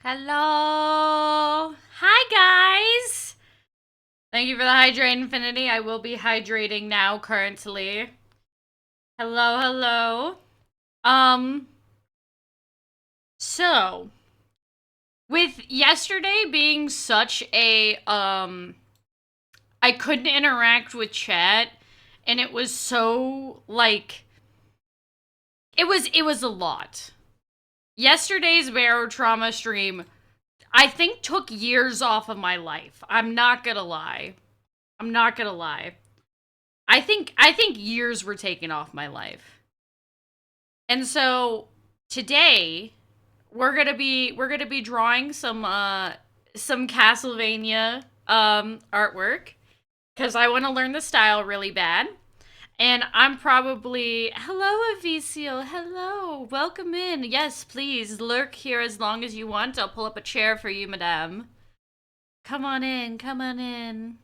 Hello. Hi, guys. Thank you for the hydrate infinity. I will be hydrating now currently. Hello, hello. Um, so with yesterday being such a I couldn't interact with chat and it was so like it was a lot. Yesterday's Barrow Trauma stream I think took years off of my life. I'm not gonna lie. I'm not gonna lie. I think years were taken off my life. And so today we're gonna be drawing some Castlevania artwork because I want to learn the style really bad. And I'm probably hello Avicio, hello, welcome in. Yes, please lurk here as long as you want. I'll pull up a chair for you, madame. Come on in, come on in.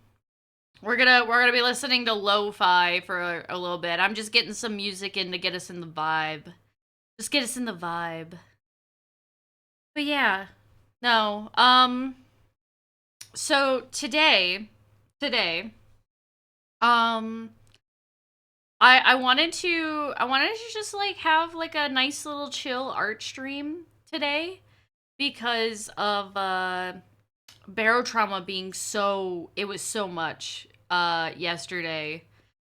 We're gonna be listening to lo-fi for a little bit. I'm just getting some music in to get us in the vibe. Just get us in the vibe. But yeah, no. So today, um, I wanted to just like have like a nice little chill art stream today because of Barrow Trauma being it was so much yesterday.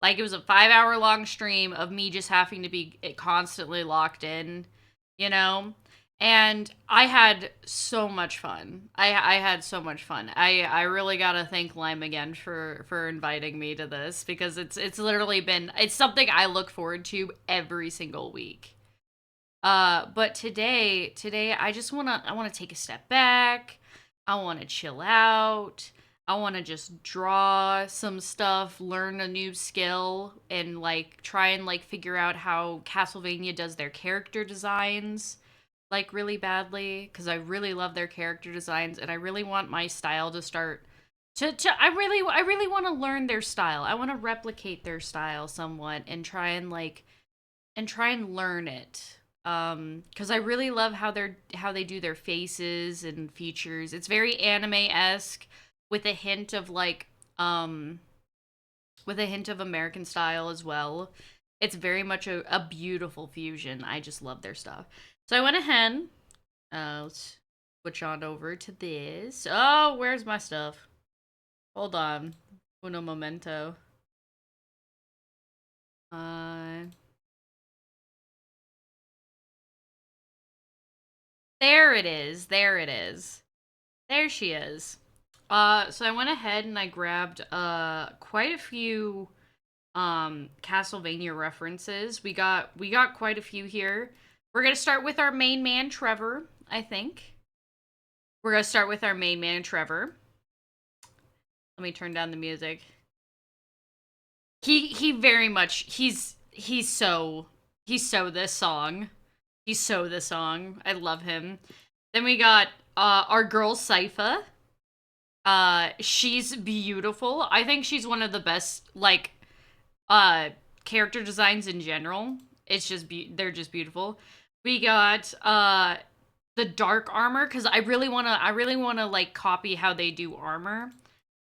Like it was a 5 hour long stream of me just having to be constantly locked in, you know? And I had so much fun. I had so much fun. I really gotta thank Lime again for inviting me to this because it's literally been it's something I look forward to every single week. But today I wanna take a step back. I wanna chill out. I wanna just draw some stuff, learn a new skill, and like try and like figure out how Castlevania does their character designs like really badly because I really love their character designs and I really want my style to start to I really want to learn their style. I want to replicate their style somewhat and try and learn it. Cuz I really love how they do their faces and features. It's very anime-esque with a hint of um with a hint of American style as well. It's very much a beautiful fusion. I just love their stuff. So I went ahead. Let's switch on over to this. Oh, where's my stuff? Hold on. Uno momento. Uh, there it is. There it is. There she is. So I went ahead and I grabbed quite a few Castlevania references. We got quite a few here. We're gonna start with our main man Trevor, I think. We're gonna start with our main man Trevor. Let me turn down the music. He very much he's so this song. He's so this song. I love him. Then we got our girl Sypha. She's beautiful. I think she's one of the best like uh character designs in general. They're just beautiful. We got the dark armor cuz I really want to like copy how they do armor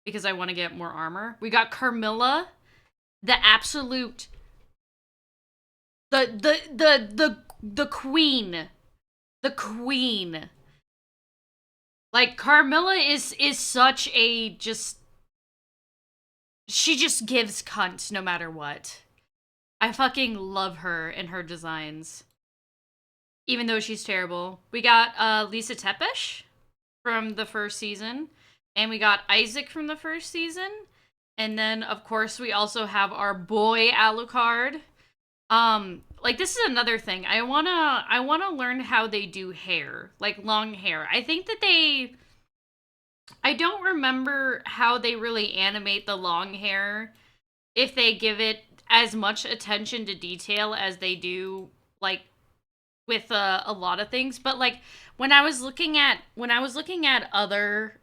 because I want to get more armor. We got Carmilla, the absolute the queen. The queen. Like Carmilla is such a just she just gives cunt no matter what. I fucking love her and her designs. Even though she's terrible. We got Lisa Tepesh from the first season. And we got Isaac from the first season. And then of course we also have our boy Alucard. Like this is another thing. I wanna learn how they do hair. Like long hair. I don't remember how they really animate the long hair. If they give it as much attention to detail as they do like with a lot of things, but like when I was looking at other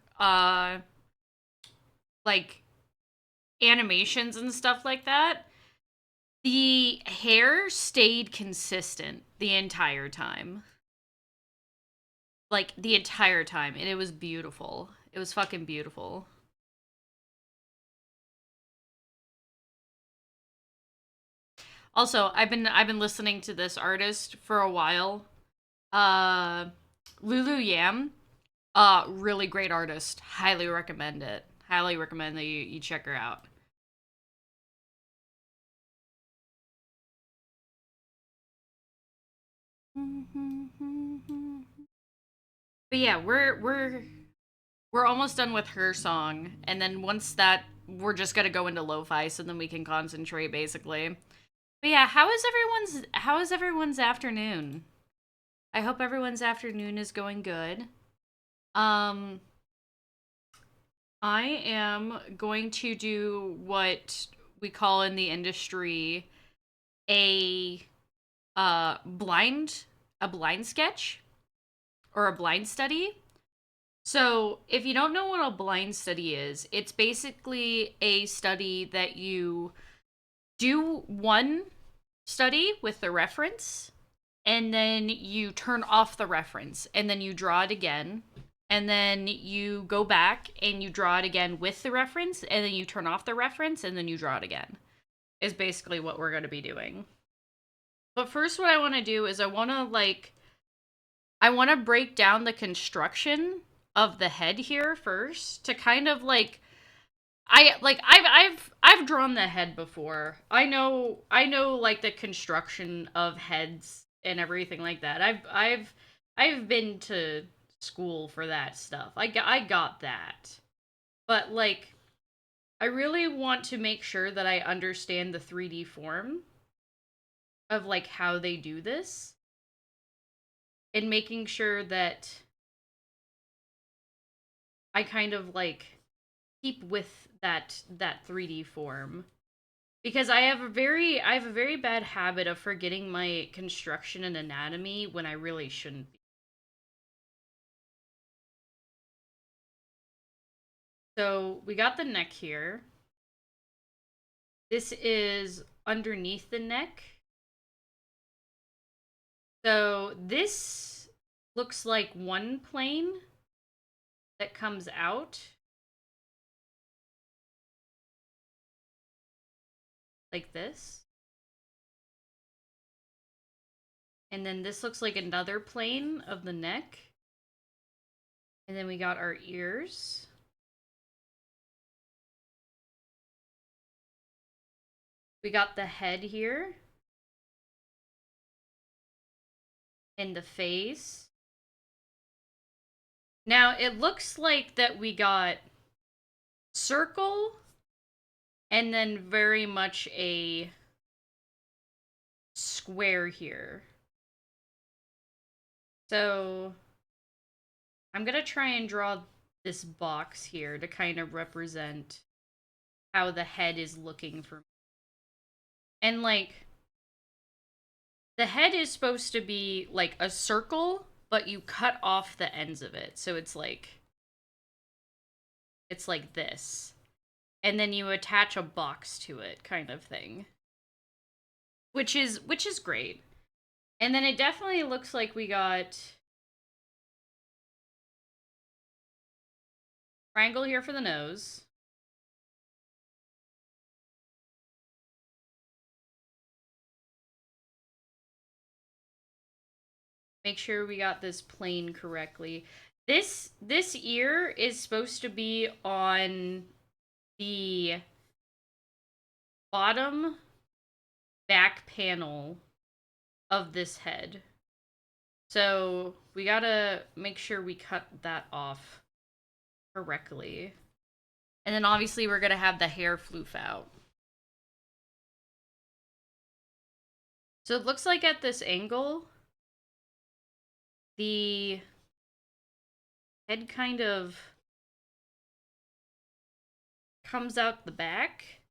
like animations and stuff like that, the hair stayed consistent the entire time. like the entire time, and it was beautiful. It was fucking beautiful. Also, I've been listening to this artist for a while. Uh Lulu Yam, really great artist. Highly recommend it. Highly recommend that you check her out. But yeah, we're almost done with her song, and then once that, we're just gonna go into lo-fi, so then we can concentrate basically. But yeah, how is everyone's afternoon? I hope everyone's afternoon is going good. Um, I am going to do what we call in the industry a blind a blind sketch or a blind study. So, if you don't know what a blind study is, it's basically a study that you do one study with the reference, and then you turn off the reference, and then you draw it again, and then you go back and you draw it again with the reference, and then you turn off the reference, and then you draw it again. Is basically what we're going to be doing. But first, what I want to do is I want to break down the construction of the head here first to kind of like I've drawn the head before. I know like the construction of heads and everything like that. I've been to school for that stuff. I got that. But like I really want to make sure that I understand the 3D form of like how they do this and making sure that I kind of like keep with that 3D form because I have a very bad habit of forgetting my construction and anatomy when I really shouldn't be. So, we got the neck here. This is underneath the neck. So, this looks like one plane that comes out like this. And then this looks like another plane of the neck. And then we got our ears. We got the head here and the face. Now, it looks like that we got circle and then very much a square here. So, I'm going to try and draw this box here to kind of represent how the head is looking for me. And like the head is supposed to be like a circle, but you cut off the ends of it. So it's like this. And then you attach a box to it kind of thing. Which is great. And then it definitely looks like we got triangle here for the nose. Make sure we got this plane correctly. This ear is supposed to be on the bottom back panel of this head. So we gotta make sure we cut that off correctly. And then obviously we're gonna have the hair floof out. So it looks like at this angle, the head kind of comes out the back.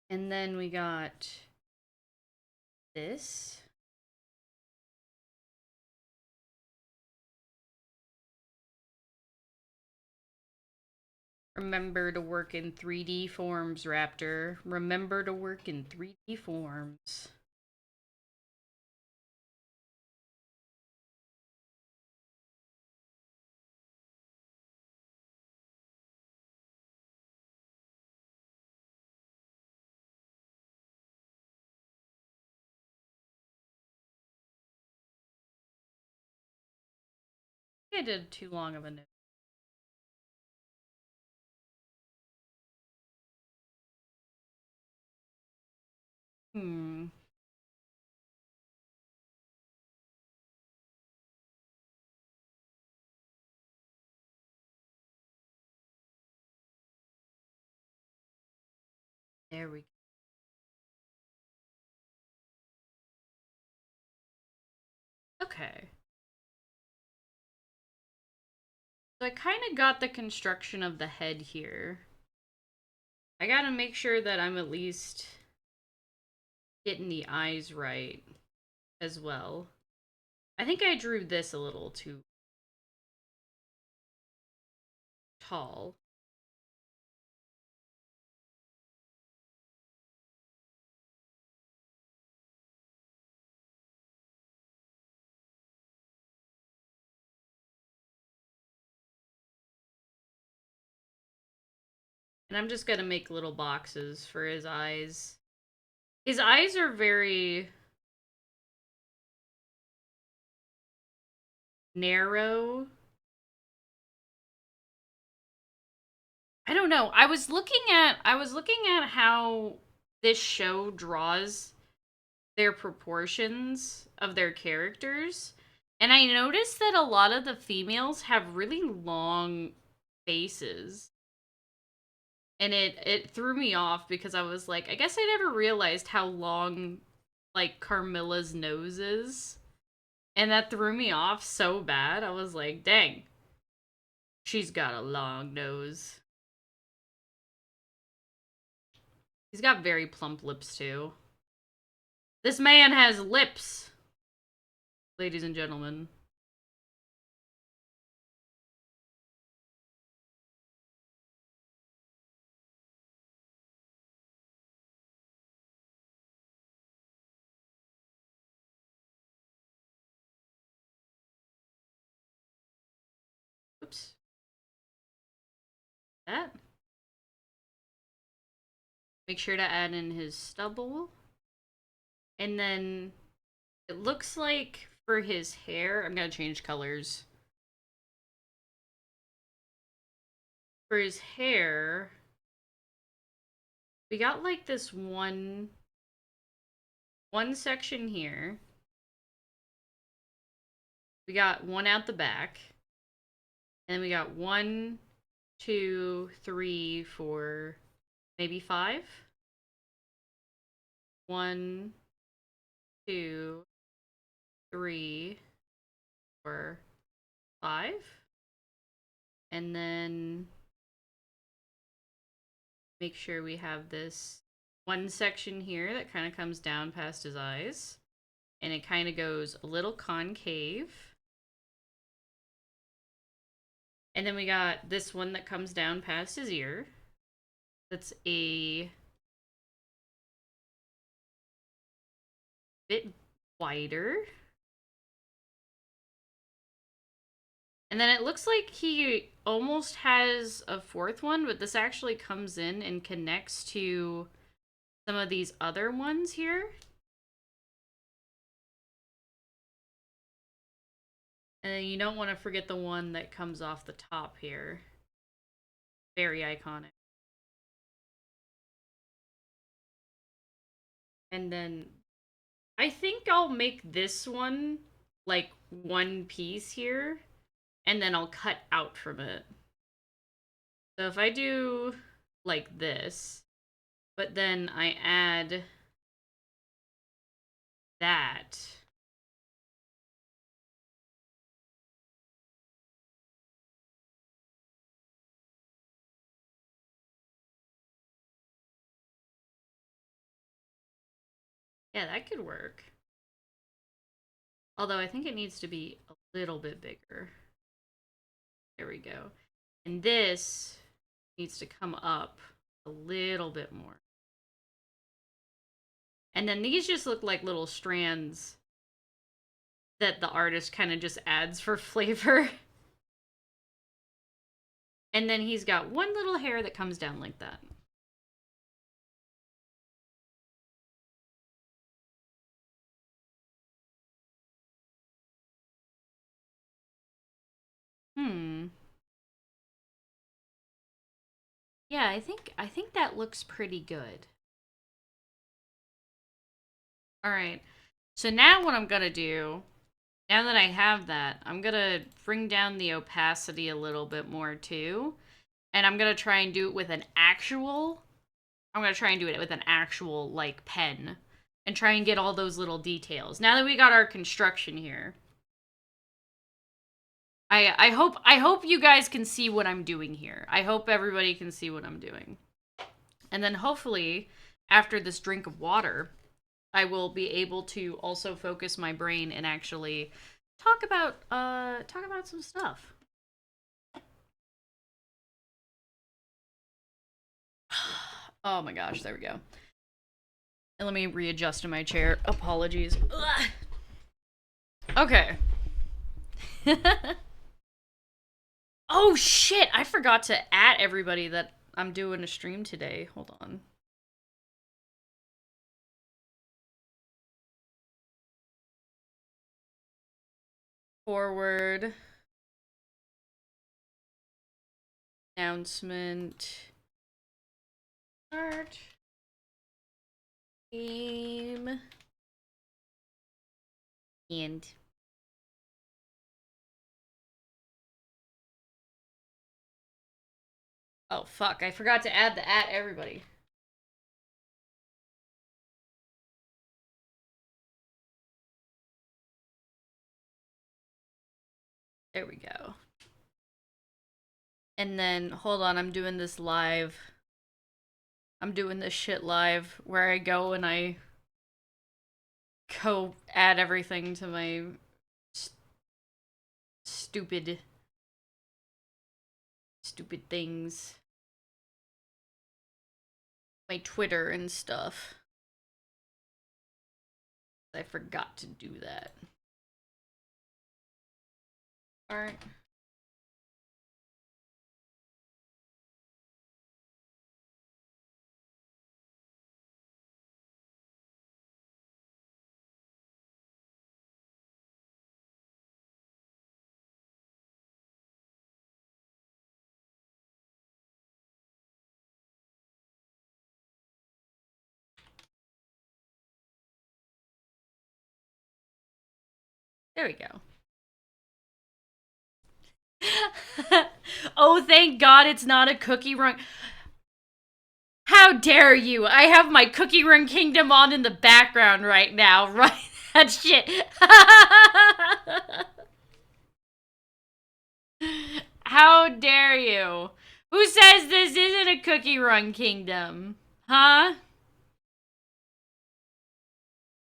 And then we got this. Remember to work in 3D forms, Raptor. Remember to work in 3D forms. I did too long of a nose. Hmm. There we go. Okay. So I kind of got the construction of the head here. I gotta make sure that I'm at least getting the eyes right as well. I think I drew this a little too tall. And I'm just gonna make little boxes for his eyes. His eyes are very narrow. I don't know. I was looking at how this show draws their proportions of their characters, and I noticed that a lot of the females have really long faces. And it threw me off because I was like, I guess I never realized how long like Carmilla's nose is. And that threw me off so bad. I was like, dang, she's got a long nose. He's got very plump lips too. This man has lips, ladies and gentlemen. Oops. That. Make sure to add in his stubble. And then it looks like for his hair, I'm gonna change colors. For his hair, we got like this one section here. We got one out the back. And we got one, two, three, four, maybe five. One, two, three, four, five. And then make sure we have this one section here that kind of comes down past his eyes. And it kind of goes a little concave. And then we got this one that comes down past his ear. That's a bit wider. And then it looks like he almost has a fourth one, but this actually comes in and connects to some of these other ones here. And then you don't want to forget the one that comes off the top here. Very iconic. And then I think I'll make this one like one piece here, and then I'll cut out from it. So if I do like this, but then I add that. Yeah, that could work. Although I think it needs to be a little bit bigger. There we go. And this needs to come up a little bit more. And then these just look like little strands that the artist kind of just adds for flavor. And then he's got one little hair that comes down like that. Yeah, I think that looks pretty good. All right. So now what I'm going to do, now that I have that, I'm going to bring down the opacity a little bit more too. And I'm going to try and do it with an actual like pen and try and get all those little details. Now that we got our construction here. I hope you guys can see what I'm doing here. I hope everybody can see what I'm doing. And then hopefully after this drink of water, I will be able to also focus my brain and actually talk about some stuff. Oh my gosh, there we go. And let me readjust in my chair. Apologies. Ugh. Okay. Oh shit, I forgot to at everybody that I'm doing a stream today. Hold on. Forward. Announcement. Start. Game. End. Oh fuck, I forgot to add the at everybody. There we go. And then, hold on, I'm doing this live. I'm doing this shit live where I go and I go add everything to my stupid things. My Twitter and stuff. I forgot to do that. Alright. There we go. Oh, thank God it's not a cookie run. How dare you? I have my Cookie Run Kingdom on in the background right now. Right? That shit. How dare you? Who says this isn't a Cookie Run Kingdom? Huh?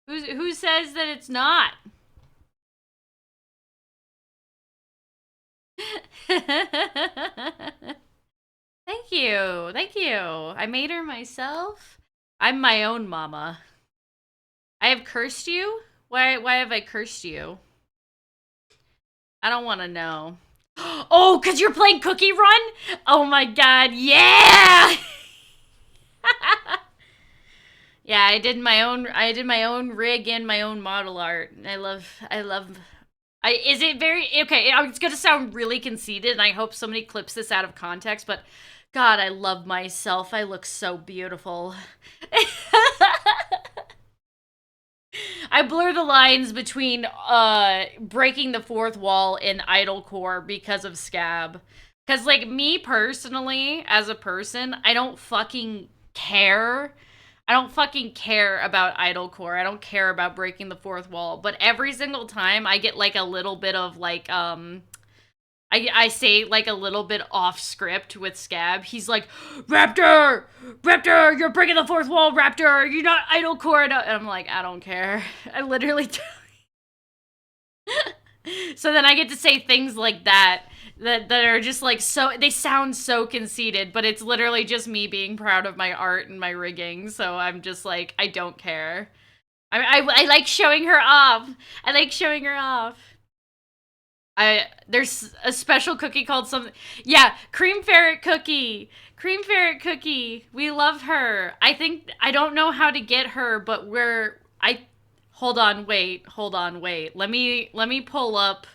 Who says that it's not? Thank you. Thank you. I made her myself. I'm my own mama. I have cursed you? Why have I cursed you? I don't want to know. Oh, cuz you're playing Cookie Run? Oh my god. Yeah. Yeah, I did my own rig and my own model art. Is it very okay? It's gonna sound really conceited, and I hope somebody clips this out of context. But God, I love myself. I look so beautiful. I blur the lines between breaking the fourth wall and idlecore because of Scab. Cause like me personally, as a person, I don't fucking care. I don't fucking care about idlecore. I don't care about breaking the fourth wall. But every single time I get like a little bit of like I say like a little bit off script with Scab. He's like, Raptor! Raptor! You're breaking the fourth wall, Raptor! You're not idlecore! And I'm like, I don't care. I literally So then I get to say things like that are just like so, they sound so conceited, but it's literally just me being proud of my art and my rigging. So I'm just like, I don't care. I like showing her off. I like showing her off. There's a special cookie called something. Yeah, Cream Ferret Cookie. Cream Ferret Cookie. We love her. I don't know how to get her, but hold on, wait. Let me pull up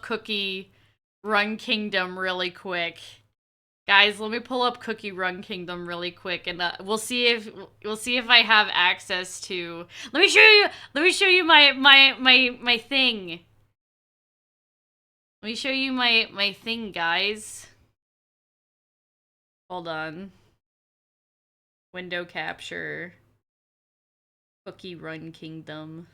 Cookie Run Kingdom really quick. Guys, let me pull up Cookie Run Kingdom really quick, and we'll see if I have access to. Let me show you. Let me show you my thing. Let me show you my thing, guys. Hold on. Window capture. Cookie Run Kingdom.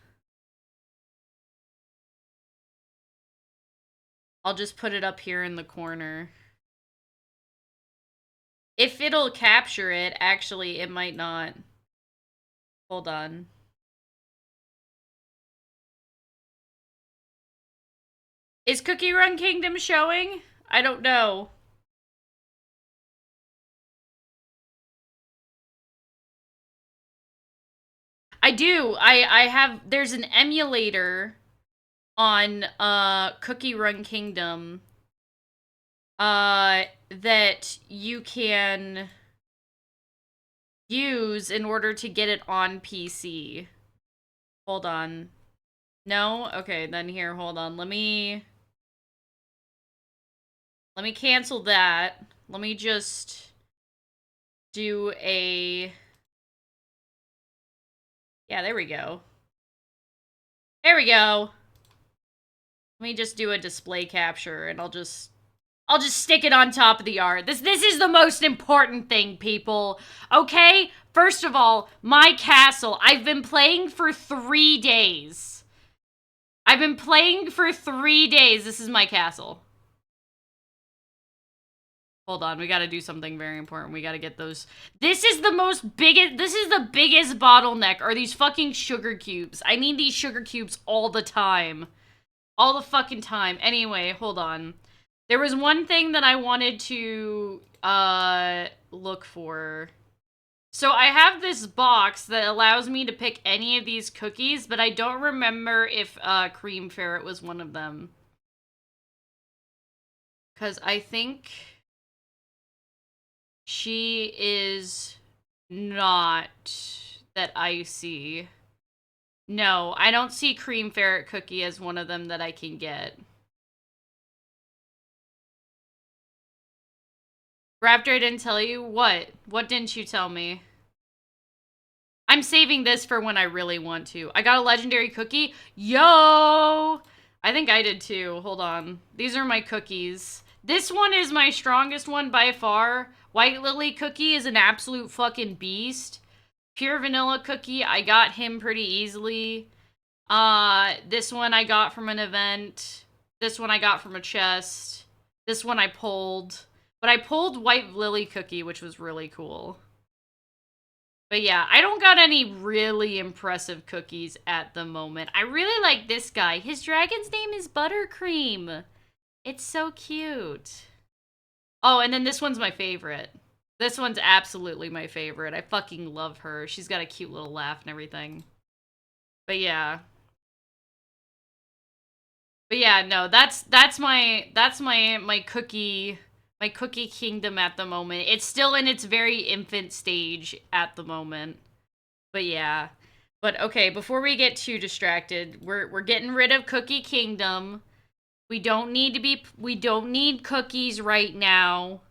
I'll just put it up here in the corner. If it'll capture it, actually, it might not. Hold on. Is Cookie Run Kingdom showing? I don't know. I do. I have there's an emulator on Cookie Run Kingdom that you can use in order to get it on PC. Hold on. No? Okay, then here, hold on. Let me cancel that. Let me just do a... Yeah, there we go. There we go. Let me just do a display capture, and I'll just stick it on top of the art. This is the most important thing, people. Okay? First of all, my castle. I've been playing for 3 days. I've been playing for 3 days. This is my castle. Hold on, we gotta do something very important. We gotta get those. This is the biggest bottleneck, are these fucking sugar cubes. I need these sugar cubes all the time. All the fucking time. Anyway, hold on. There was one thing that I wanted to, look for. So I have this box that allows me to pick any of these cookies, but I don't remember if, Cream Ferret was one of them. Because I think... she is not that I see. No, I don't see Cream Ferret Cookie as one of them that I can get. Raptor, I didn't tell you? What? What didn't you tell me? I'm saving this for when I really want to. I got a legendary cookie. Yo! I think I did too. Hold on. These are my cookies. This one is my strongest one by far. White Lily Cookie is an absolute fucking beast. Pure Vanilla Cookie, I got him pretty easily. This one I got from an event. This one I got from a chest. This one I pulled. But I pulled White Lily Cookie, which was really cool. But yeah, I don't got any really impressive cookies at the moment. I really like this guy. His dragon's name is Buttercream. It's so cute. Oh, and then this one's my favorite. This one's absolutely my favorite. I fucking love her. She's got a cute little laugh and everything. But yeah. But yeah, no, that's my cookie kingdom at the moment. It's still in its very infant stage at the moment. But yeah. But okay, before we get too distracted, we're getting rid of Cookie Kingdom. We don't need cookies right now.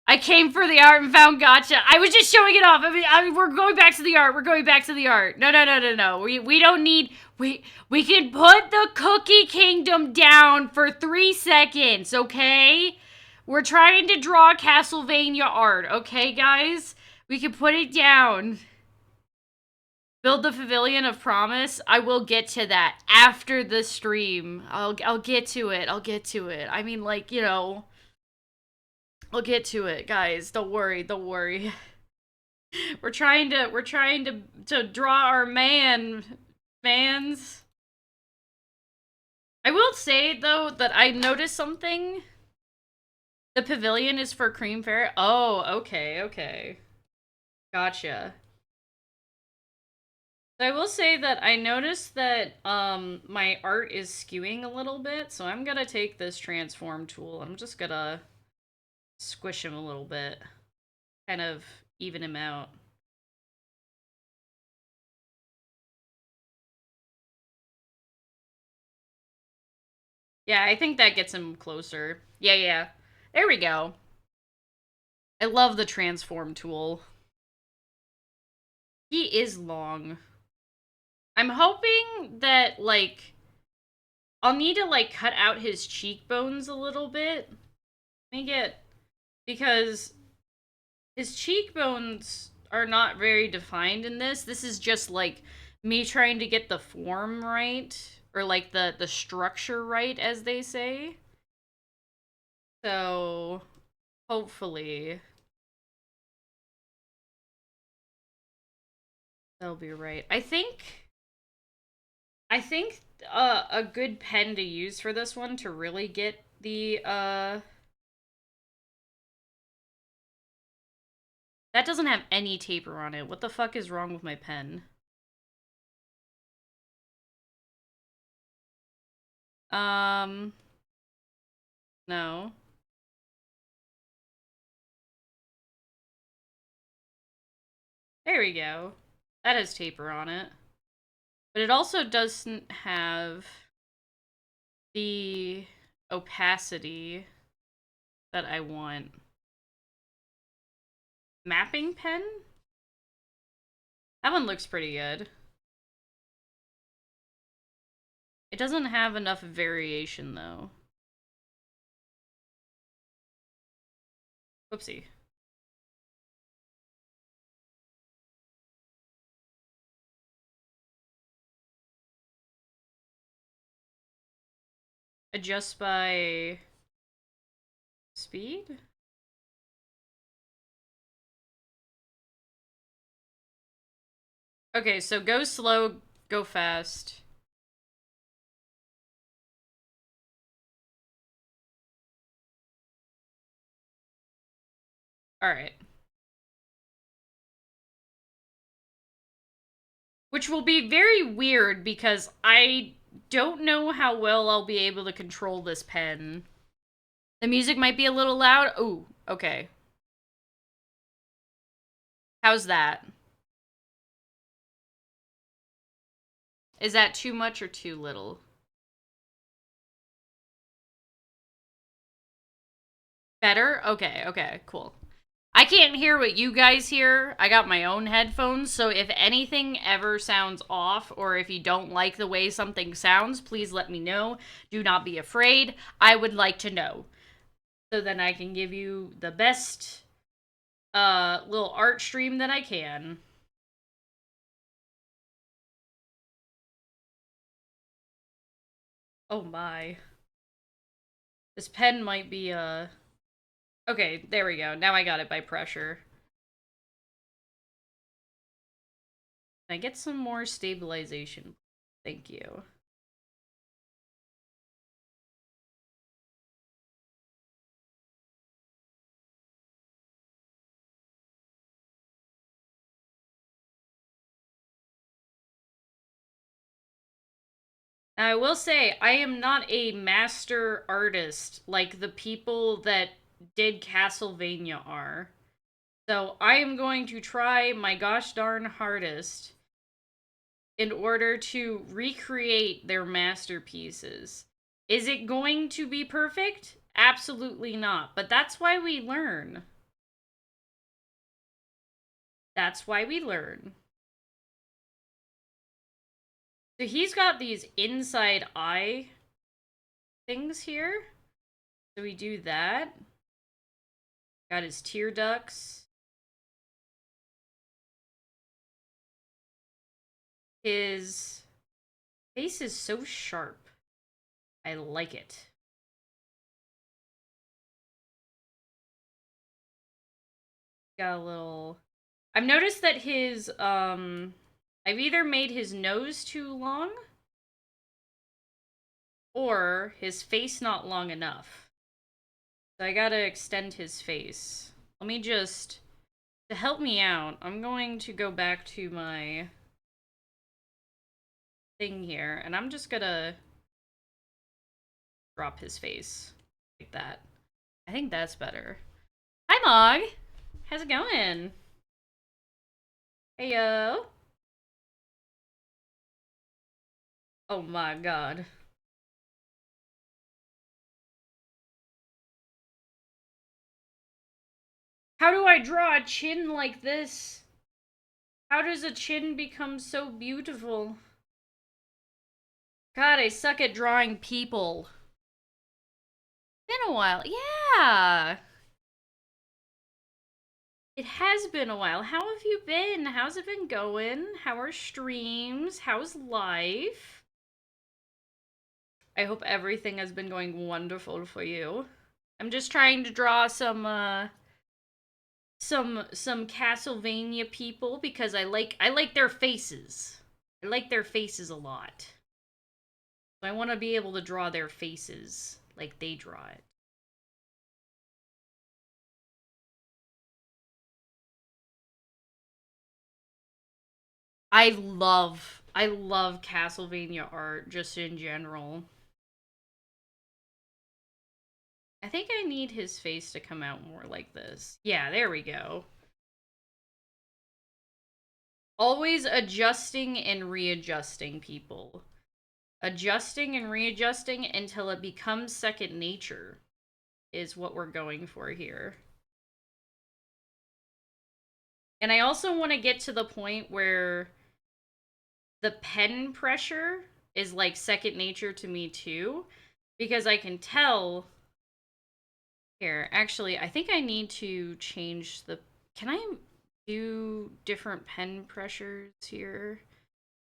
I came for the art and found gotcha. I was just showing it off. I mean, we're going back to the art. We're going back to the art. No. We don't need... We can put the Cookie Kingdom down for 3 seconds, okay? We're trying to draw Castlevania art, okay, guys? We can put it down. Build the Pavilion of Promise. I will get to that after the stream. I'll get to it. I'll get to it. I mean, like, you know... I'll get to it, guys. Don't worry. We're trying to draw our fans. I will say though that I noticed something. The pavilion is for Cream Ferret. Oh, okay. Gotcha. So I will say that I noticed that my art is skewing a little bit, so I'm gonna take this transform tool. I'm just gonna squish him a little bit. Kind of even him out. Yeah, I think that gets him closer. Yeah. There we go. I love the transform tool. He is long. I'm hoping that, like, I'll need to, like, cut out his cheekbones a little bit. Let me get... Because his cheekbones are not very defined in this. This is just, like, me trying to get the form right. Or, like, the structure right, as they say. So, hopefully, they'll be right. I think a good pen to use for this one to really get the that doesn't have any taper on it. What the fuck is wrong with my pen? Um, no. There we go. That has taper on it. But it also doesn't have the opacity that I want. Mapping pen? That one looks pretty good. It doesn't have enough variation, though. Whoopsie. Adjust by speed? Okay, so go slow, go fast. Alright. Which will be very weird because I don't know how well I'll be able to control this pen. The music might be a little loud. Ooh, okay. How's that? Is that too much or too little? Better? Okay, okay, cool. I can't hear what you guys hear. I got my own headphones, so if anything ever sounds off or if you don't like the way something sounds, please let me know. Do not be afraid. I would like to know. So then I can give you the best little art stream that I can. Oh my. This pen might be okay, there we go. Now I got it by pressure. Can I get some more stabilization? Thank you. Now, I will say, I am not a master artist like the people that did Castlevania are. So I am going to try my gosh darn hardest in order to recreate their masterpieces. Is it going to be perfect? Absolutely not. But that's why we learn. That's why we learn. So he's got these inside eye things here. So we do that. Got his tear ducts. His face is so sharp. I like it. Got a little... I've noticed that his, I've either made his nose too long or his face not long enough. So I gotta extend his face. Let me just... To help me out, I'm going to go back to my thing here, and I'm just gonna drop his face like that. I think that's better. Hi, Mog! How's it going? Heyo! Oh my god. How do I draw a chin like this? How does a chin become so beautiful? God, I suck at drawing people. Been a while. Yeah. It has been a while. How have you been? How's it been going? How are streams? How's life? I hope everything has been going wonderful for you. I'm just trying to draw some Castlevania people because I like their faces. I like their faces a lot. So I want to be able to draw their faces like they draw it. I love Castlevania art just in general. I think I need his face to come out more like this. Yeah, there we go. Always adjusting and readjusting people. Adjusting and readjusting until it becomes second nature is what we're going for here. And I also want to get to the point where the pen pressure is like second nature to me too, because I can tell. Here, actually, I think I need to change the. Can I do different pen pressures here?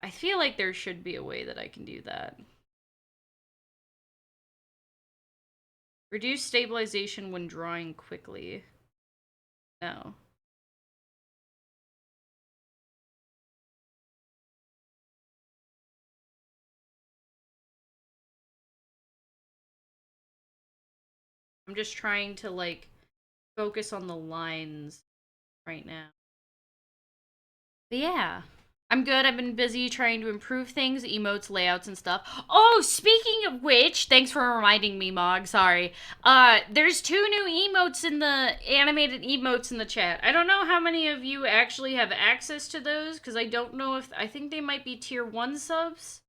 I feel like there should be a way that I can do that. Reduce stabilization when drawing quickly. No. I'm just trying to, like, focus on the lines right now. But yeah. I'm good. I've been busy trying to improve things, emotes, layouts, and stuff. Oh, speaking of which, thanks for reminding me, Mog. Sorry. There's two new emotes in the animated emotes in the chat. I don't know how many of you actually have access to those because I don't know if I think they might be tier 1 subs,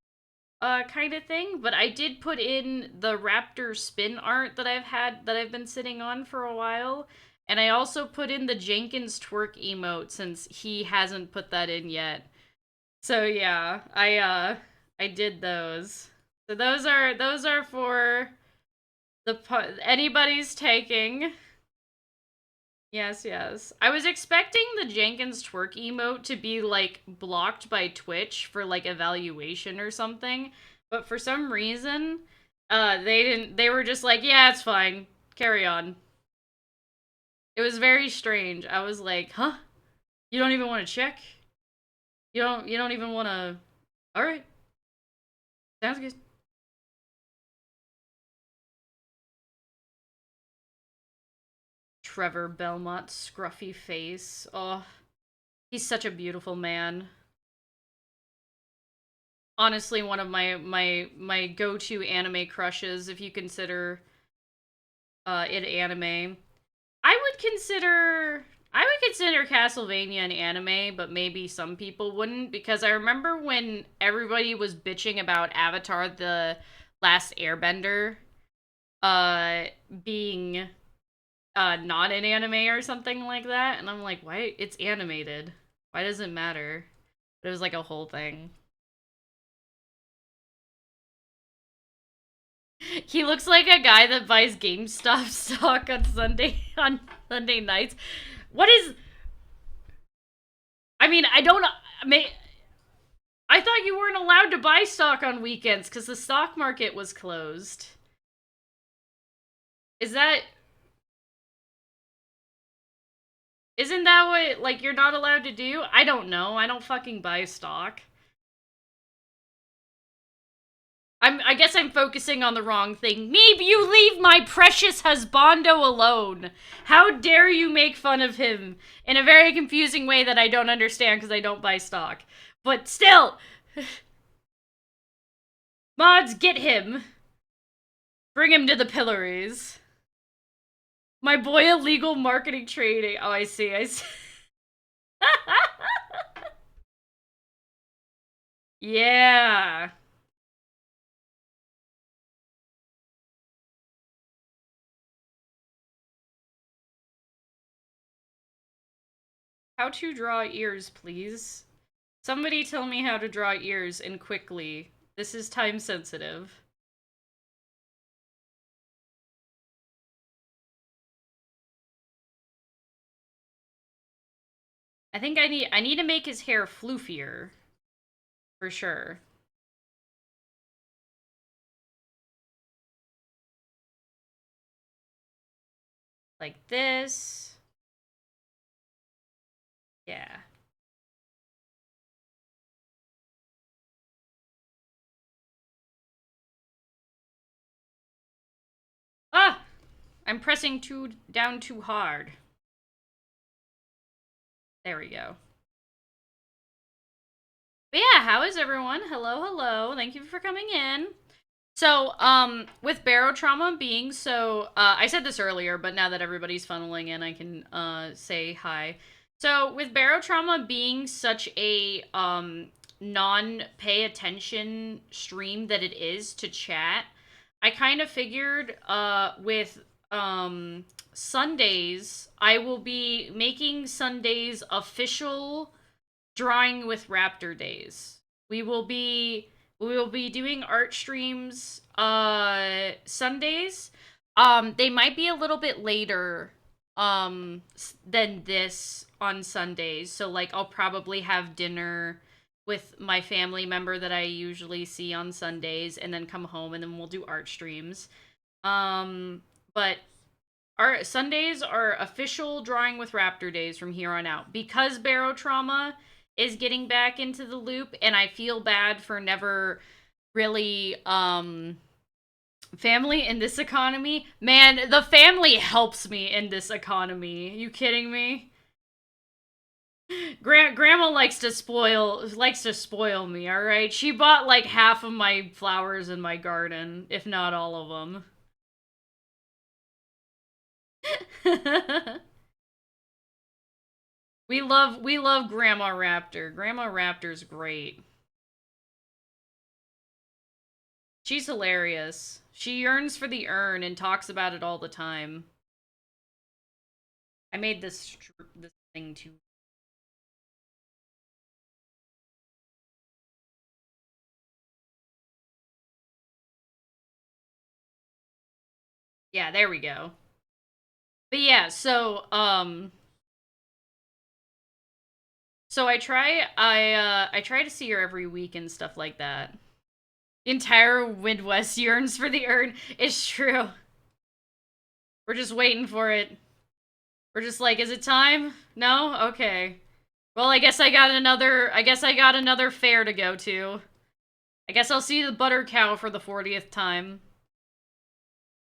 kind of thing. But I did put in the Raptor spin art that I've been sitting on for a while. And I also put in the Jenkins twerk emote since he hasn't put that in yet. So yeah, I did those. So those are for the anybody's taking. Yes, yes. I was expecting the Jenkins twerk emote to be like blocked by Twitch for like evaluation or something, but for some reason, they didn't. They were just like, yeah, it's fine. Carry on. It was very strange. I was like, huh? You don't even want to check? You don't even want to. All right, sounds good. Trevor Belmont's scruffy face. Oh, he's such a beautiful man. Honestly, one of my go-to anime crushes, if you consider it anime. I would consider Castlevania an anime, but maybe some people wouldn't because I remember when everybody was bitching about Avatar: The Last Airbender uh being not an anime or something like that, and I'm like, why? It's animated. Why does it matter? But it was like a whole thing. He looks like a guy that buys GameStop stock on Sunday nights. What is? I mean, I don't. I thought you weren't allowed to buy stock on weekends because the stock market was closed. Is that? Isn't that what like you're not allowed to do? I don't know. I don't fucking buy stock. I guess I'm focusing on the wrong thing. Meeb, you leave my precious husbando alone. How dare you make fun of him in a very confusing way that I don't understand because I don't buy stock. But still, mods, get him. Bring him to the pillories. My boy illegal marketing trading. Oh, I see, I see. Yeah. How to draw ears, please. Somebody tell me how to draw ears and quickly. This is time sensitive. I think I need to make his hair floofier. For sure. Like this. Yeah. Ah! I'm pressing down too hard. There we go. But yeah, how is everyone? Hello, hello. Thank you for coming in. So, with barotrauma being so, I said this earlier, but now that everybody's funneling in, I can, say hi. So, with barotrauma being such a, non-pay attention stream that it is to chat, I kind of figured, with, Sundays, I will be making Sundays official Drawing with Raptor days. We will be we will be doing art streams Sundays. They might be a little bit later than this on Sundays. So like I'll probably have dinner with my family member that I usually see on Sundays and then come home and then we'll do art streams. But our Sundays are official Drawing with Raptor days from here on out because barotrauma is getting back into the loop and I feel bad for never really family in this economy. Man, the family helps me in this economy. You kidding me? Grandma likes to spoil me, all right? She bought like half of my flowers in my garden, if not all of them. we love Grandma Raptor. Grandma Raptor's great. She's hilarious. She yearns for the urn and talks about it all the time. I made this thing too. Yeah, there we go. But yeah, so I try to see her every week and stuff like that. The entire Midwest yearns for the urn. It's true. We're just waiting for it. We're just like, is it time? No? Okay. Well, I guess I got another fair to go to. I guess I'll see the butter cow for the 40th time.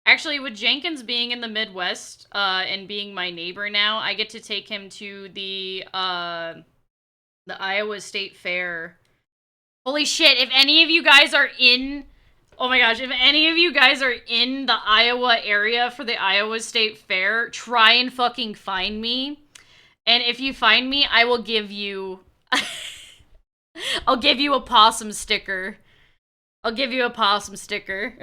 Actually, with Jenkins being in the Midwest, and being my neighbor now, I get to take him to the Iowa State Fair. Holy shit, if any of you guys are in Oh my gosh, if any of you guys are in the Iowa area for the Iowa State Fair, try and fucking find me. And if you find me, I will give you I'll give you a possum sticker. I'll give you a possum sticker.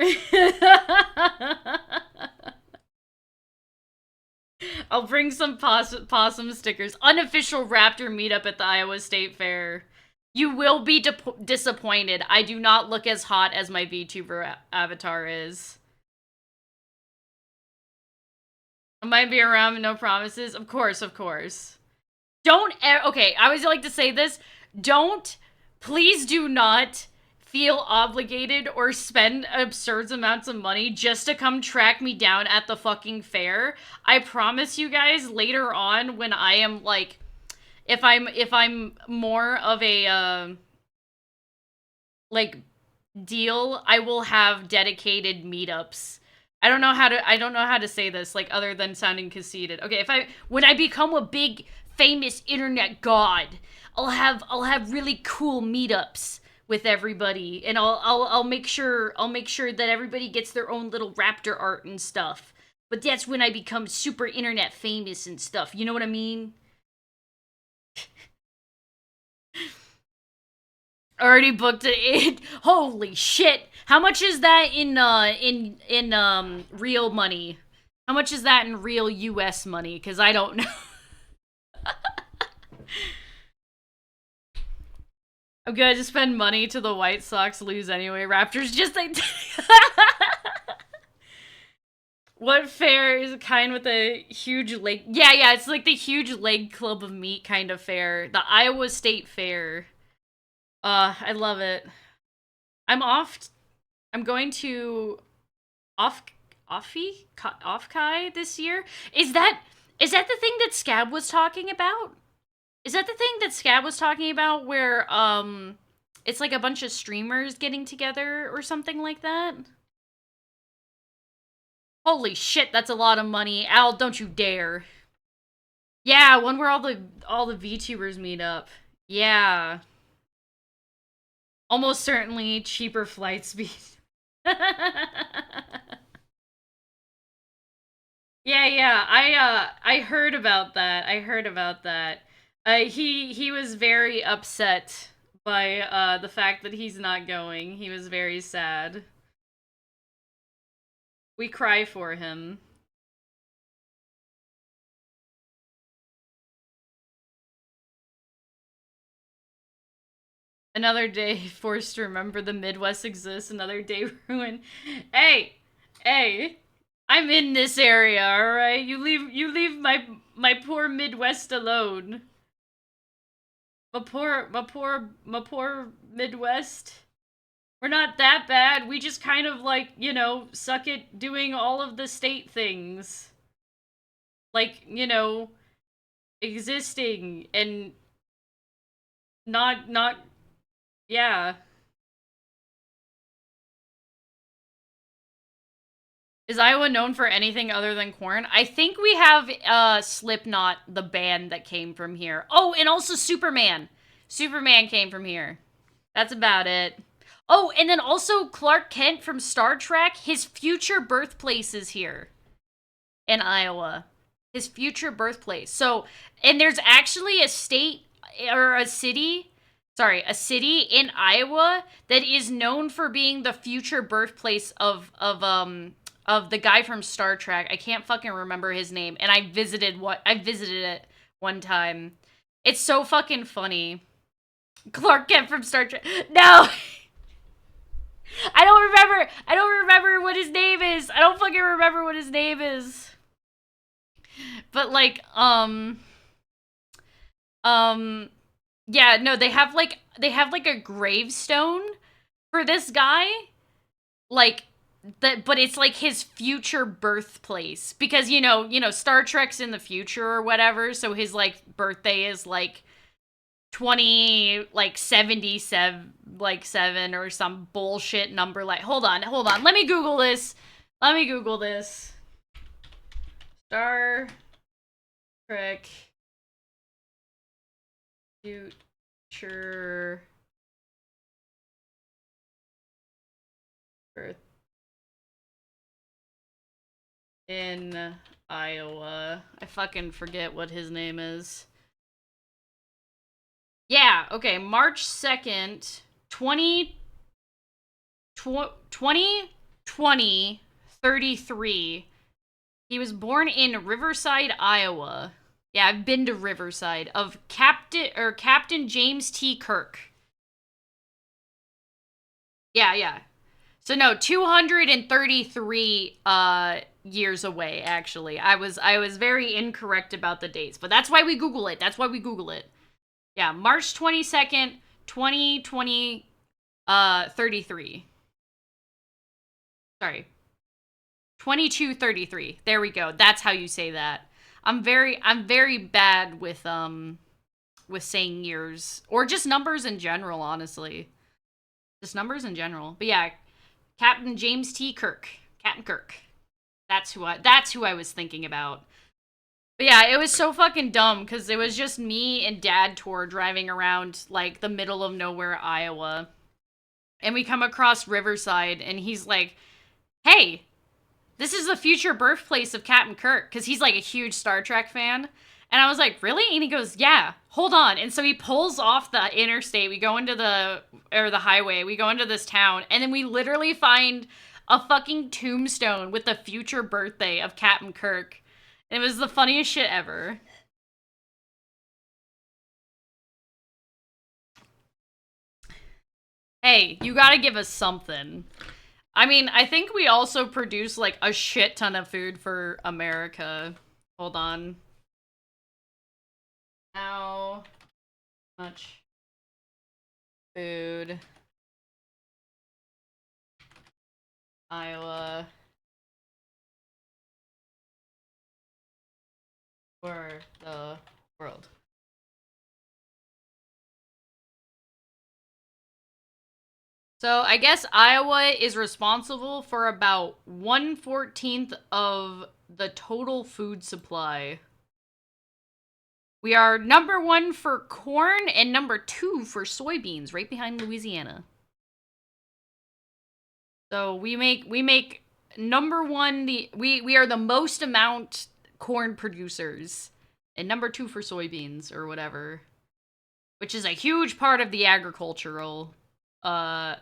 I'll bring some possum stickers. Unofficial Raptor meetup at the Iowa State Fair. You will be disappointed. I do not look as hot as my VTuber avatar is. I might be around, but no promises. Of course, of course. Okay, I always like to say this. Please do not feel obligated or spend absurd amounts of money just to come track me down at the fucking fair. I promise you guys later on when I am like if I'm more of a like deal, I will have dedicated meetups. I don't know how to say this like other than sounding conceited. Okay, when I become a big famous internet god, I'll have really cool meetups with everybody and I'll make sure that everybody gets their own little raptor art and stuff. But that's when I become super internet famous and stuff. You know what I mean? Already booked it. Holy shit. How much is that in real money? How much is that in real US money? Cuz I don't know. I'm gonna just spend money till the White Sox lose anyway. Raptors just like. What fair is kind with a huge leg? Yeah, yeah, it's like the huge leg club of meat kind of fair. The Iowa State Fair. I love it. I'm off. I'm going to off off Kai this year. Is that the thing that Scab was talking about? Is that the thing that Scab was talking about where it's like a bunch of streamers getting together or something like that? Holy shit, that's a lot of money. Al, don't you dare. Yeah, one where all the VTubers meet up. Yeah. Almost certainly cheaper flight speed. Yeah, yeah. I heard about that. I heard about that. He was very upset by the fact that he's not going. He was very sad. We cry for him. Another day forced to remember the Midwest exists. Another day ruined. Hey, hey, I'm in this area, all right. You leave my poor Midwest alone. My poor Midwest. We're not that bad. We just kind of like, suck at doing all of the state things. Like, existing and not yeah. Is Iowa known for anything other than corn? I think we have Slipknot, the band that came from here. Oh, and also Superman. Superman came from here. That's about it. Oh, and then also Clark Kent from Star Trek, his future birthplace is here in Iowa. His future birthplace. So, and there's actually a state or a city in Iowa that is known for being the future birthplace of the guy from Star Trek. I can't fucking remember his name, and I visited it one time. It's so fucking funny. Clark Kent from Star Trek. No. I don't remember what his name is. I don't fucking remember what his name is. But like yeah, no, they have like a gravestone for this guy. Like that, but it's like his future birthplace because Star Trek's in the future or whatever, so his like birthday is like 20 like 77 like 7 or some bullshit number. Like hold on, let me google this. Star Trek future birth in Iowa. I fucking forget what his name is. Yeah, okay, March 2nd, 2020, 33. He was born in Riverside, Iowa. Yeah, I've been to Riverside. Of Captain James T. Kirk. Yeah, yeah. So no, 233 years away actually. I was very incorrect about the dates, but that's why we Google it. Yeah, March 22nd, 2020 33. Sorry. 2233. There we go. That's how you say that. I'm very bad with saying years or just numbers in general, honestly. Just numbers in general. But yeah, Captain James T. Kirk. Captain Kirk. That's who I was thinking about. But yeah, it was so fucking dumb because it was just me and Dad tour driving around like the middle of nowhere, Iowa. And we come across Riverside and he's like, "Hey, this is the future birthplace of Captain Kirk," because he's like a huge Star Trek fan. And I was like, "Really?" And he goes, "Yeah, hold on." And so he pulls off the interstate. We go into the highway. We go into this town. And then we literally find a fucking tombstone with the future birthday of Captain Kirk. And it was the funniest shit ever. Hey, you gotta give us something. I mean, I think we also produce like a shit ton of food for America. Hold on. How much food Iowa for the world? So I guess Iowa is responsible for about 1/14 of the total food supply. We are number one for corn and number two for soybeans, right behind Louisiana. So we make number one we are the most amount corn producers, and number two for soybeans or whatever, which is a huge part of uh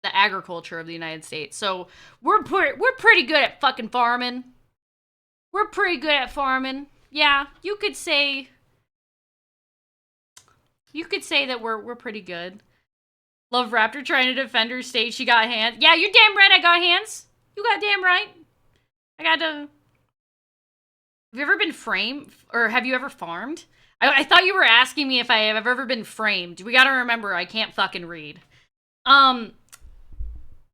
the agriculture of the United States. So we're pretty good at fucking farming. We're pretty good at farming. Yeah, you could say that we're pretty good. Love Raptor trying to defend her state. She got hands. Yeah, you're damn right. I got hands. You got damn right. I got to. Have you ever been framed, or have you ever farmed? I thought you were asking me if I have ever been framed. We gotta remember, I can't fucking read. Um,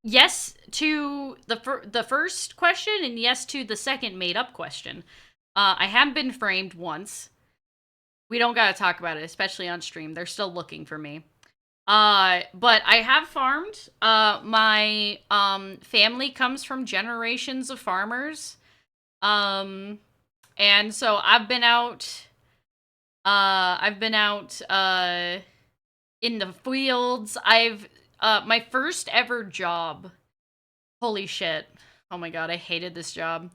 yes to the first question, and yes to the second made up question. I have been framed once. We don't gotta talk about it, especially on stream. They're still looking for me. But I have farmed. My family comes from generations of farmers. Um, and so I've been out in the fields. I've my first ever job. Holy shit. Oh my god, I hated this job.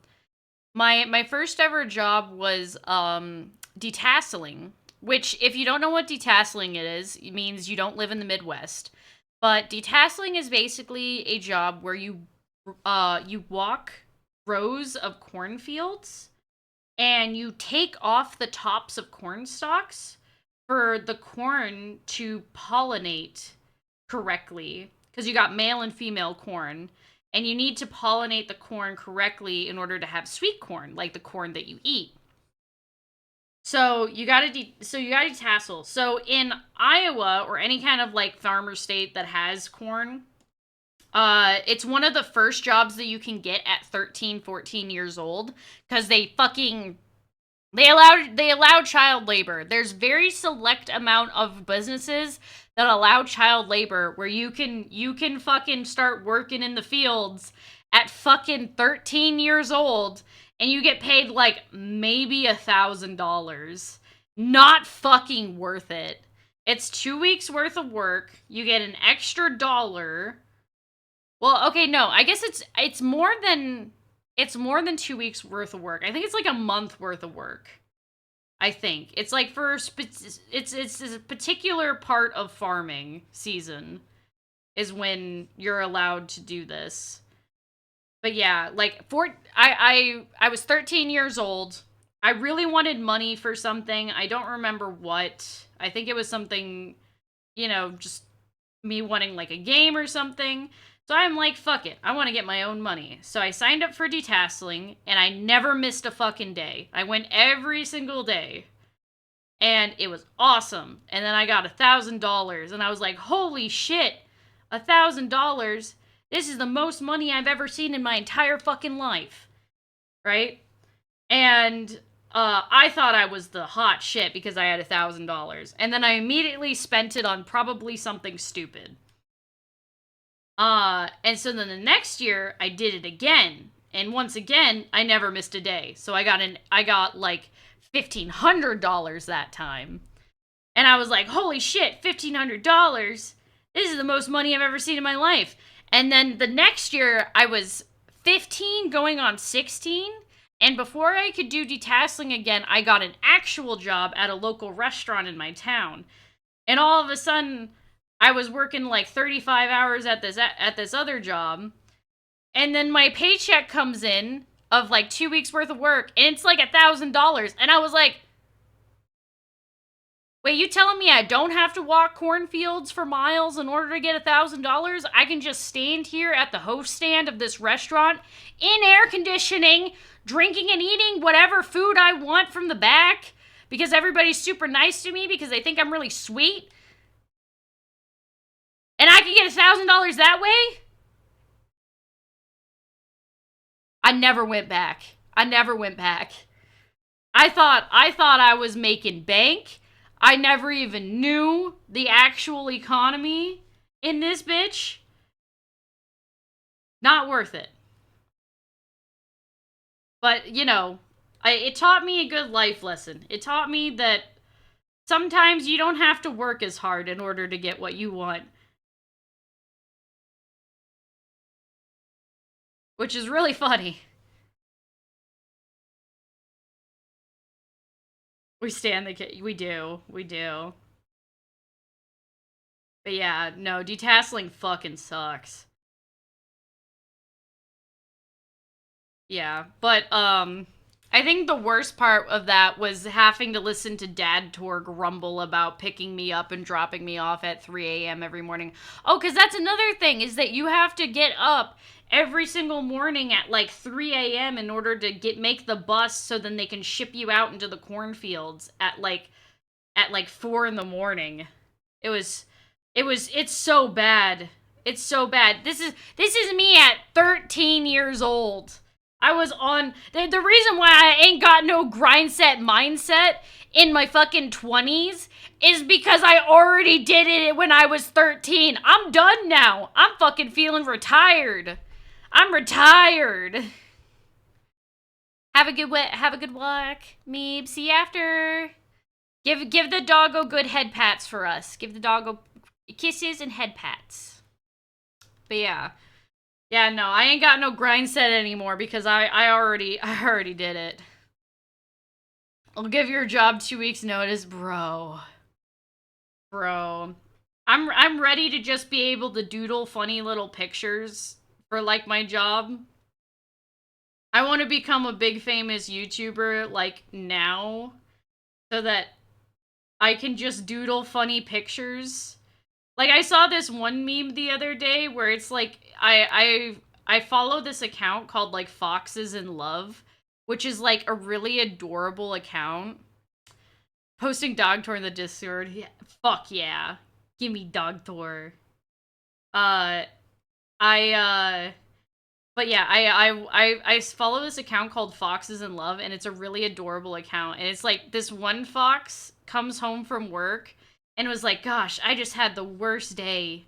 My first ever job was detasseling, which if you don't know what detasseling is, it means you don't live in the Midwest. But detasseling is basically a job where you walk rows of cornfields and you take off the tops of corn stalks for the corn to pollinate correctly, because you got male and female corn, and you need to pollinate the corn correctly in order to have sweet corn, like the corn that you eat. So you gotta detassel. So in Iowa or any kind of like farmer state that has corn, it's one of the first jobs that you can get at 13, 14 years old, because they allow child labor. There's very select amount of businesses that allow child labor where you can fucking start working in the fields at fucking 13 years old, and you get paid like maybe $1,000. Not fucking worth it. It's 2 weeks worth of work. You get an extra dollar. Well, okay, no. I guess it's more than 2 weeks worth of work. I think it's like a month worth of work. I think it's like it's a particular part of farming season is when you're allowed to do this. But yeah, like I was 13 years old. I really wanted money for something. I don't remember what. I think it was something, just me wanting like a game or something. So I'm like, fuck it. I want to get my own money. So I signed up for detasseling, and I never missed a fucking day. I went every single day. And it was awesome. And then I got $1,000, and I was like, holy shit, $1,000? This is the most money I've ever seen in my entire fucking life. Right? And I thought I was the hot shit because I had $1,000. And then I immediately spent it on probably something stupid. And so then the next year I did it again, and once again I never missed a day. So I got like $1,500 that time, and I was like, holy shit, $1,500! This is the most money I've ever seen in my life. And then the next year I was 15 going on 16, and before I could do detasseling again, I got an actual job at a local restaurant in my town, and all of a sudden I was working like 35 hours at this other job, and then my paycheck comes in of like 2 weeks worth of work, and it's like $1,000, and I was like, Wait, you telling me I don't have to walk cornfields for miles in order to get $1,000? I can just stand here at the host stand of this restaurant in air conditioning, drinking and eating whatever food I want from the back because everybody's super nice to me because they think I'm really sweet? And I can get $1,000 that way? I never went back. I never went back. I thought I was making bank. I never even knew the actual economy in this bitch. Not worth it. But, you know, it taught me a good life lesson. It taught me that sometimes you don't have to work as hard in order to get what you want. Which is really funny. We stand the we do. We do. But yeah, no, detasseling fucking sucks. Yeah, but I think the worst part of that was having to listen to Dad Tor grumble about picking me up and dropping me off at 3 a.m. every morning. Oh, because that's another thing, is that you have to get up every single morning at like 3 a.m. in order to make the bus so then they can ship you out into the cornfields at like 4 in the morning. It was it's so bad. It's so bad. This is me at 13 years old. I was on the reason why I ain't got no grind set mindset in my fucking 20s is because I already did it when I was 13. I'm done now. I'm fucking feeling retired. I'm retired. Have a good walk, Meeb. See you after. Give the doggo good head pats for us. Give the doggo kisses and head pats. But yeah. Yeah, no, I ain't got no grind set anymore because I already did it. I'll give your job 2 weeks notice, bro. Bro. I'm ready to just be able to doodle funny little pictures for like my job. I want to become a big famous YouTuber like now so that I can just doodle funny pictures. Like, I saw this one meme the other day where it's like, I follow this account called, like, Foxes in Love, which is, like, a really adorable account. Posting dog tour in the Discord. Yeah, fuck yeah. Give me dog tour. Uh, I, but yeah, I follow this account called Foxes in Love, and it's a really adorable account. And it's like, this one fox comes home from work and was like, gosh, I just had the worst day.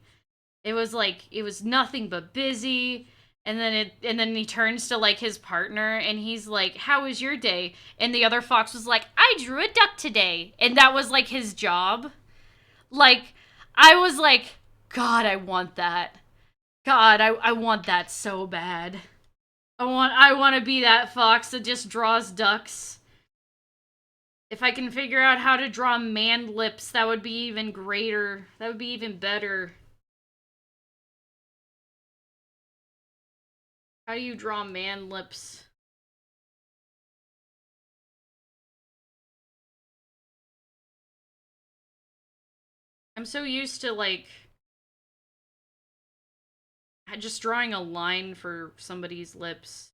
It was like, it was nothing but busy. And then he turns to like his partner and he's like, how was your day? And the other fox was like, I drew a duck today. And that was like his job. Like, I was like, God, I want that. God, I want that so bad. I want to be that fox that just draws ducks. If I can figure out how to draw man lips, that would be even greater. That would be even better. How do you draw man lips? I'm so used to, like, just drawing a line for somebody's lips.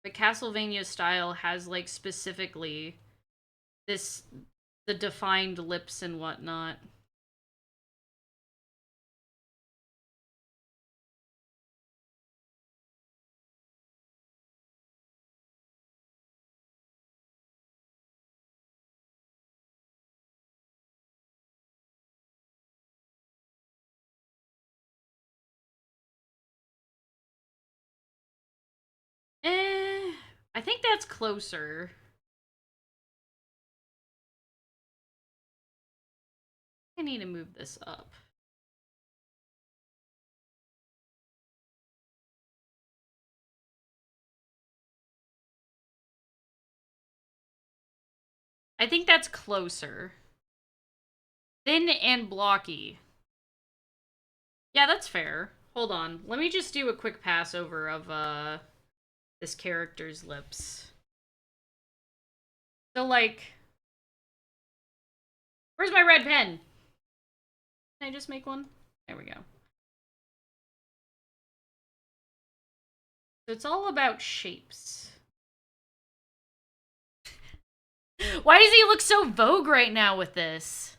The Castlevania style has, like, specifically the defined lips and whatnot. I think that's closer. I need to move this up. I think that's closer. Thin and blocky. Yeah, that's fair. Hold on. Let me just do a quick pass over of this character's lips. So, like, where's my red pen? Can I just make one? There we go. So it's all about shapes. Why does he look so Vogue right now with this?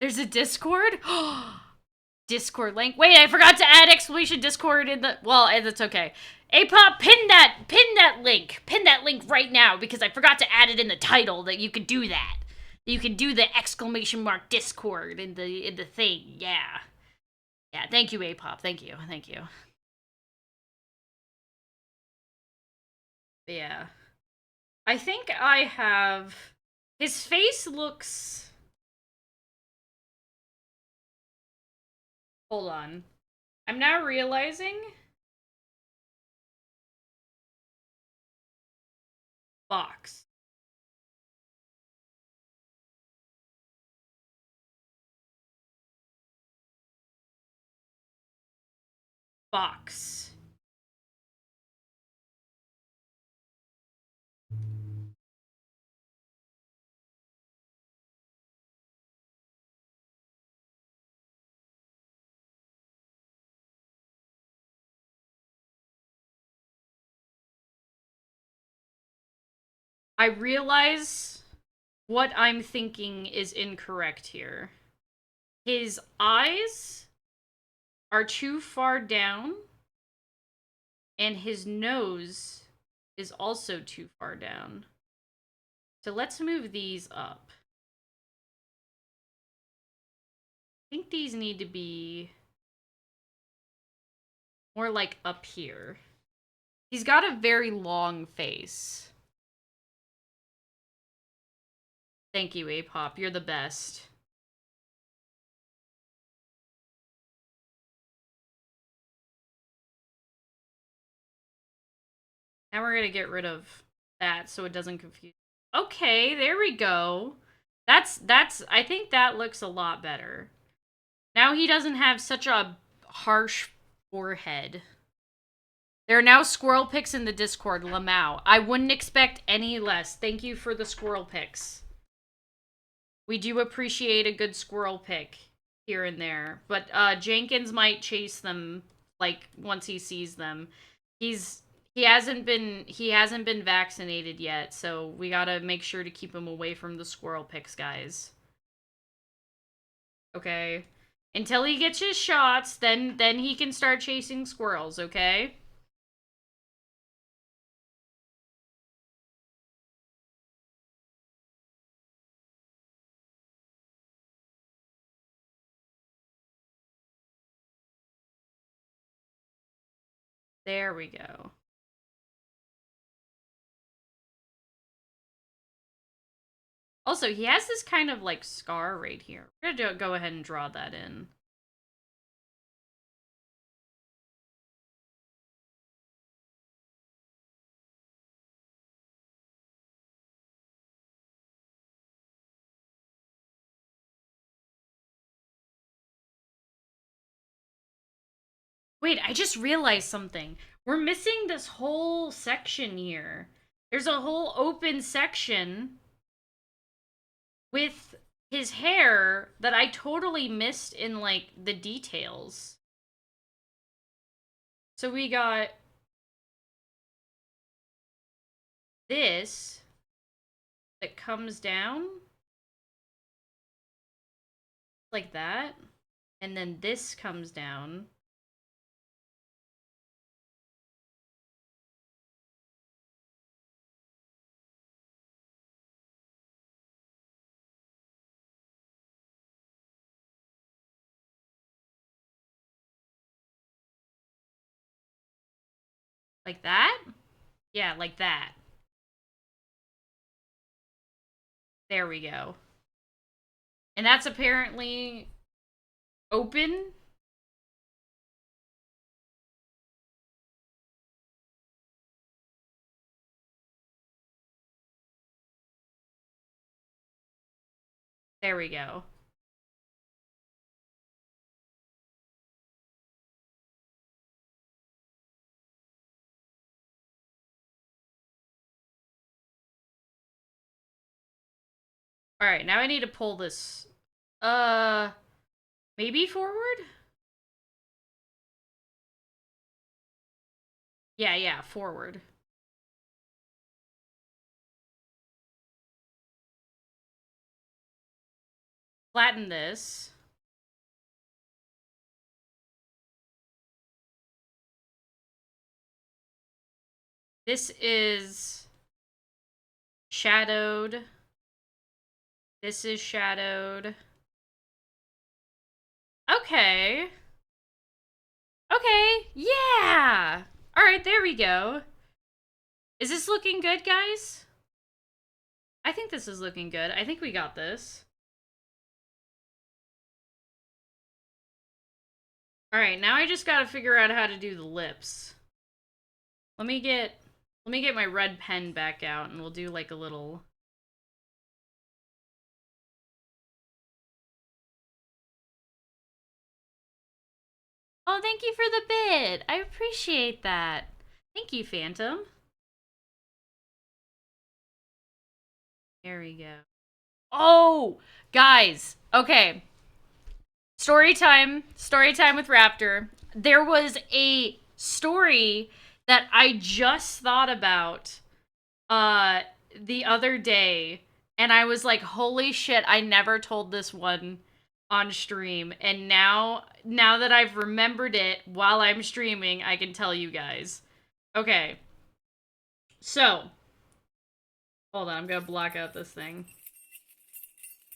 There's a Discord? Discord link. Wait, I forgot to add exclamation Discord in the. Well, that's okay. Apop, pin that link. Pin that link right now because I forgot to add it in the title that you could do that. You can do the exclamation mark Discord in the thing. Yeah. Yeah, thank you, Apop. Thank you. Thank you. Yeah. I think I have his face looks. Hold on. I'm now realizing box. Box. I realize what I'm thinking is incorrect here. His eyes are too far down, and his nose is also too far down. So let's move these up. I think these need to be more like up here. He's got a very long face. Thank you, Apop. You're the best. Now we're gonna get rid of that so it doesn't confuse. Okay, there we go. I think that looks a lot better. Now he doesn't have such a harsh forehead. There are now squirrel pics in the Discord, Lamau. I wouldn't expect any less. Thank you for the squirrel pics. We do appreciate a good squirrel pic here and there. But Jenkins might chase them like once he sees them. He hasn't been vaccinated yet, so we gotta make sure to keep him away from the squirrel pics, guys. Okay? Until he gets his shots, then he can start chasing squirrels, okay? There we go. Also, he has this kind of like scar right here. We're gonna go ahead and draw that in. Wait, I just realized something. We're missing this whole section here. There's a whole open section with his hair that I totally missed in, like, the details. So we got this that comes down like that, and then this comes down. Like that? Yeah, like that. There we go. And that's apparently open. There we go. All right, now I need to pull this. Uh, maybe forward? Yeah, yeah, forward. Flatten this. This is shadowed. This is shadowed. Okay. Okay. Yeah. All right, there we go. Is this looking good, guys? I think this is looking good. I think we got this. All right, now I just got to figure out how to do the lips. Let me get my red pen back out and we'll do like a little. Oh, thank you for the bid. I appreciate that. Thank you, Phantom. There we go. Oh, guys. Okay. Story time. Story time with Raptor. There was a story that I just thought about the other day, and I was like, holy shit, I never told this one on stream, and now that I've remembered it while I'm streaming, I can tell you guys. Okay. So, hold on, I'm gonna block out this thing.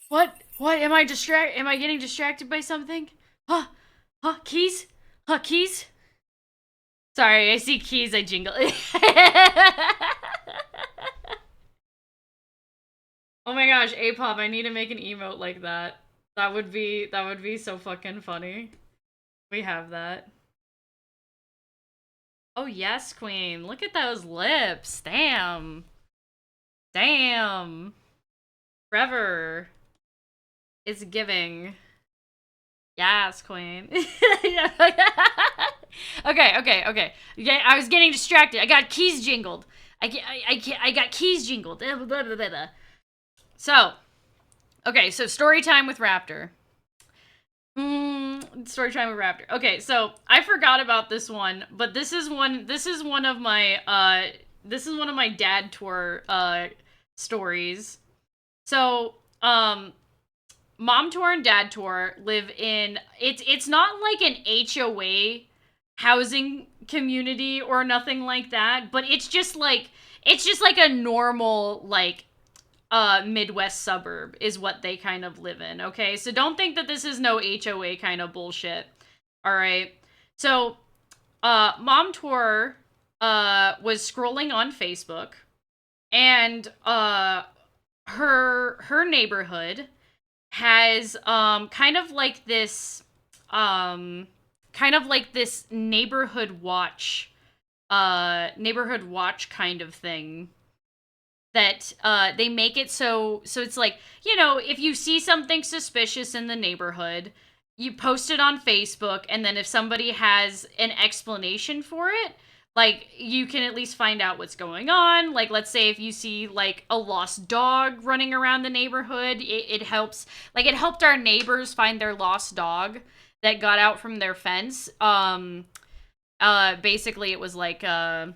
What? Am I getting distracted by something? Huh? Huh? Keys? Huh? Keys? Sorry, I see keys, I jingle. Oh my gosh, A-pop, I need to make an emote like that. That would be so fucking funny. We have that. Oh yes, queen. Look at those lips. Damn. Damn. Trevor is giving. Yes, queen. Okay. Yeah, I was getting distracted. I got keys jingled. I got keys jingled. So, okay, so story time with Raptor. Story time with Raptor. Okay, so I forgot about this one, but this is one of my dad tour stories. So, mom tour and dad tour live in it's not like an HOA housing community or nothing like that, but it's just like a normal like Midwest suburb is what they kind of live in, okay? So don't think that this is no HOA kind of bullshit. All right. So mom tour was scrolling on Facebook, and her neighborhood has kind of like this neighborhood watch kind of thing that they make it so it's like, you know, if you see something suspicious in the neighborhood, you post it on Facebook, and then if somebody has an explanation for it, like, you can at least find out what's going on. Like, let's say if you see like a lost dog running around the neighborhood, it helps. Like, it helped our neighbors find their lost dog that got out from their fence. Basically it was like our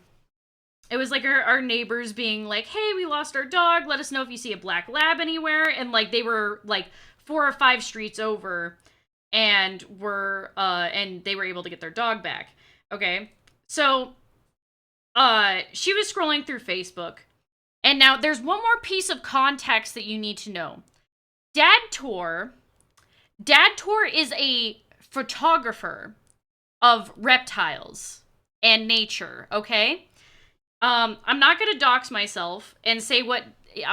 neighbors being like, hey, we lost our dog, let us know if you see a black lab anywhere. And like, they were like 4 or 5 streets over, and they were able to get their dog back. Okay, so she was scrolling through Facebook, and now there's one more piece of context that you need to know. Dad Tour is a photographer of reptiles and nature, okay? I'm not gonna dox myself and say what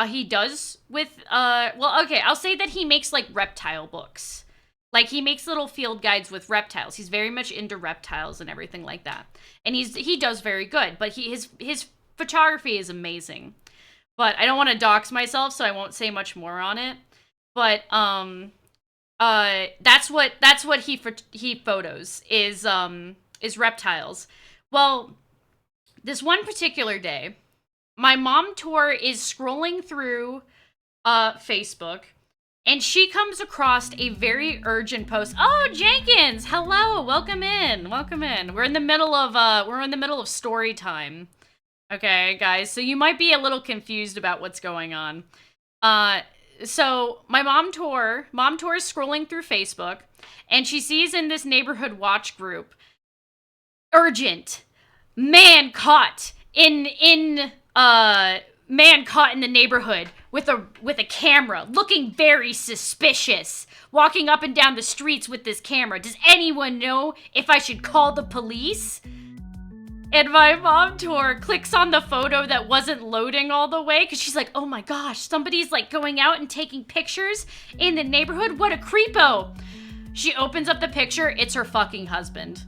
he does with, well, okay, I'll say that he makes, like, reptile books. Like, he makes little field guides with reptiles. He's very much into reptiles and everything like that. And he does very good, but his photography is amazing. But I don't want to dox myself, so I won't say much more on it. But, that's what he photos is reptiles. Well, this one particular day, my mom tour is scrolling through Facebook, and she comes across a very urgent post. Oh, Jenkins, hello, welcome in, welcome in. We're in the middle of story time. Okay, guys, so you might be a little confused about what's going on. Uh, so my mom tour is scrolling through Facebook, and she sees in this neighborhood watch group, urgent, man caught man caught in the neighborhood with a camera, looking very suspicious, walking up and down the streets with this camera. Does anyone know if I should call the police? And my mom tour clicks on the photo that wasn't loading all the way because she's like, oh my gosh, somebody's like going out and taking pictures in the neighborhood. What a creepo. She opens up the picture. It's her fucking husband.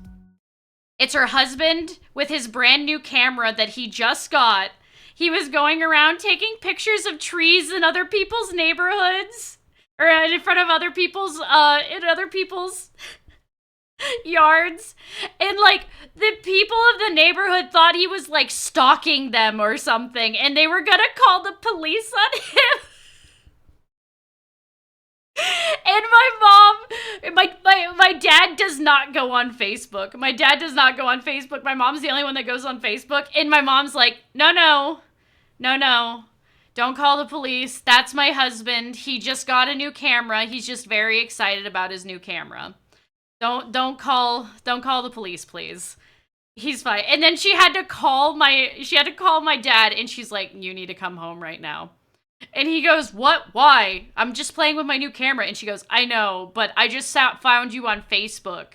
It's her husband with his brand new camera that he just got. He was going around taking pictures of trees in other people's neighborhoods, or in front of other people's yards, and like the people of the neighborhood thought he was like stalking them or something, and they were gonna call the police on him. And my dad does not go on Facebook. My dad does not go on Facebook. My mom's the only one that goes on Facebook, and my mom's like, no, don't call the police. That's my husband. He just got a new camera. He's just very excited about his new camera. Don't call the police, please. He's fine. And then she had to call my dad, and she's like, you need to come home right now. And he goes, what? Why? I'm just playing with my new camera. And she goes, I know, but I just found you on Facebook.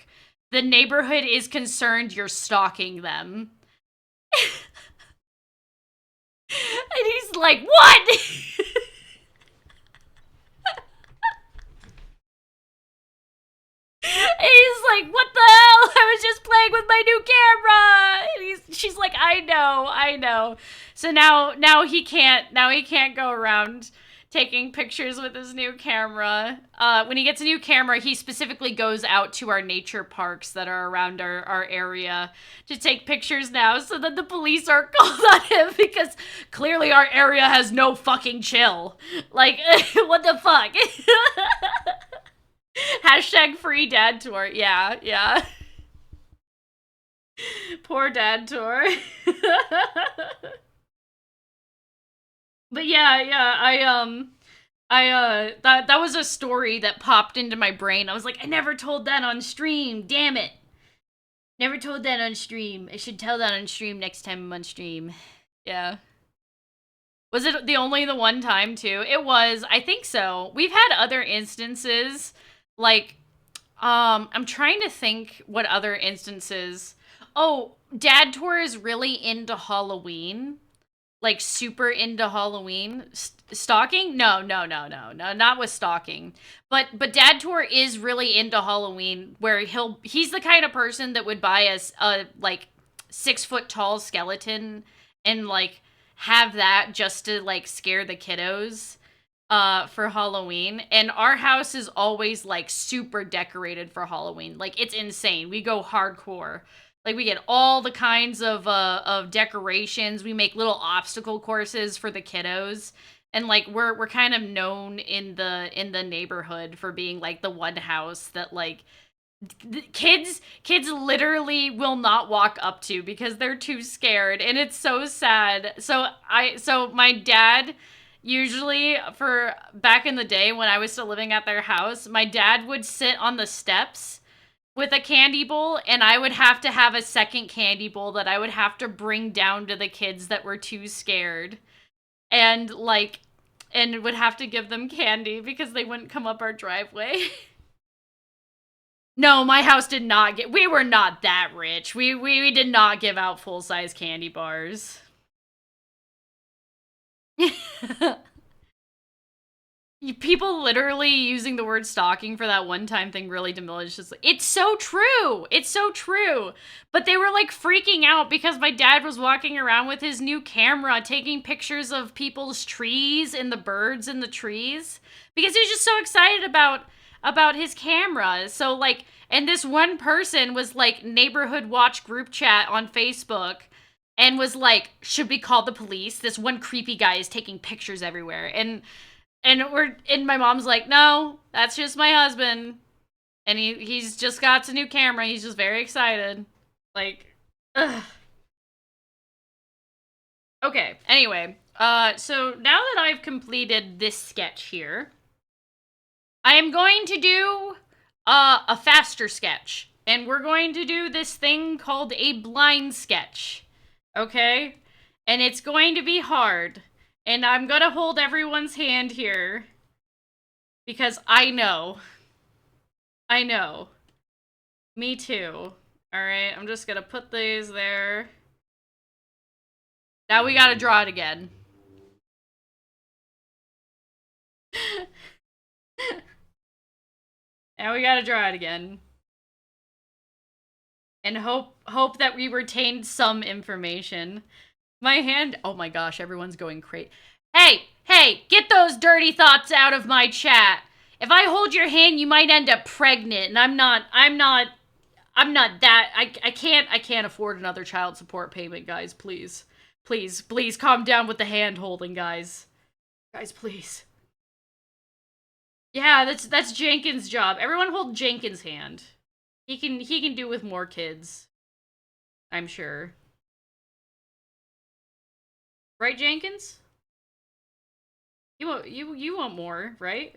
The neighborhood is concerned you're stalking them. And he's like, what? And he's like, what the hell? I was just playing with my new camera. And she's like, I know. So now he can't go around taking pictures with his new camera. When he gets a new camera, he specifically goes out to our nature parks that are around our area to take pictures now, so that the police aren't called on him, because clearly our area has no fucking chill. Like, what the fuck? Hashtag free dad tour. Yeah. Poor dad tour. But that was a story that popped into my brain. I was like, I never told that on stream. Damn it. Never told that on stream. I should tell that on stream next time I'm on stream. Yeah. Was it the one time too? It was. I think so. We've had other instances. Like, I'm trying to think what other instances. Oh, Dad Tour is really into Halloween. Like, super into Halloween. Stalking? No, not with stalking. But Dad Tour is really into Halloween, where he's the kind of person that would buy us a like 6-foot tall skeleton and like have that just to like scare the kiddos for Halloween. And our house is always like super decorated for Halloween. Like, it's insane. We go hardcore. Like, we get all the kinds of decorations. We make little obstacle courses for the kiddos. And like we're kind of known in the neighborhood for being like the one house that like kids literally will not walk up to because they're too scared, and it's so sad. So my dad, usually, for back in the day when I was still living at their house, my dad would sit on the steps with a candy bowl, and I would have to have a second candy bowl that I would have to bring down to the kids that were too scared. And would have to give them candy because they wouldn't come up our driveway. No, my house did not we were not that rich. We did not give out full-size candy bars. People literally using the word stalking for that one-time thing really diminishes. It's so true. It's so true. But they were like freaking out because my dad was walking around with his new camera taking pictures of people's trees and the birds in the trees because he was just so excited about his camera. So like, and this one person was like neighborhood watch group chat on Facebook and was like, should we call the police? This one creepy guy is taking pictures everywhere. And and my mom's like, no, that's just my husband. And he's just got a new camera. He's just very excited. Like, ugh. Okay, anyway. So now that I've completed this sketch here, I am going to do a faster sketch. And we're going to do this thing called a blind sketch. Okay? And it's going to be hard. And I'm gonna hold everyone's hand here. Because I know. I know. Me too. Alright, I'm just gonna put these there. Now we gotta draw it again. Now we gotta draw it again. And hope that we retained some information. My hand... Oh my gosh, everyone's going crazy. Hey, get those dirty thoughts out of my chat. If I hold your hand, you might end up pregnant, and I'm not that... I can't afford another child support payment, guys, please. Please, calm down with the hand holding, guys. Guys, please. Yeah, that's Jenkins' job. Everyone hold Jenkins' hand. He can do with more kids. I'm sure. Right, Jenkins? You want more, right?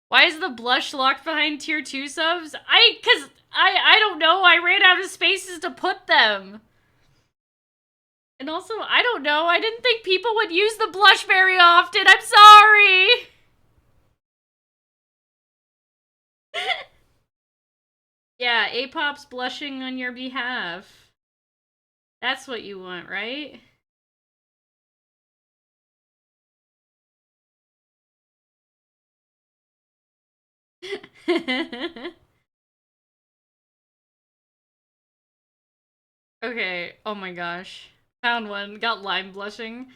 Why is the blush locked behind tier 2 subs? Cause I don't know, I ran out of spaces to put them. And also, I don't know, I didn't think people would use the blush very often, I'm sorry! Yeah, Apop's blushing on your behalf. That's what you want, right? Okay, oh my gosh. Found one, got lime blushing.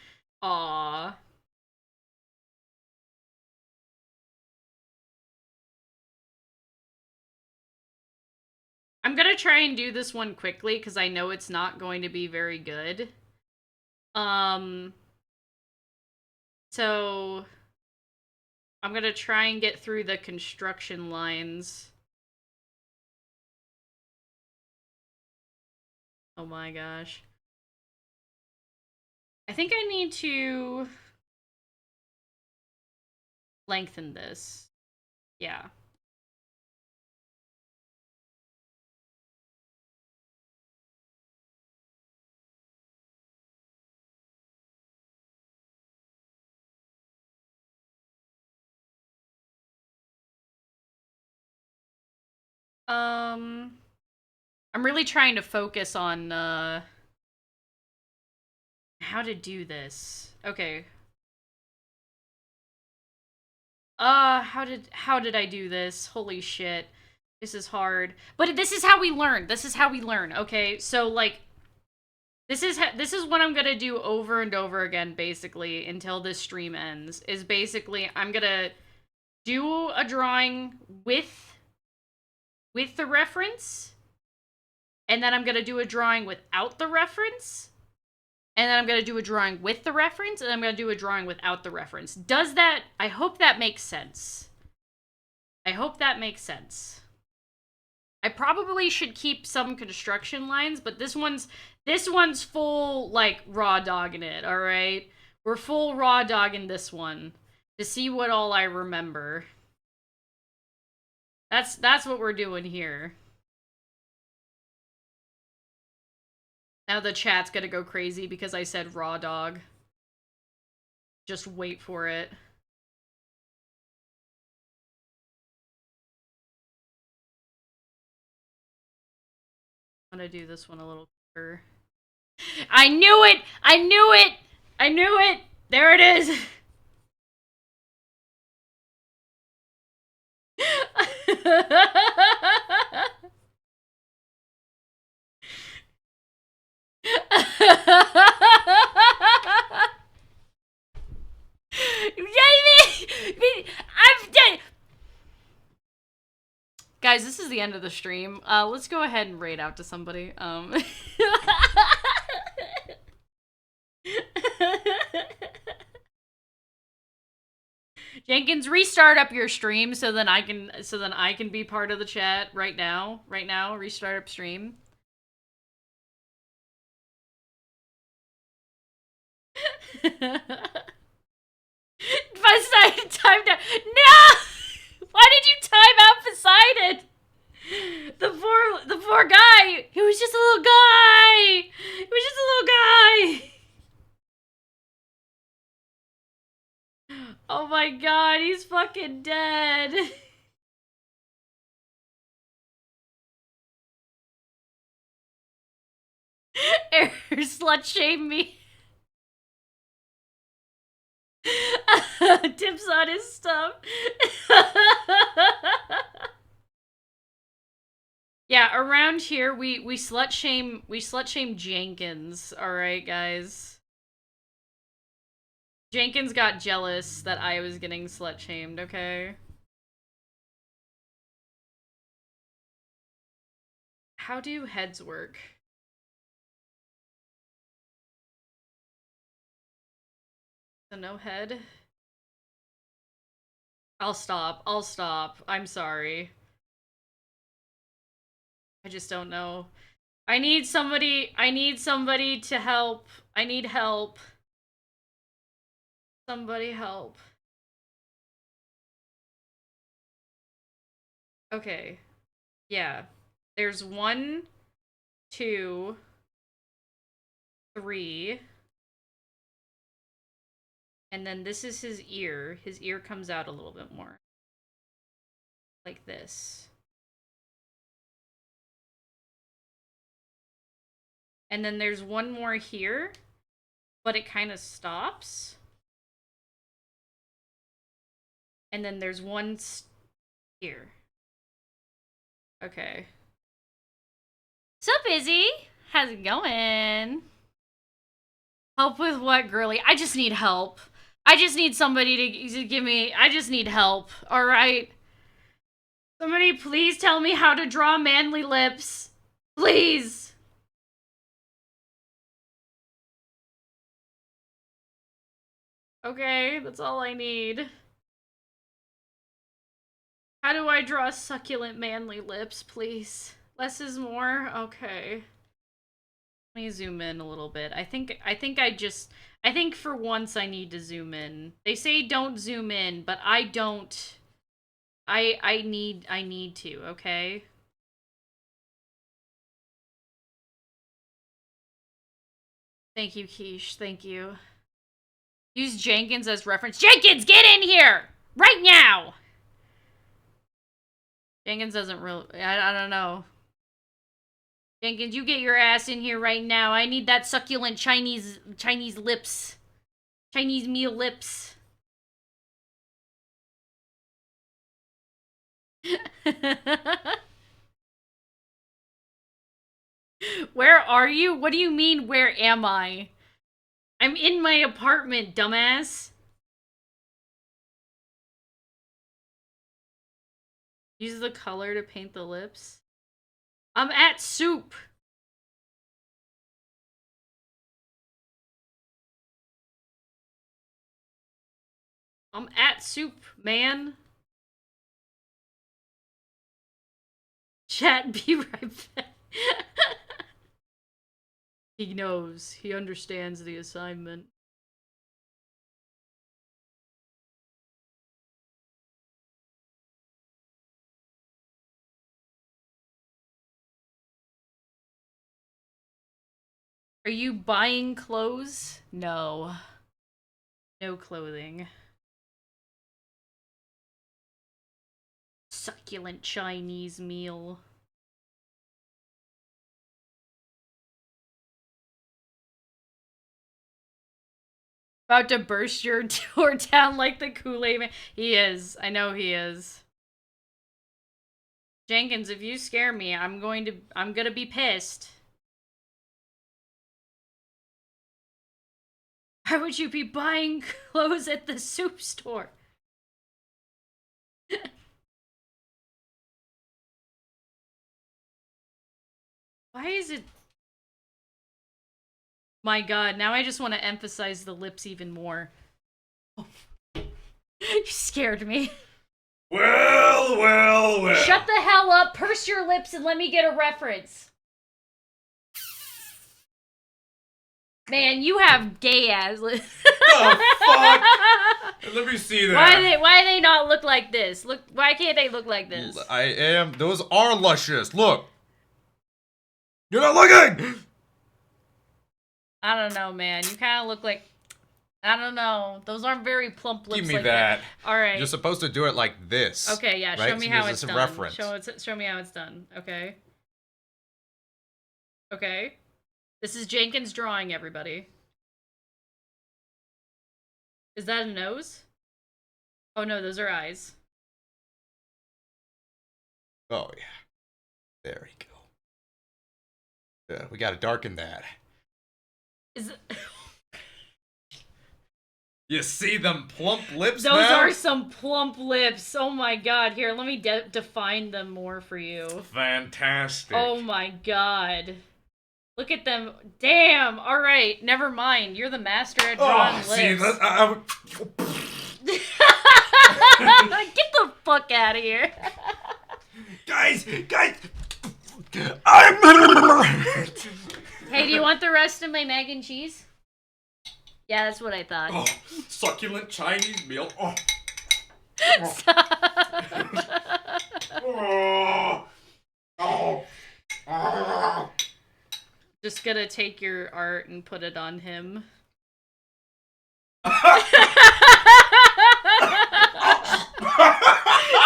Aww. I'm gonna try and do this one quickly, because I know it's not going to be very good. So... I'm gonna try and get through the construction lines. Oh my gosh. I think I need to... lengthen this. Yeah. I'm really trying to focus on, how to do this. Okay. How did I do this? Holy shit. This is hard. But this is how we learn. This is how we learn, okay? So, like, this is what I'm gonna do over and over again, basically, until this stream ends. Is basically, I'm gonna do a drawing with the reference, and then I'm gonna do a drawing without the reference, and then I'm gonna do a drawing with the reference, and then I'm gonna do a drawing without the reference. Does that... I hope that makes sense. I hope that makes sense. I probably should keep some construction lines, but this one's full, like, raw dogging it, alright? We're full raw dogging this one to see what all I remember. That's what we're doing here. Now the chat's gonna go crazy because I said raw dog. Just wait for it. I'm gonna do this one a little quicker. I knew it! I knew it! I knew it! There it is! guys, this is the end of the stream. Let's go ahead and raid out to somebody. Jenkins, restart up your stream so then I can be part of the chat right now. Right now, restart up stream. Poseidon timed out. No! Why did you time out Poseidon? The poor guy. He was just a little guy. He was just a little guy. Oh my god, he's fucking dead. Air slut shame me. Tips on his stuff. Yeah, around here we slut shame Jenkins. All right, guys. Jenkins got jealous that I was getting slut shamed. Okay. How do heads work? So no head. I'll stop. I'll stop. I'm sorry. I just don't know. I need somebody to help. I need help. Somebody help. Okay. Yeah. There's 1, 2, 3. And then this is his ear. His ear comes out a little bit more. Like this. And then there's 1 more here, but it kind of stops. And then there's 1 here. Okay. Sup, Izzy? How's it going? Help with what, girly? I just need help. I just need somebody to give me... I just need help, alright? Somebody please tell me how to draw manly lips. Please! Okay, that's all I need. How do I draw succulent manly lips, please? Less is more? Okay. Let me zoom in a little bit. I think for once I need to zoom in. They say don't zoom in, but I don't. I need to, okay? Thank you, Quiche. Thank you. Use Jenkins as reference. Jenkins, get in here! Right now! Jenkins doesn't really... I don't know. Jenkins, you get your ass in here right now. I need that succulent Chinese lips. Chinese meal lips. Where are you? What do you mean, where am I? I'm in my apartment, dumbass. Use the color to paint the lips. I'm at soup. I'm at soup, man. Chat, be right back. He knows. He understands the assignment. Are you buying clothes? No. No clothing. Succulent Chinese meal. About to burst your door down like the Kool-Aid man. He is. I know he is. Jenkins, if you scare me, I'm gonna be pissed. Why would you be buying clothes at the soup store? Why is it... My god, now I just want to emphasize the lips even more. Oh. You scared me. Well. Shut the hell up, purse your lips, and let me get a reference. Man, you have gay ass lips. The fuck? Let me see that. Why do they not look like this? Why can't they look like this? Those are luscious. Look. You're not looking! I don't know, man. You kind of look like... I don't know. Those aren't very plump lips. Give me like that. All right. You're supposed to do it like this. Okay, yeah. Right? Show me how it's done. Reference. Show me how it's done. Okay. Okay. This is Jenkins' drawing, everybody. Is that a nose? Oh no, those are eyes. Oh yeah. There we go. Yeah, we gotta darken that. Is it... You see them plump lips Those now? are some plump lips. Oh my god. Here, let me define them more for you. Fantastic. Oh my god. Look at them. Damn. All right. Never mind. You're the master at drawing lips. See, Get the fuck out of here. Guys. Hey, do you want the rest of my mac and cheese? Yeah, that's what I thought. Oh, succulent Chinese meal. Oh. Just gonna take your art and put it on him.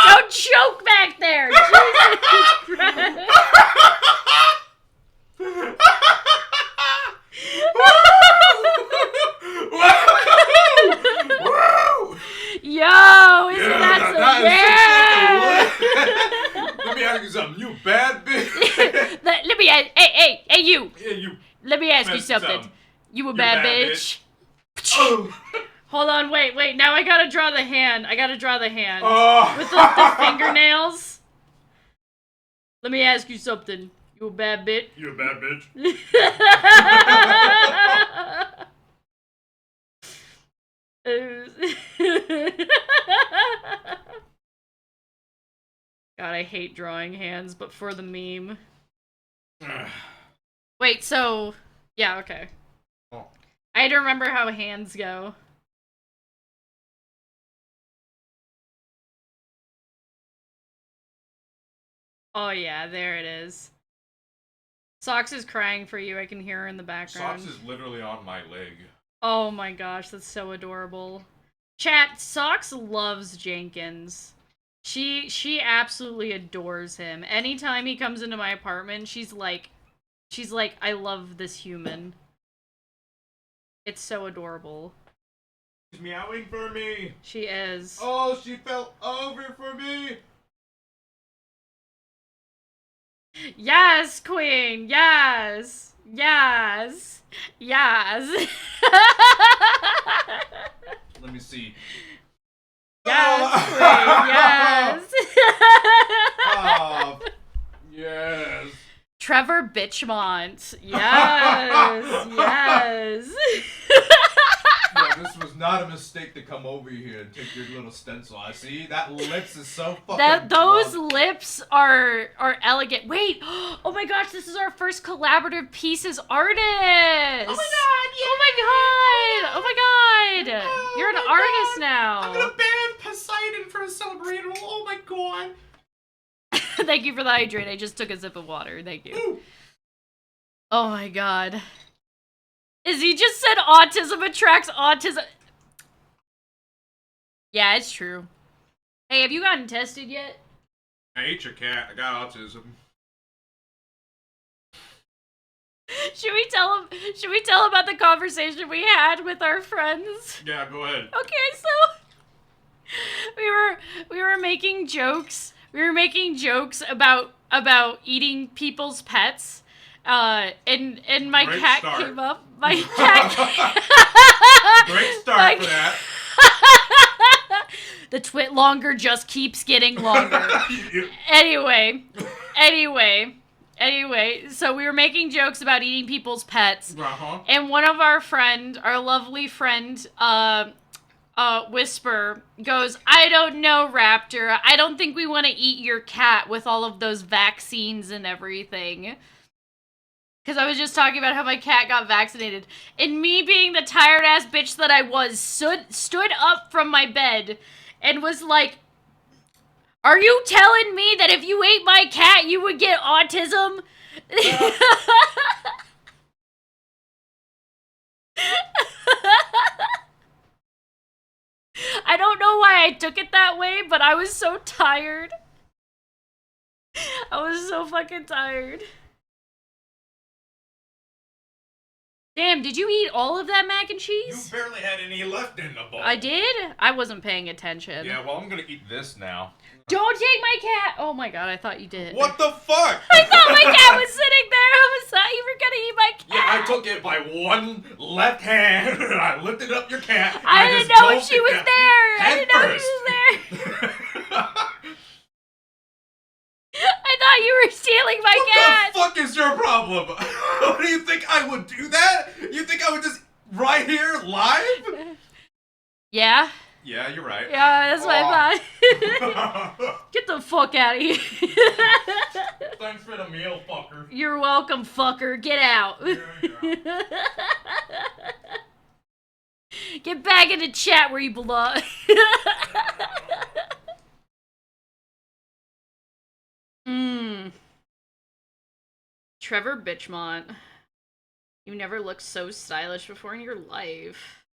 Don't choke back there! Jesus Christ! Yo, isn't that so? Yeah! Let me ask you something. You bad bitch. Let me ask. Hey, you. Yeah, you. Let me ask you something. You a bad bitch? Oh. Hold on, wait. Now I gotta draw the hand. Oh. With the fingernails. Let me ask you something. You a bad bitch? You a bad bitch? God, I hate drawing hands, but for the meme. Wait, so... Yeah, okay. Oh. I had to remember how hands go. Oh yeah, there it is. Socks is crying for you, I can hear her in the background. Socks is literally on my leg. Oh my gosh, that's so adorable. Chat, Socks loves Jenkins. She absolutely adores him. Anytime he comes into my apartment, she's like, I love this human. It's so adorable. She's meowing for me. She is. Oh, she fell over for me. Yes, queen. Yes. Yes. Yes. Let me see. Yes, queen. Yes. Oh, yes. Trevor Bitchmont. Yes. Yes. Yeah, this was not a mistake to come over here and take your little stencil. I see that lips is so fucking those plump. lips are elegant. Wait, oh my gosh, this is our first collaborative piece as artists. Oh my god, yeah. Oh my god. Oh, you're an artist now. I'm gonna ban Poseidon for a celebration. Oh my god. Thank you for the hydrate. I just took a sip of water. Thank you. Ooh. Oh my god. Izzy just said autism attracts autism. Yeah, it's true. Hey, have you gotten tested yet? I ate your cat. I got autism. Should we tell him about the conversation we had with our friends? Yeah, go ahead. Okay, so we were making jokes. We were making jokes about eating people's pets. And my Great cat start. came up. My cat. Great start for that. The twit longer just keeps getting longer. Anyway, Anyway, so we were making jokes about eating people's pets, Uh-huh. and one of our lovely friend, Whisper goes, "I don't know, Raptor. I don't think we want to eat your cat with all of those vaccines and everything." Because I was just talking about how my cat got vaccinated. And me being the tired ass bitch that I was, stood up from my bed and was like, "Are you telling me that if you ate my cat, you would get autism?" I don't know why I took it that way, but I was so tired. I was so fucking tired. Damn, did you eat all of that mac and You cheese? barely had any left in the bowl. I did? I wasn't paying attention. Yeah, well, I'm gonna eat this now. Don't take my cat! Oh my god, I thought you did. What the fuck? I thought my cat was sitting there. I was thought you were gonna eat my cat. Yeah, I took it by one left hand and I lifted up your cat. I didn't know if she was there. I didn't know she was there. I thought you were stealing my cat. What the fuck is your problem? Do you think I would do that? You think I would just right here live? Yeah. Yeah, you're right. Yeah, that's what I thought. Get the fuck out of here. Thanks for the meal, fucker. You're welcome, fucker. Get out. Yeah. Get back in the chat where you belong. Trevor Bitchmont. You never looked so stylish before in your life.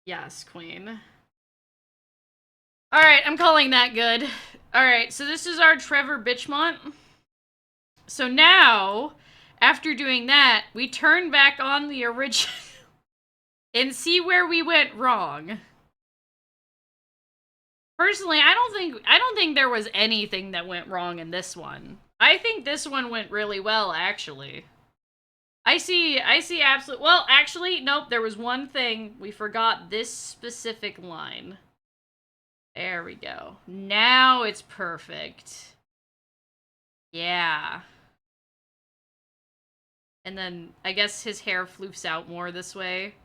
Yes, queen. Alright, I'm calling that good. Alright, so this is our Trevor Bitchmont. So now, after doing that, we turn back on the original and see where we went wrong. Personally, I don't think there was anything that went wrong in this one. I think this one went really well, actually. I see absolute. Well, actually, nope, there was one thing. We forgot this specific line. There we go. Now it's perfect. Yeah. And then, I guess his hair floofs out more this way.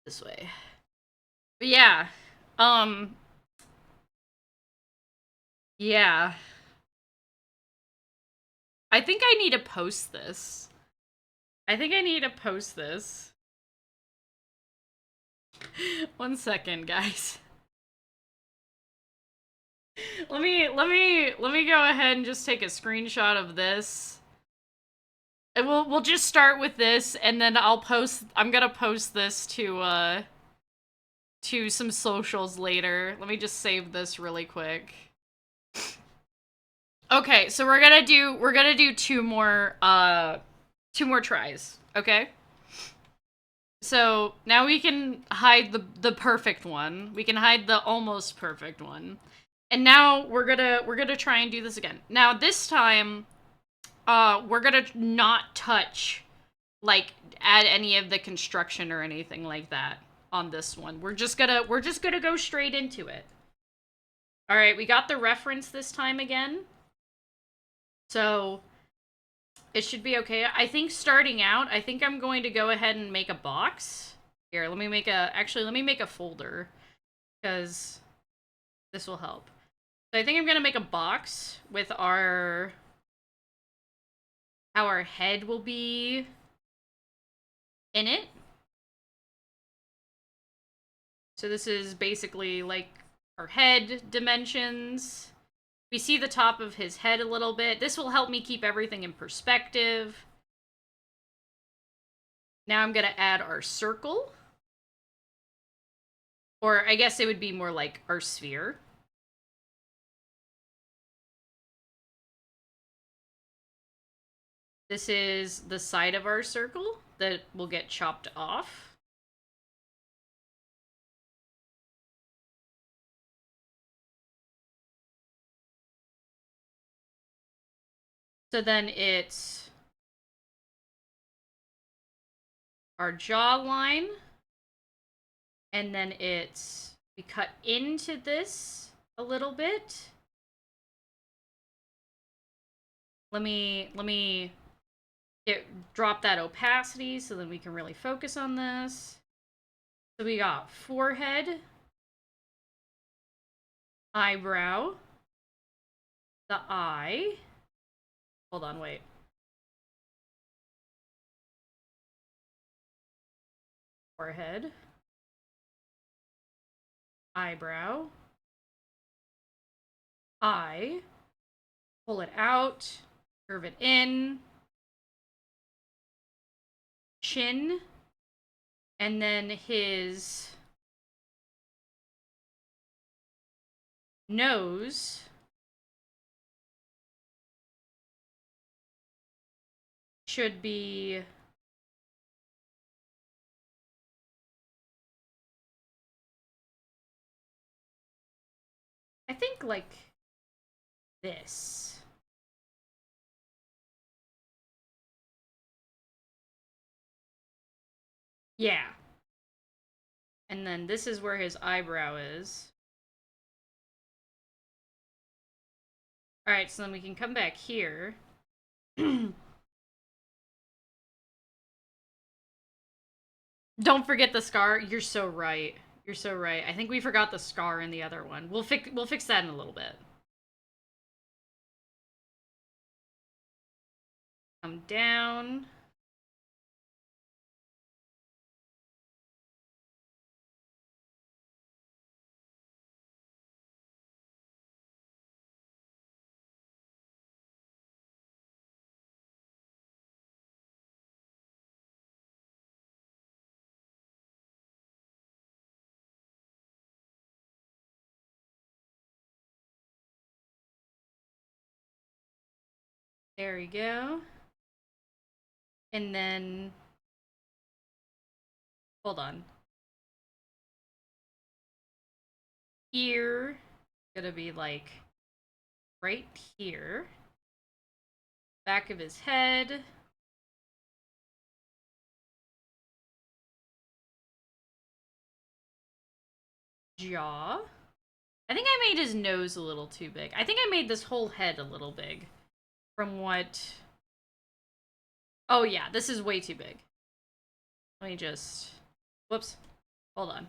This way. But yeah. Yeah. I think I need to post this. One second, guys. Let me go ahead and just take a screenshot of this. And we'll just start with this, and then I'm gonna post this to some socials later. Let me just save this really quick. Okay, so we're gonna do two more tries, okay? So now we can hide the perfect one. We can hide the almost perfect one. And now we're gonna try and do this again. Now this time, we're gonna not touch, like, add any of the construction or anything like that on this one. We're just gonna go straight into it. All right, we got the reference this time again. So it should be okay. I think starting out, I think I'm going to go ahead and make a box. Here, let me make a folder, because this will help. So I think I'm gonna make a box with how our head will be in it. So this is basically like our head dimensions. We see the top of his head a little bit. This will help me keep everything in perspective. Now I'm gonna add our circle. Or I guess it would be more like our sphere. This is the side of our circle that will get chopped off. So then it's our jawline. And then we cut into this a little bit. Let me drop that opacity so then we can really focus on this. So we got forehead, eyebrow, the eye. Hold on, wait. Forehead, eyebrow, eye. Pull it out, curve it in, chin, and then his nose should be I think like this. Yeah. And then this is where his eyebrow is. Alright, so then we can come back here. Don't forget the scar. You're so right. You're so right. I think we forgot the scar in the other one. We'll fix that in a little bit. Come down. There we go. And then hold on. Ear gonna be like right here. Back of his head. Jaw. I think I made his nose a little too big. I think I made this whole head a little big. From what... Oh yeah, this is way too big. Let me just... Whoops. Hold on.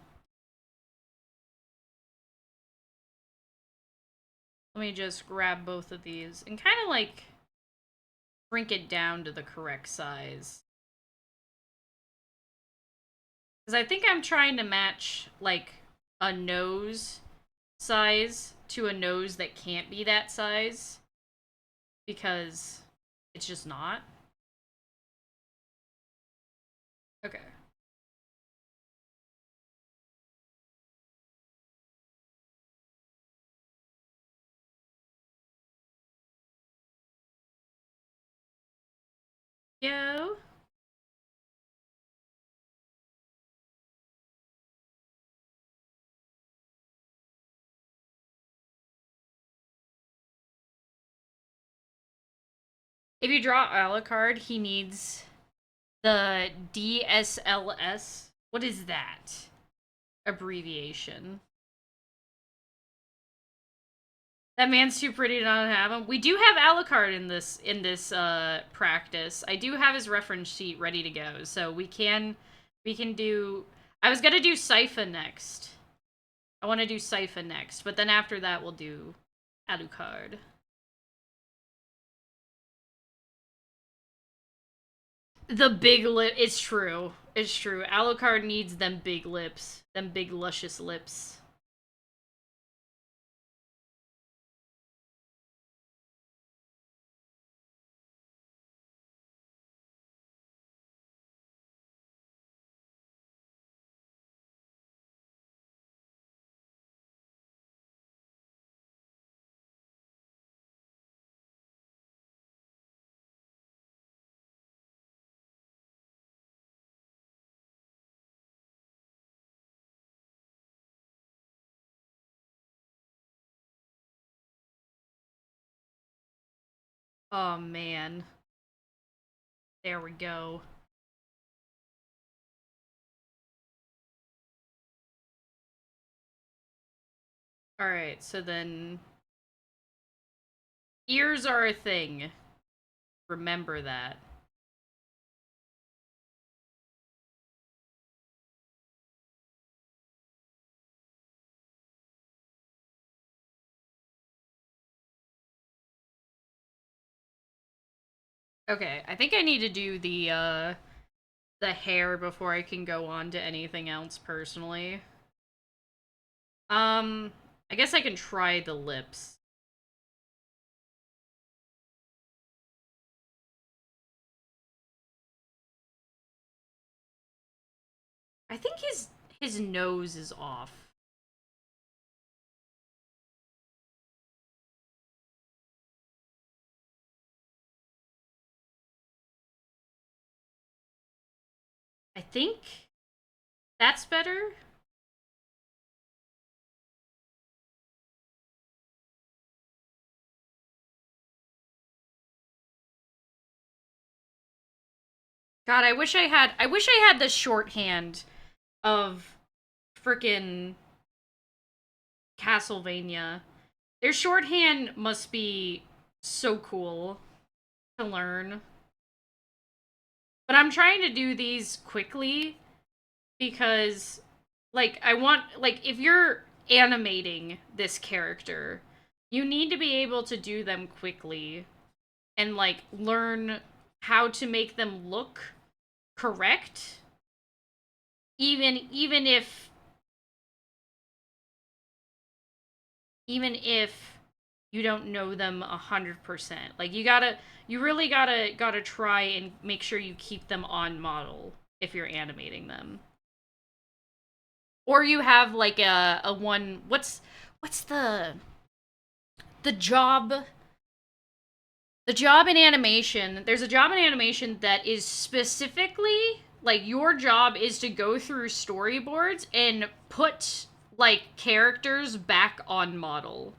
Let me just grab both of these and kind of like shrink it down to the correct size. Because I think I'm trying to match like a nose size to a nose that can't be that size. Because it's just not. Okay. Yo. If you draw Alucard, he needs the DSLS. What is that? Abbreviation. That man's too pretty to not have him. We do have Alucard in this practice. I do have his reference sheet ready to go, so we can do. I was gonna do Sypha next. I want to do Sypha next, but then after that we'll do Alucard. The big lip. It's true. It's true. Alucard needs them big lips, them big luscious lips. Oh man. There we go. All right, so then ears are a thing. remember that. Okay, I think I need to do the hair before I can go on to anything else personally. Um, I guess I can try the lips. I think his nose is off. I think that's better. God, I wish I had the shorthand of frickin' Castlevania. Their shorthand must be so cool to learn. But I'm trying to do these quickly because like I want like if you're animating this character, you need to be able to do them quickly and like learn how to make them look correct even if you don't know them 100%. Like you really gotta try and make sure you keep them on model if you're animating them. Or you have like a one what's the job the job in animation. There's a job in animation that is specifically like your job is to go through storyboards and put like characters back on model.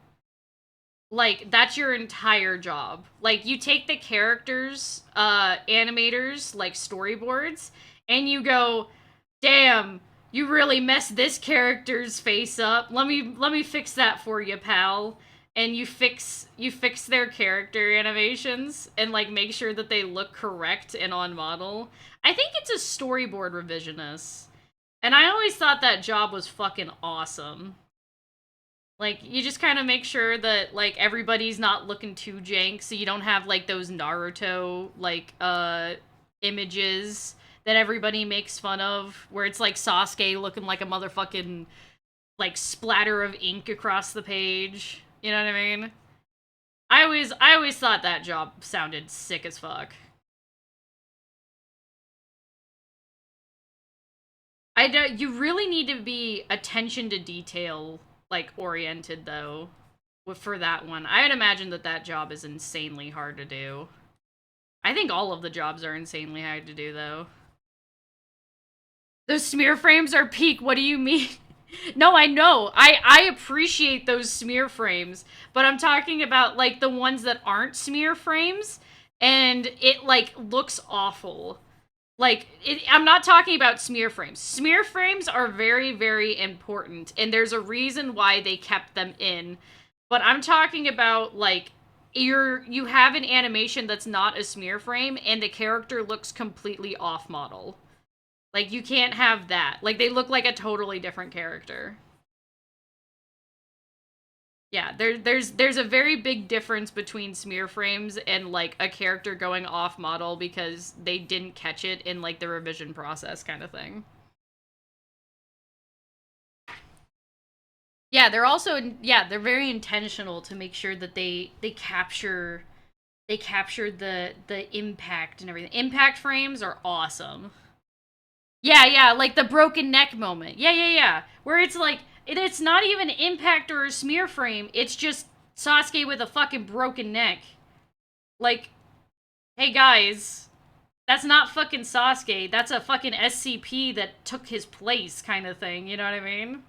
Like that's your entire job. Like you take the characters animators like storyboards and you go, "Damn, you really messed this character's face up. Let me fix that for you, pal." And you fix their character animations and like make sure that they look correct and on model. I think it's a storyboard revisionist. And I always thought that job was fucking awesome. Like you just kind of make sure that like everybody's not looking too jank, so you don't have like those Naruto like images that everybody makes fun of, where it's like Sasuke looking like a motherfucking like splatter of ink across the page. You know what I mean? I always thought that job sounded sick as fuck. I do, you really need to be attention to detail like oriented though for that one. I'd imagine that that job is insanely hard to do. I think all of the jobs are insanely hard to do though. Those smear frames are peak. What do you mean? No, I know. I appreciate those smear frames, but I'm talking about like the ones that aren't smear frames and it like looks awful. I'm not talking about smear frames. Smear frames are very, very important, and there's a reason why they kept them in. But I'm talking about like you have an animation that's not a smear frame, and the character looks completely off model. Like you can't have that. Like they look like a totally different character. Yeah, there's a very big difference between smear frames and like a character going off model because they didn't catch it in like the revision process kind of thing. Yeah, they're very intentional to make sure that they capture the impact and everything. Impact frames are awesome. Yeah, yeah, like the broken neck moment. Yeah, yeah, yeah. Where it's like it's not even impact or a smear frame. It's just Sasuke with a fucking broken neck. Like, hey guys, that's not fucking Sasuke. That's a fucking SCP that took his place kind of thing. You know what I mean?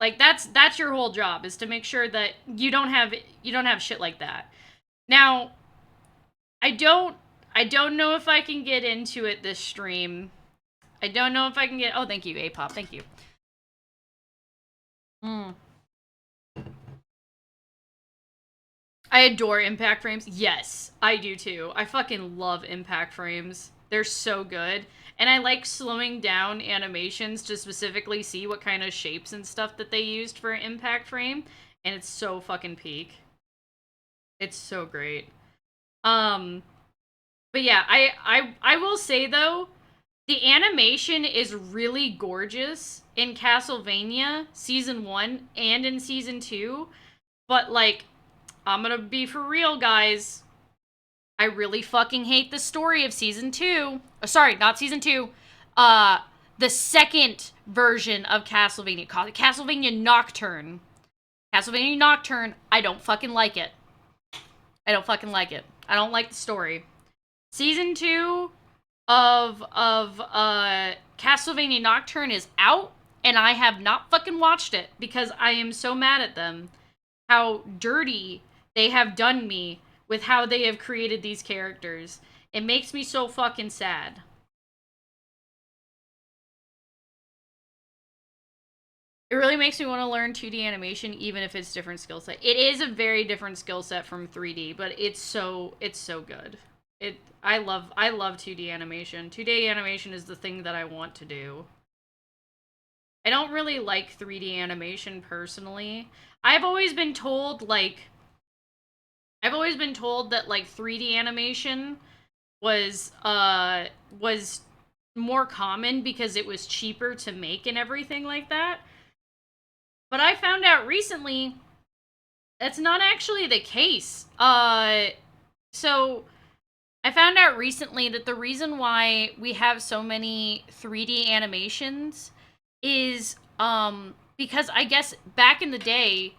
Like that's your whole job is to make sure that you don't have shit like that. Now, I don't I don't know if I can get into it this stream. I don't know if I can get. Oh, thank you, A-pop. Thank you. Mm. I adore impact frames. Yes, I do too. I fucking love impact frames. They're so good. And I like slowing down animations to specifically see what kind of shapes and stuff that they used for an impact frame. And it's so fucking peak. It's so great. Um, but yeah, I will say though, the animation is really gorgeous in Castlevania Season 1 and in Season 2. But like, I'm gonna be for real, guys. I really fucking hate the story of Season 2. Sorry, not Season 2. Uh, the second version of Castlevania, called Castlevania Nocturne. Castlevania Nocturne, I don't fucking like it. I don't fucking like it. I don't like the story. Season 2 of Castlevania Nocturne is out, and I have not fucking watched it because I am so mad at them. How dirty they have done me with how they have created these characters. It makes me so fucking sad. It really makes me want to learn 2D animation, even if it's different skill set. It is a very different skill set from 3D, but it's so good. I love 2D animation. 2D animation is the thing that I want to do. I don't really like 3D animation personally. I've always been told that like 3D animation was more common because it was cheaper to make and everything like that. But I found out recently that's not actually the case. So I found out recently that the reason why we have so many 3D animations is because I guess back in the day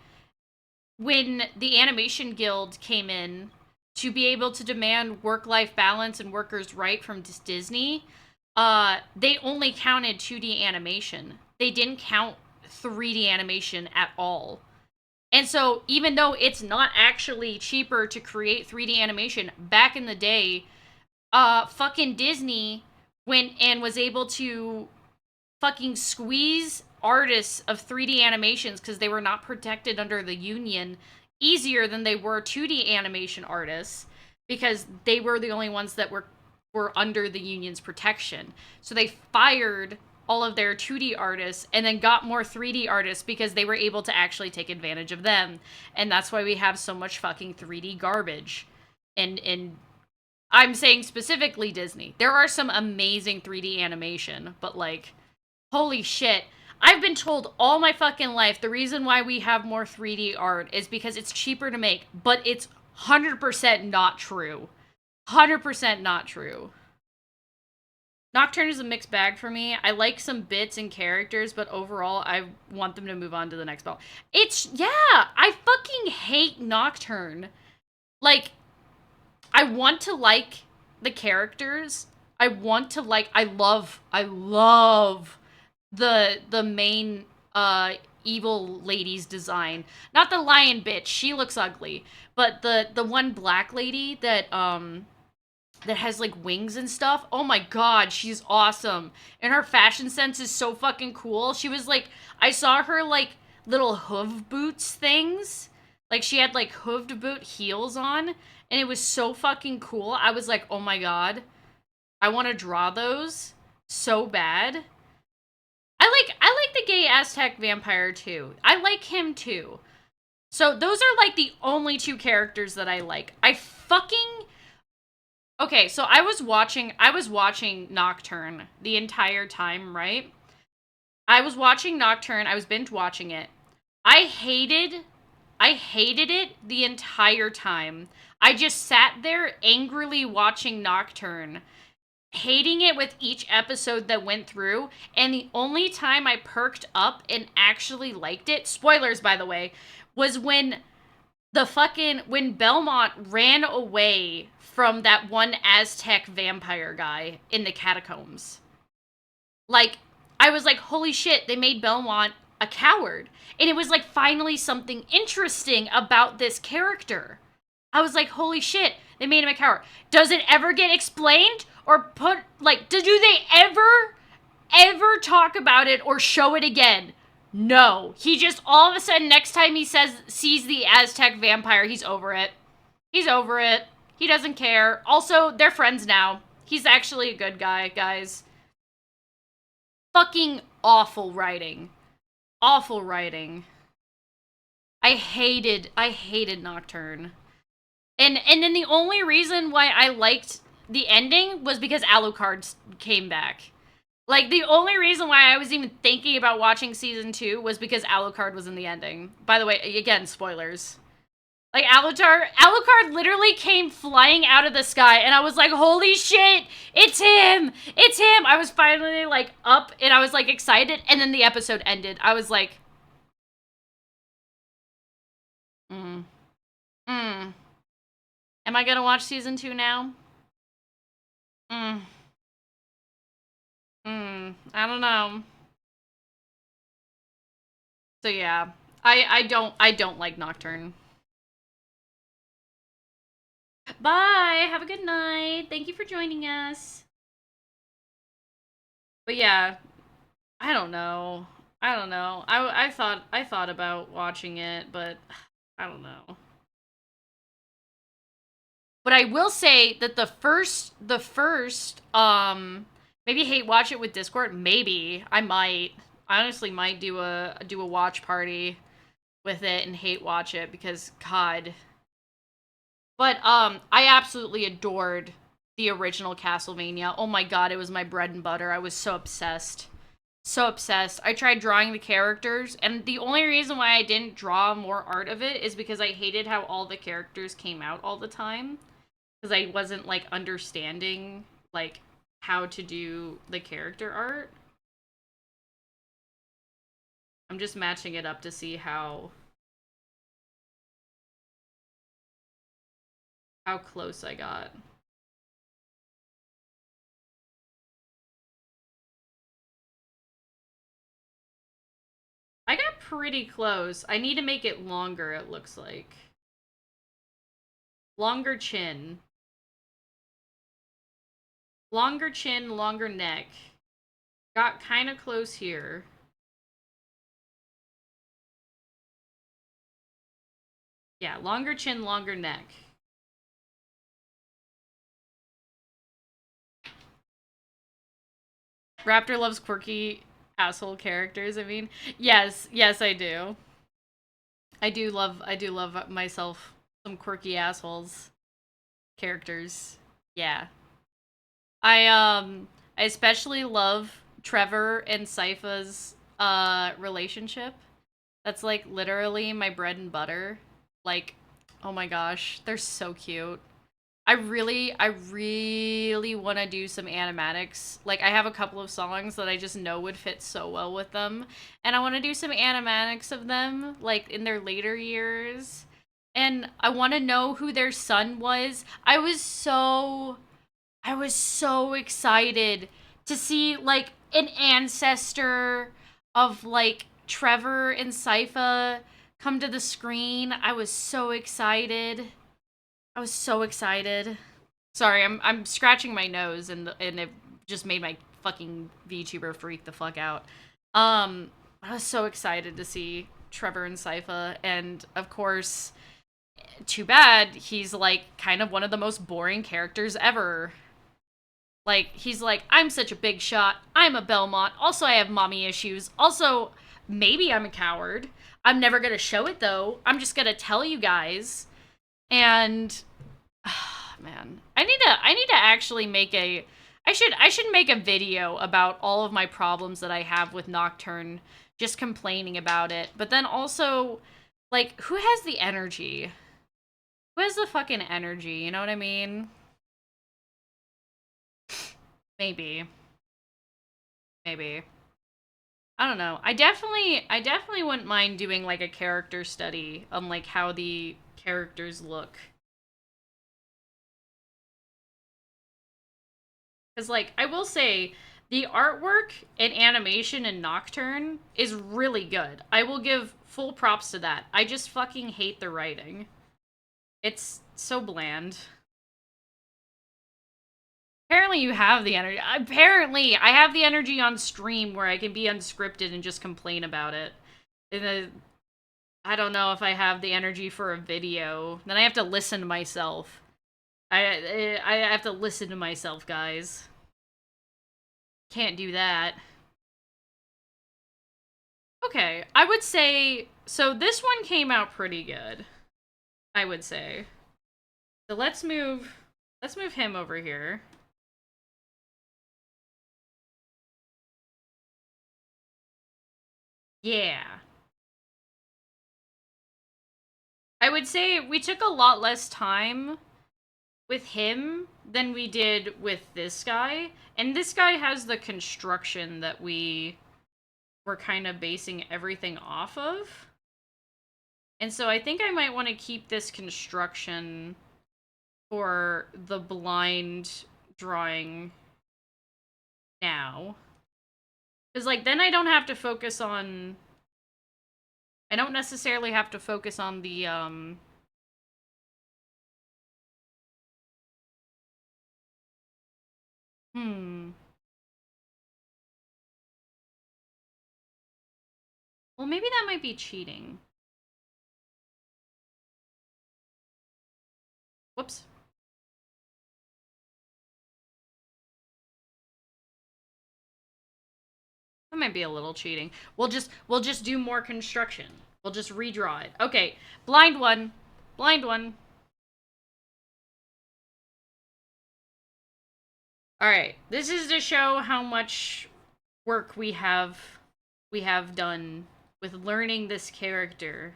when the Animation Guild came in to be able to demand work-life balance and workers' right from Disney, they only counted 2D animation. They didn't count 3D animation at all. And so, even though it's not actually cheaper to create 3D animation, back in the day, fucking Disney went and was able to fucking squeeze artists of 3D animations because they were not protected under the union easier than they were 2D animation artists because they were the only ones that were under the union's protection. So they fired all of their 2D artists and then got more 3D artists because they were able to actually take advantage of them. And that's why we have so much fucking 3D garbage. And I'm saying specifically Disney. There are some amazing 3D animation, but like, holy shit. I've been told all my fucking life the reason why we have more 3D art is because it's cheaper to make, but it's 100% not true. 100% not true. Nocturne is a mixed bag for me. I like some bits and characters, but overall, I want them to move on to the next ball. I fucking hate Nocturne. Like, I want to like the characters. I love the main evil lady's design. Not the lion bitch, she looks ugly, but the one black lady that has like wings and stuff. Oh my god, she's awesome. And her fashion sense is so fucking cool. She was like, I saw her like little hoof boots things. Like she had like hooved boot heels on and it was so fucking cool. I was like, "Oh my god. I want to draw those so bad." I like the gay Aztec vampire too. I like him too. So those are like the only two characters that I like. Okay, so I was watching Nocturne the entire time, right? I was watching Nocturne, I was binge watching it. I hated it the entire time. I just sat there angrily watching Nocturne, hating it with each episode that went through, and the only time I perked up and actually liked it, spoilers by the way, was when when Belmont ran away from that one Aztec vampire guy in the catacombs. Like, I was like, holy shit, they made Belmont a coward. And it was like finally something interesting about this character. I was like, holy shit, they made him a coward. Does it ever get explained? Or do they ever talk about it or show it again? No. He just, all of a sudden, next time he sees the Aztec vampire, he's over it. He's over it. He doesn't care. Also, they're friends now. He's actually a good guy, guys. Fucking awful writing. Awful writing. I hated Nocturne. And then the only reason why I liked the ending was because Alucard came back. Like, the only reason why I was even thinking about watching season 2 was because Alucard was in the ending. By the way, again, spoilers. Like, Alucard literally came flying out of the sky, and I was like, holy shit, it's him! It's him! I was finally, like, up, and I was, like, excited, and then the episode ended. I was like, mm, mm. Am I gonna watch season 2 now? Mm, I don't know. So yeah, I don't like Nocturne. Bye. Have a good night. Thank you for joining us. But yeah, I don't know. I don't know. I thought about watching it, but I don't know. But I will say that the first maybe hate watch it with Discord. Maybe I might. I honestly might do a watch party with it and hate watch it because God. But I absolutely adored the original Castlevania. Oh my God, it was my bread and butter. I was so obsessed. So obsessed. I tried drawing the characters, and the only reason why I didn't draw more art of it is because I hated how all the characters came out all the time. Because I wasn't, like, understanding, like, how to do the character art. I'm just matching it up to see how close I got. I got pretty close. I need to make it longer, it looks like. Longer chin. Longer chin, longer neck. Got kind of close here. Yeah, longer chin, longer neck. Raptor loves quirky asshole characters, I mean. Yes, I do. I do love myself some quirky assholes characters. Yeah. I especially love Trevor and Sypha's relationship. That's like literally my bread and butter. Like, oh my gosh, they're so cute. I really want to do some animatics. Like, I have a couple of songs that I just know would fit so well with them. And I want to do some animatics of them, like, in their later years. And I want to know who their son was. I was so excited to see, like, an ancestor of, like, Trevor and Sypha come to the screen. I was so excited. I was so excited. Sorry, I'm scratching my nose and it just made my fucking VTuber freak the fuck out. I was so excited to see Trevor and Sypha, and of course, too bad he's like kind of one of the most boring characters ever. Like, he's like, I'm such a big shot. I'm a Belmont. Also, I have mommy issues. Also, maybe I'm a coward. I'm never gonna show it though. I'm just gonna tell you guys. And man, I need to actually make a I should make a video about all of my problems that I have with Nocturne, just complaining about it. But then also, like, who has the energy? Who has the fucking energy? You know what I mean? Maybe. Maybe. I don't know. I definitely wouldn't mind doing like a character study on like how the characters look. Cuz like I will say the artwork and animation in Nocturne is really good. I will give full props to that. I just fucking hate the writing. It's so bland. Apparently you have the energy. Apparently I have the energy on stream where I can be unscripted and just complain about it. I don't know if I have the energy for a video. Then I have to listen to myself. I have to listen to myself, guys. Can't do that. Okay, I would say so this one came out pretty good. I would say. So let's move him over here. Yeah. I would say we took a lot less time with him than we did with this guy. And this guy has the construction that we were kind of basing everything off of. And so I think I might want to keep this construction for the blind drawing now. Because, like, then I don't have to focus on... I don't necessarily have to focus on the, Hmm. Well, maybe that might be cheating. Whoops. That might be a little cheating. We'll just do more construction. We'll just redraw it. Okay, blind one. Blind one. Alright. This is to show how much work we have done with learning this character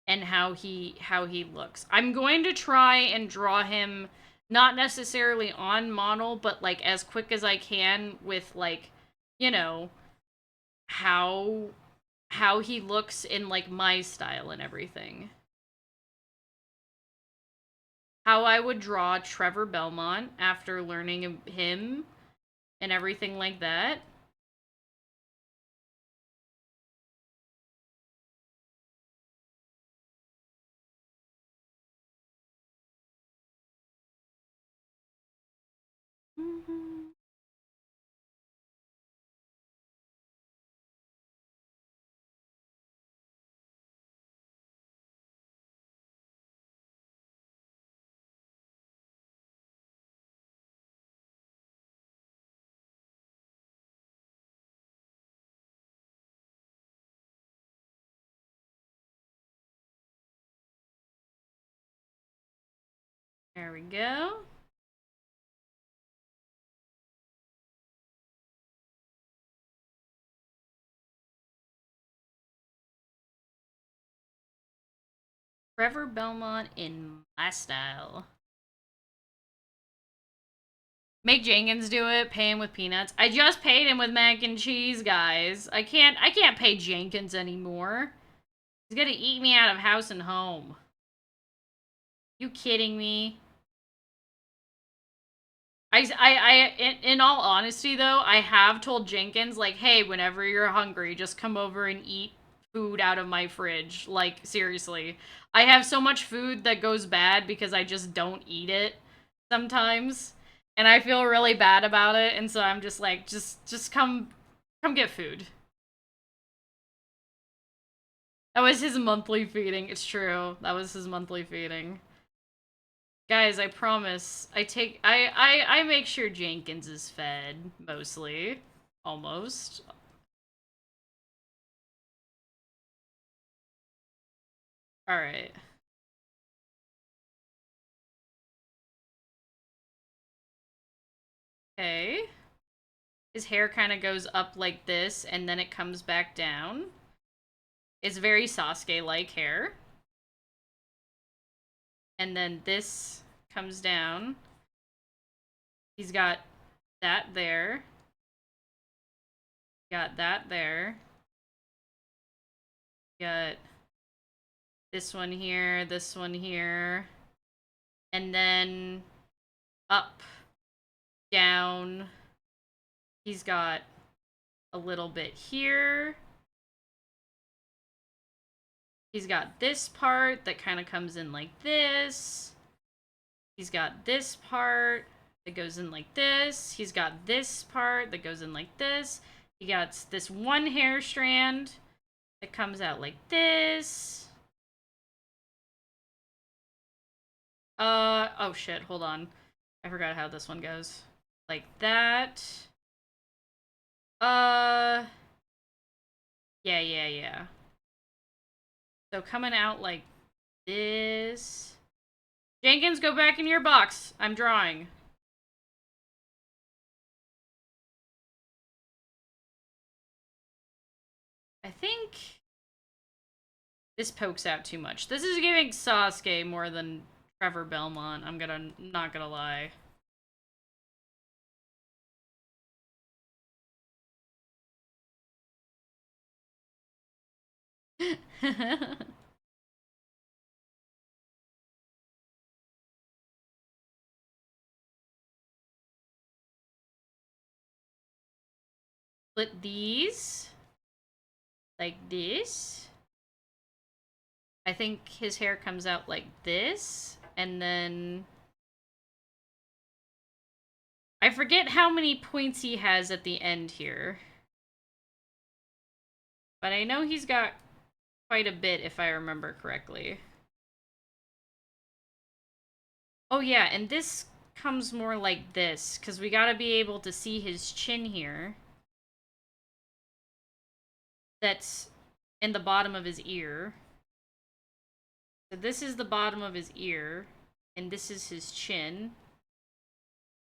and how he looks. I'm going to try and draw him not necessarily on model, but like as quick as I can with like, you know, how how he looks in like my style and everything. How I would draw Trevor Belmont after learning him and everything like that. There we go. Trevor Belmont in my style. Make Jenkins do it. Pay him with peanuts. I just paid him with mac and cheese, guys. I can't pay Jenkins anymore. He's gonna eat me out of house and home. You kidding me? In all honesty, though, I have told Jenkins, like, hey, whenever you're hungry, just come over and eat food out of my fridge. Like, seriously. I have so much food that goes bad because I just don't eat it sometimes. And I feel really bad about it, and so I'm just like, just come get food. That was his monthly feeding. It's true. That was his monthly feeding. Guys, I promise. I make sure Jenkins is fed mostly, almost. All right. Okay. His hair kind of goes up like this and then it comes back down. It's very Sasuke-like hair. And then this comes down. He's got that there. Got that there. Got this one here, and then up, down. He's got a little bit here. He's got this part that kind of comes in like this. He's got this part that goes in like this. He's got this part that goes in like this. He got this one hair strand It comes out like this. Oh shit, hold on. I forgot how this one goes. Like that. Uh, yeah. So coming out like this. Jenkins, go back in your box. I'm drawing. I think this pokes out too much. This is giving Sasuke more than Trevor Belmont. Not gonna lie. Split these like this. I think his hair comes out like this, and then I forget how many points he has at the end here. But I know he's got quite a bit if I remember correctly. Oh yeah, and this comes more like this, because we gotta be able to see his chin here. That's in the bottom of his ear. So this is the bottom of his ear, and this is his chin.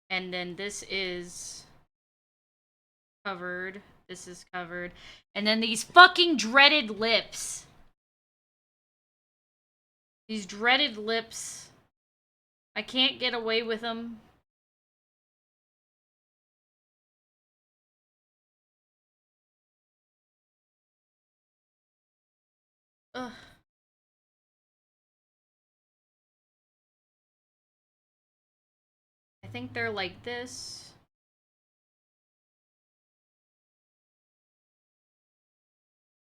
And then this is covered. This is covered. And then these fucking dreaded lips. These dreaded lips. I can't get away with them. Ugh. I think they're like this.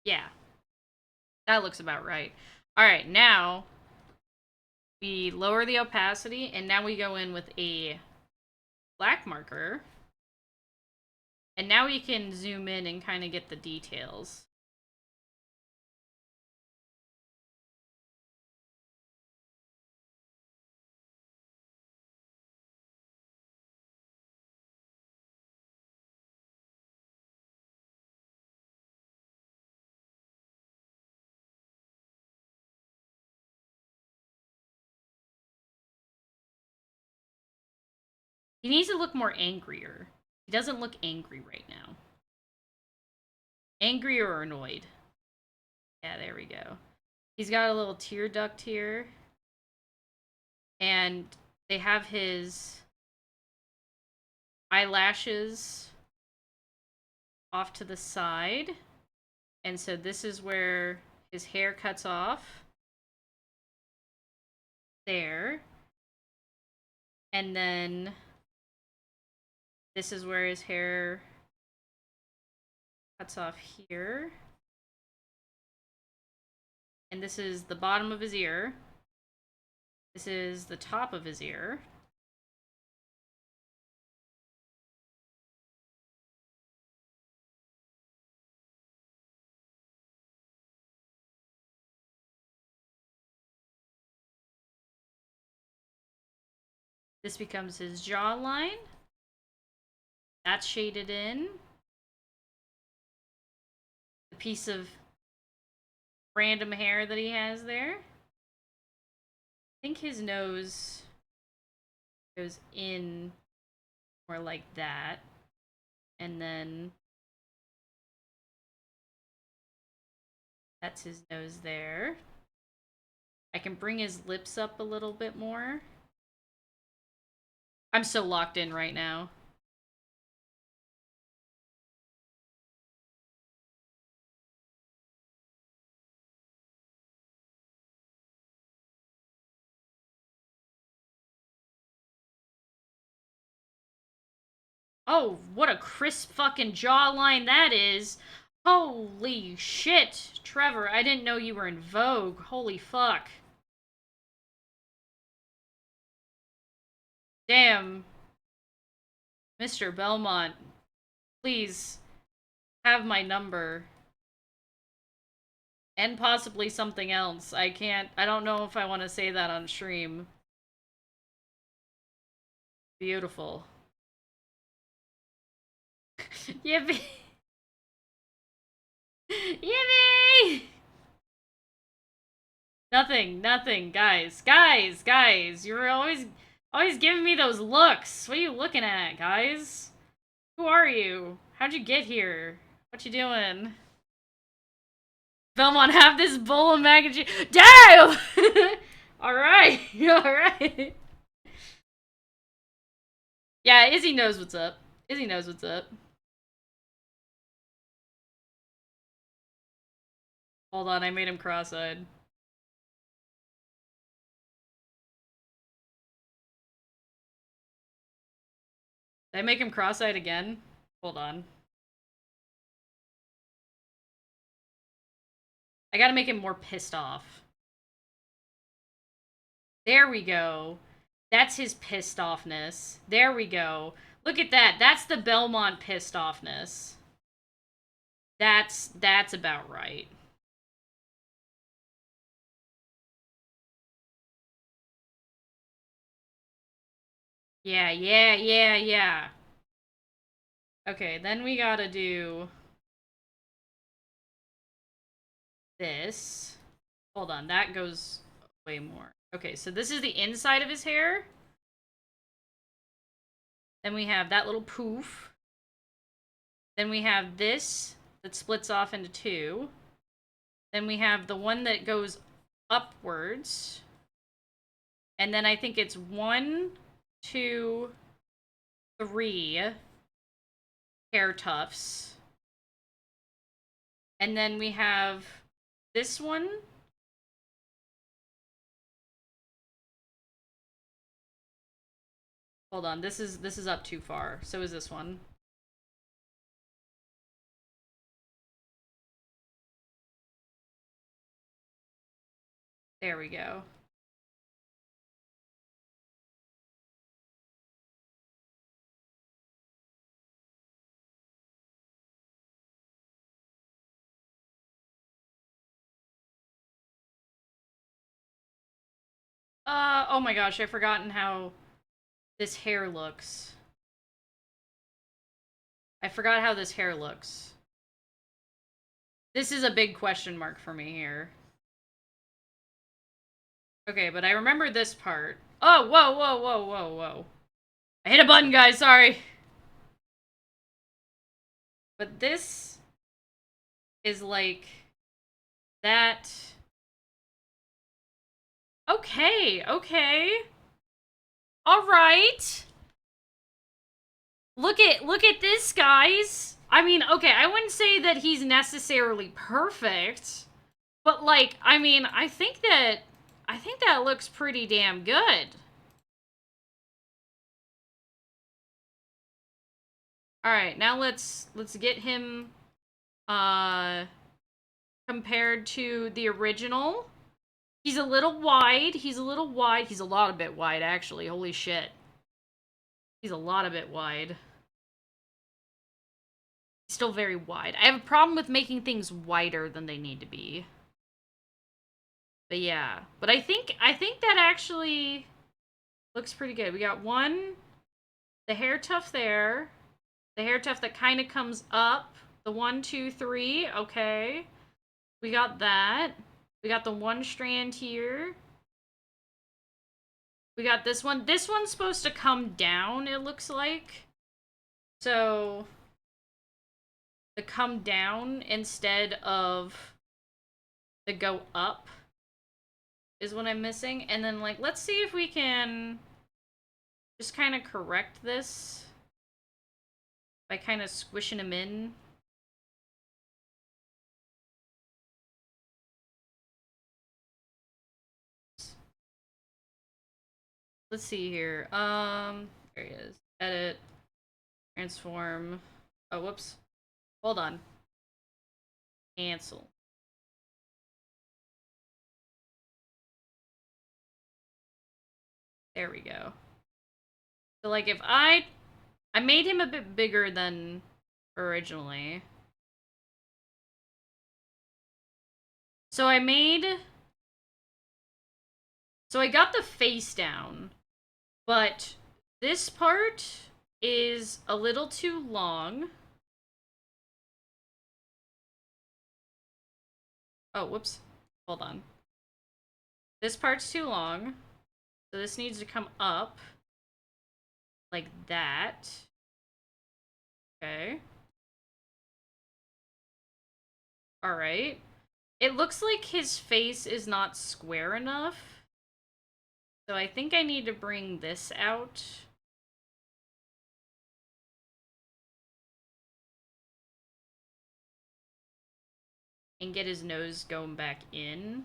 Yeah. That looks about right. Alright, now we lower the opacity, and now we go in with a black marker. And now we can zoom in and kind of get the details. He needs to look more angrier. He doesn't look angry right now. Angry or annoyed. Yeah, there we go. He's got a little tear duct here. And they have his eyelashes off to the side. And so this is where his hair cuts off. There. And then this is where his hair cuts off here. And this is the bottom of his ear. This is the top of his ear. This becomes his jawline. That's shaded in. The piece of random hair that he has there. I think his nose goes in more like that. And then that's his nose there. I can bring his lips up a little bit more. I'm so locked in right now. Oh, what a crisp fucking jawline that is. Holy shit, Trevor, I didn't know you were in Vogue. Holy fuck. Damn. Mr. Belmont, please have my number. And possibly something else. I don't know if I want to say that on stream. Beautiful. Yippee! Yippee! Nothing, guys. You're always giving me those looks. What are you looking at, guys? Who are you? How'd you get here? What you doing? Belmont, have this bowl of mac and cheese. Damn! Alright, alright. Yeah, Izzy knows what's up. Izzy knows what's up. Hold on, I made him cross-eyed. Did I make him cross-eyed again? Hold on. I gotta make him more pissed off. There we go. That's his pissed offness. There we go. Look at that. That's the Belmont pissed offness. That's about right. Yeah. Okay, then we gotta do this. Hold on, that goes way more. Okay, so this is the inside of his hair. Then we have that little poof. Then we have this that splits off into two. Then we have the one that goes upwards. And then I think it's 1, 2, 3 hair tufts. And then we have this one. Hold on, this is up too far. So is this one. There we go. Oh my gosh, I've forgotten how this hair looks. I forgot how this hair looks. This is a big question mark for me here. Okay, but I remember this part. Oh, whoa. I hit a button, guys, sorry. But this is like that. Okay. All right. Look at this, guys. I mean, okay, I wouldn't say that he's necessarily perfect, but like, I mean, I think that looks pretty damn good. All right, now let's get him compared to the original. He's a little wide. He's a lot of bit wide actually. Holy shit. He's a lot of bit wide. Still very wide. I have a problem with making things wider than they need to be. But yeah. But I think that actually looks pretty good. We got the hair tuft there. The hair tuft that kind of comes up. The 1, 2, 3. Okay. We got that. We got the one strand here. We got this one. This one's supposed to come down, it looks like. So the come down instead of the go up is what I'm missing. And then, like, let's see if we can just kind of correct this by kind of squishing him in. Let's see here. There he is. Edit. Transform. Oh, whoops. Hold on. Cancel. There we go. So, like, if I made him a bit bigger than originally. So I made. So I got the face down, but this part is a little too long. Oh, whoops. Hold on. This part's too long. So this needs to come up like that. Okay. All right. It looks like his face is not square enough. So I think I need to bring this out. And get his nose going back in.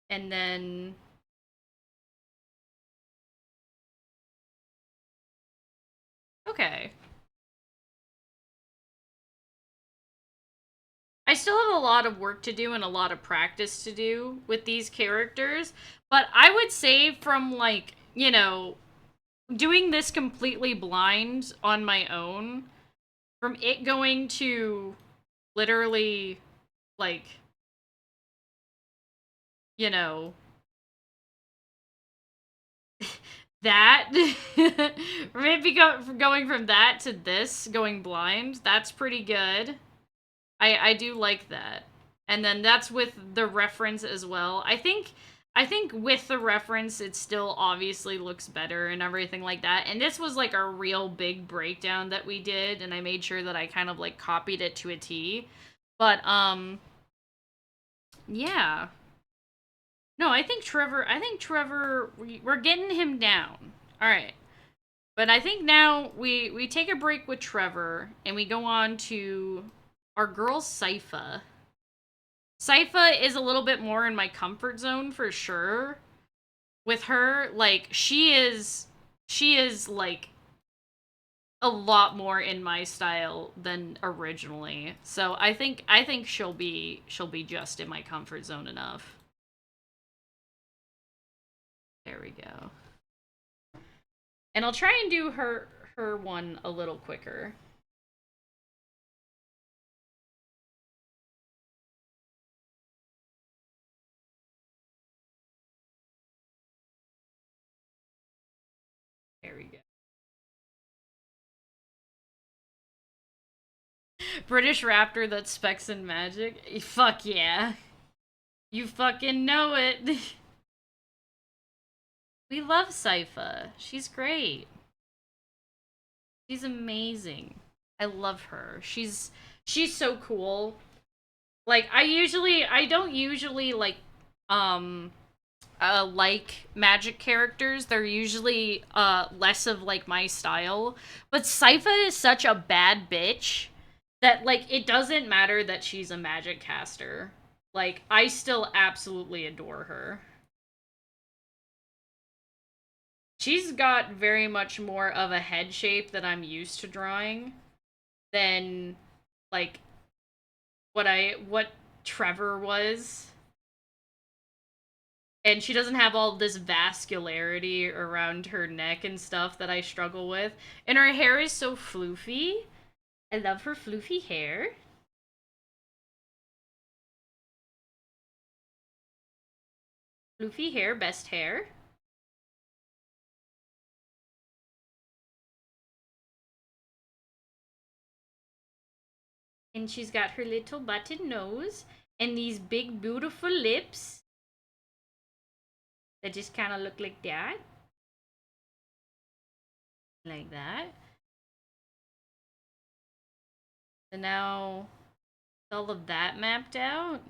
And then okay. I still have a lot of work to do and a lot of practice to do with these characters, but I would say from like, doing this completely blind on my own, from it going to literally like, you know, that from going from that to this going blind, that's pretty good. I do like that. And then that's with the reference as well. I think with the reference it still obviously looks better and everything like that. And this was like a real big breakdown that we did and I made sure that I kind of like copied it to a T. But yeah. No, I think Trevor we're getting him down. All right. But I think now we take a break with Trevor and we go on to our girl Sypha. Sypha is a little bit more in my comfort zone for sure. With her, like she is like a lot more in my style than originally. So I think she'll be just in my comfort zone enough. There we go. And I'll try and do her one a little quicker. There we go. British raptor that specs in magic. Fuck yeah. You fucking know it. We love Sypha. She's great. She's amazing. I love her. She's so cool. Like I don't usually um like magic characters. They're usually less of like my style. But Sypha is such a bad bitch that like it doesn't matter that she's a magic caster. Like I still absolutely adore her. She's got very much more of a head shape that I'm used to drawing than like what Trevor was. And she doesn't have all this vascularity around her neck and stuff that I struggle with. And her hair is so floofy. I love her floofy hair. Floofy hair, best hair. And she's got her little button nose and these big beautiful lips that just kind of look like that. Like that. So now all of that mapped out.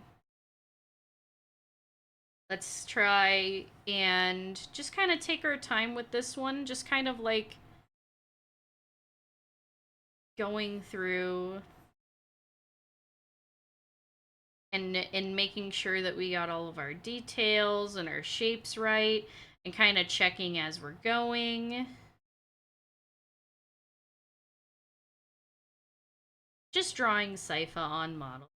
Let's try and just kind of take our time with this one. Just kind of like going through and making sure that we got all of our details and our shapes right and kind of checking as we're going. Just drawing Sypha on model.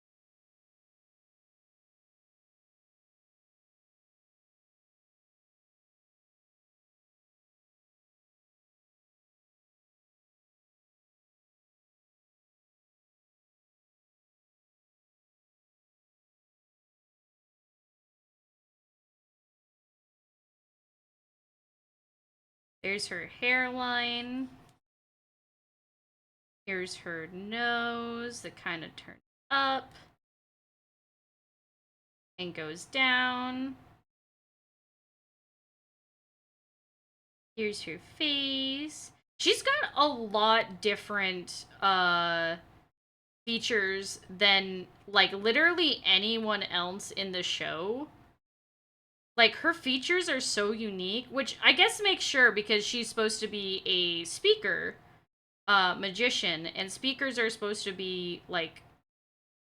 There's her hairline. Here's her nose that kind of turns up and goes down. Here's her face. She's got a lot different features than like literally anyone else in the show. Like her features are so unique, which I guess makes sure because she's supposed to be a speaker magician, and speakers are supposed to be like,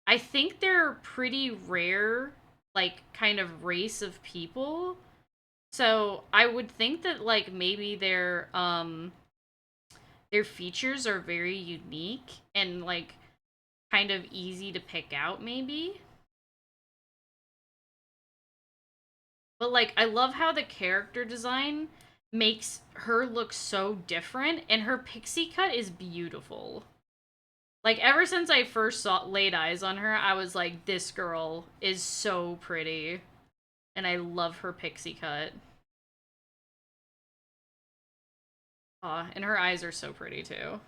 I think they're pretty rare, like kind of race of people. So I would think that like maybe their features are very unique and like kind of easy to pick out maybe. But like I love how the character design makes her look so different, and her pixie cut is beautiful. Like ever since I first laid eyes on her, I was like, this girl is so pretty. And I love her pixie cut. Aw, and her eyes are so pretty too.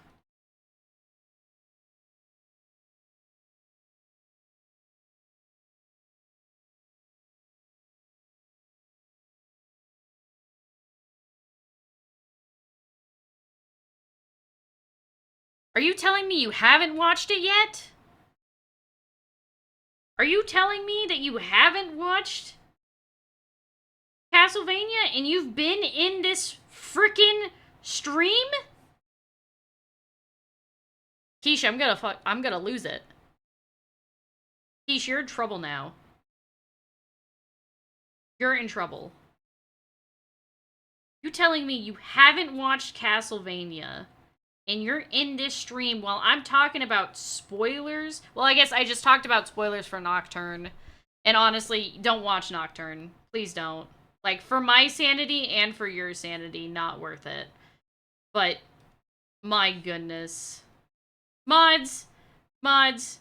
Are you telling me you haven't watched it yet? Are you telling me that you haven't watched Castlevania and you've been in this freaking stream? Keisha, I'm gonna lose it. Keisha, you're in trouble now. You're in trouble. You telling me you haven't watched Castlevania and you're in this stream while I'm talking about spoilers? Well, I guess I just talked about spoilers for Nocturne. And honestly, don't watch Nocturne. Please don't. Like, for my sanity and for your sanity, not worth it. But, my goodness. Mods, mods,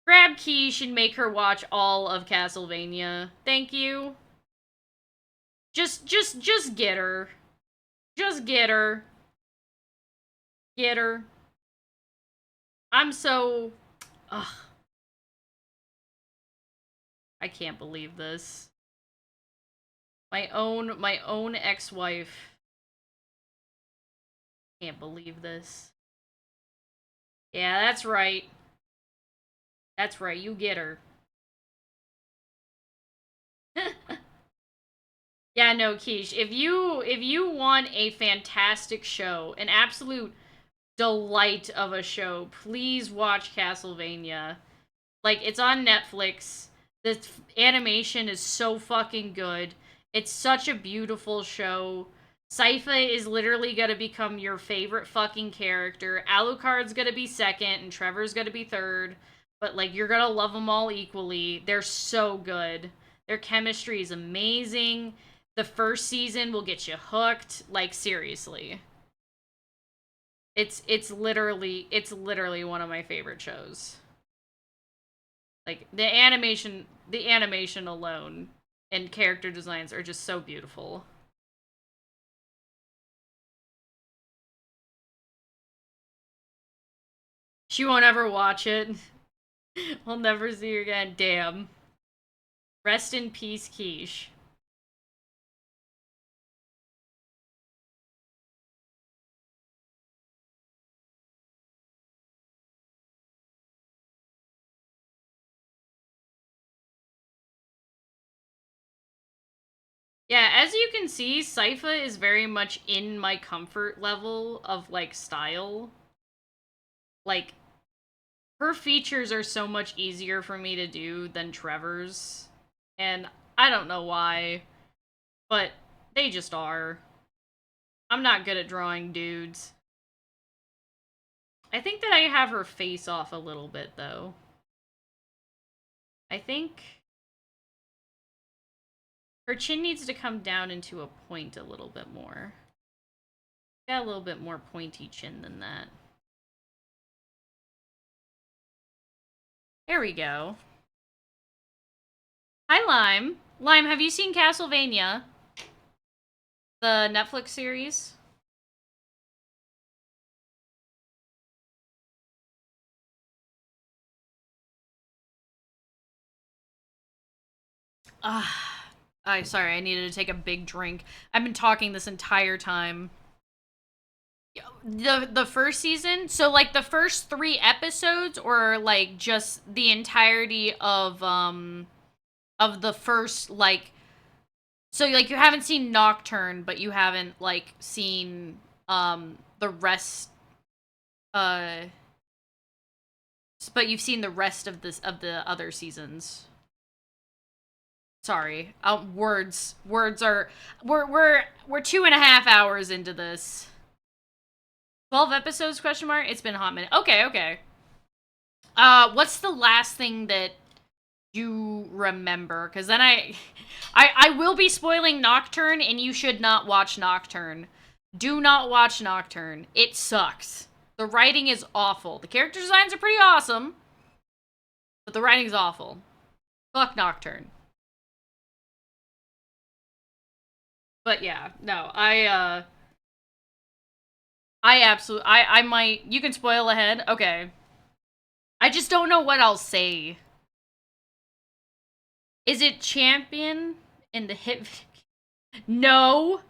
grab Quiche and make her watch all of Castlevania. Thank you. Just get her. Just get her. Get her. I'm so... Ugh. I can't believe this. My own ex-wife. Can't believe this. Yeah, that's right. That's right, you get her. Yeah, no, Quiche. If you want a fantastic show, an absolute delight of a show, please watch Castlevania. Like, it's on Netflix. The animation is so fucking good. It's such a beautiful show. Sypha is literally gonna become your favorite fucking character. Alucard's gonna be second, and Trevor's gonna be third. But, like, you're gonna love them all equally. They're so good. Their chemistry is amazing. The first season will get you hooked. Like, seriously. It's literally one of my favorite shows. Like the animation alone and character designs are just so beautiful. She won't ever watch it. We'll never see her again. Damn. Rest in peace, Quiche. Yeah, as you can see, Sypha is very much in my comfort level of like style. Like her features are so much easier for me to do than Trevor's. And I don't know why, but they just are. I'm not good at drawing dudes. I think that I have her face off a little bit, though. I think her chin needs to come down into a point a little bit more. Got a little bit more pointy chin than that. There we go. Hi, Lime. Lime, have you seen Castlevania? The Netflix series? Sorry, I needed to take a big drink. I've been talking this entire time. The first season, so like the first 3 episodes, or like just the entirety of the first, like, so like you haven't seen Nocturne, but you haven't like seen the rest, uh but you've seen the rest of this of the other seasons. Sorry. Words are we're 2.5 hours into this. 12 episodes, question mark? It's been a hot minute. Okay, okay. What's the last thing that you remember? Because then I will be spoiling Nocturne, and you should not watch Nocturne. Do not watch Nocturne. It sucks. The writing is awful. The character designs are pretty awesome, but the writing's awful. Fuck Nocturne. But yeah, no, I absolutely, I might, you can spoil ahead? Okay. I just don't know what I'll say. Is it champion in the hit? No.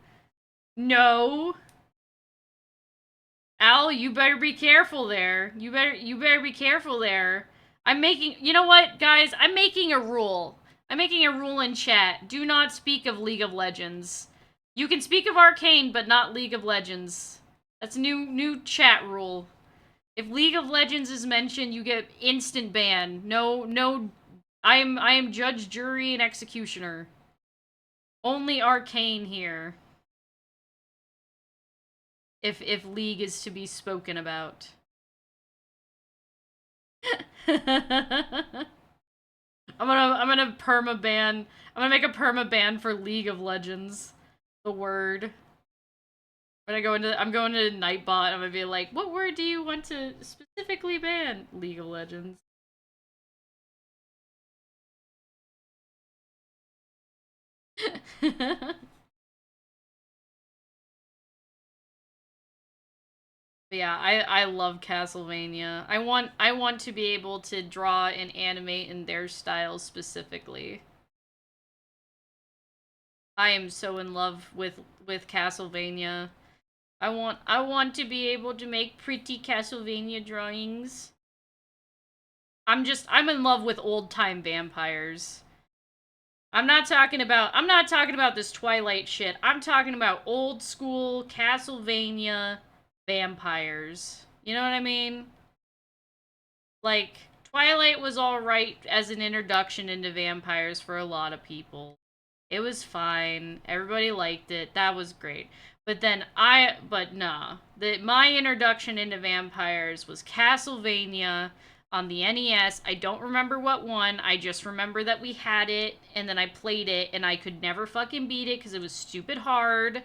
No. Al, you better be careful there. You better be careful there. I'm making, you know what, guys? I'm making a rule. I'm making a rule in chat. Do not speak of League of Legends. You can speak of Arcane, but not League of Legends. That's a new chat rule. If League of Legends is mentioned, you get instant ban. No, I am judge, jury, and executioner. Only Arcane here. If League is to be spoken about. I'm gonna perma ban. I'm gonna make a perma ban for League of Legends. The word. When I'm going to Nightbot. I'm gonna be like, what word do you want to specifically ban? League of Legends. Yeah, I love Castlevania. I want to be able to draw and animate in their style specifically. I am so in love with Castlevania. I want to be able to make pretty Castlevania drawings. I'm in love with old-time vampires. I'm not talking about this Twilight shit. I'm talking about old school Castlevania vampires. You know what I mean? Like, Twilight was alright as an introduction into vampires for a lot of people. It was fine. Everybody liked it. That was great. But nah. My introduction into vampires was Castlevania on the NES. I don't remember what one. I just remember that we had it, and then I played it, and I could never fucking beat it because it was stupid hard,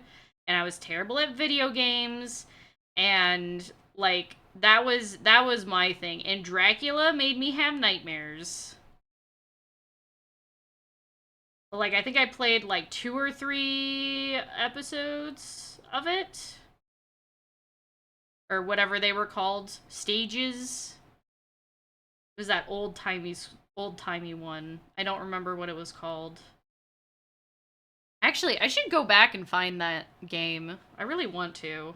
and I was terrible at video games, and like that was my thing. And Dracula made me have nightmares. Like, I think I played like 2 or 3 episodes of it, or whatever they were called, stages. It was that old timey one. I don't remember what it was called. Actually, I should go back and find that game. I really want to.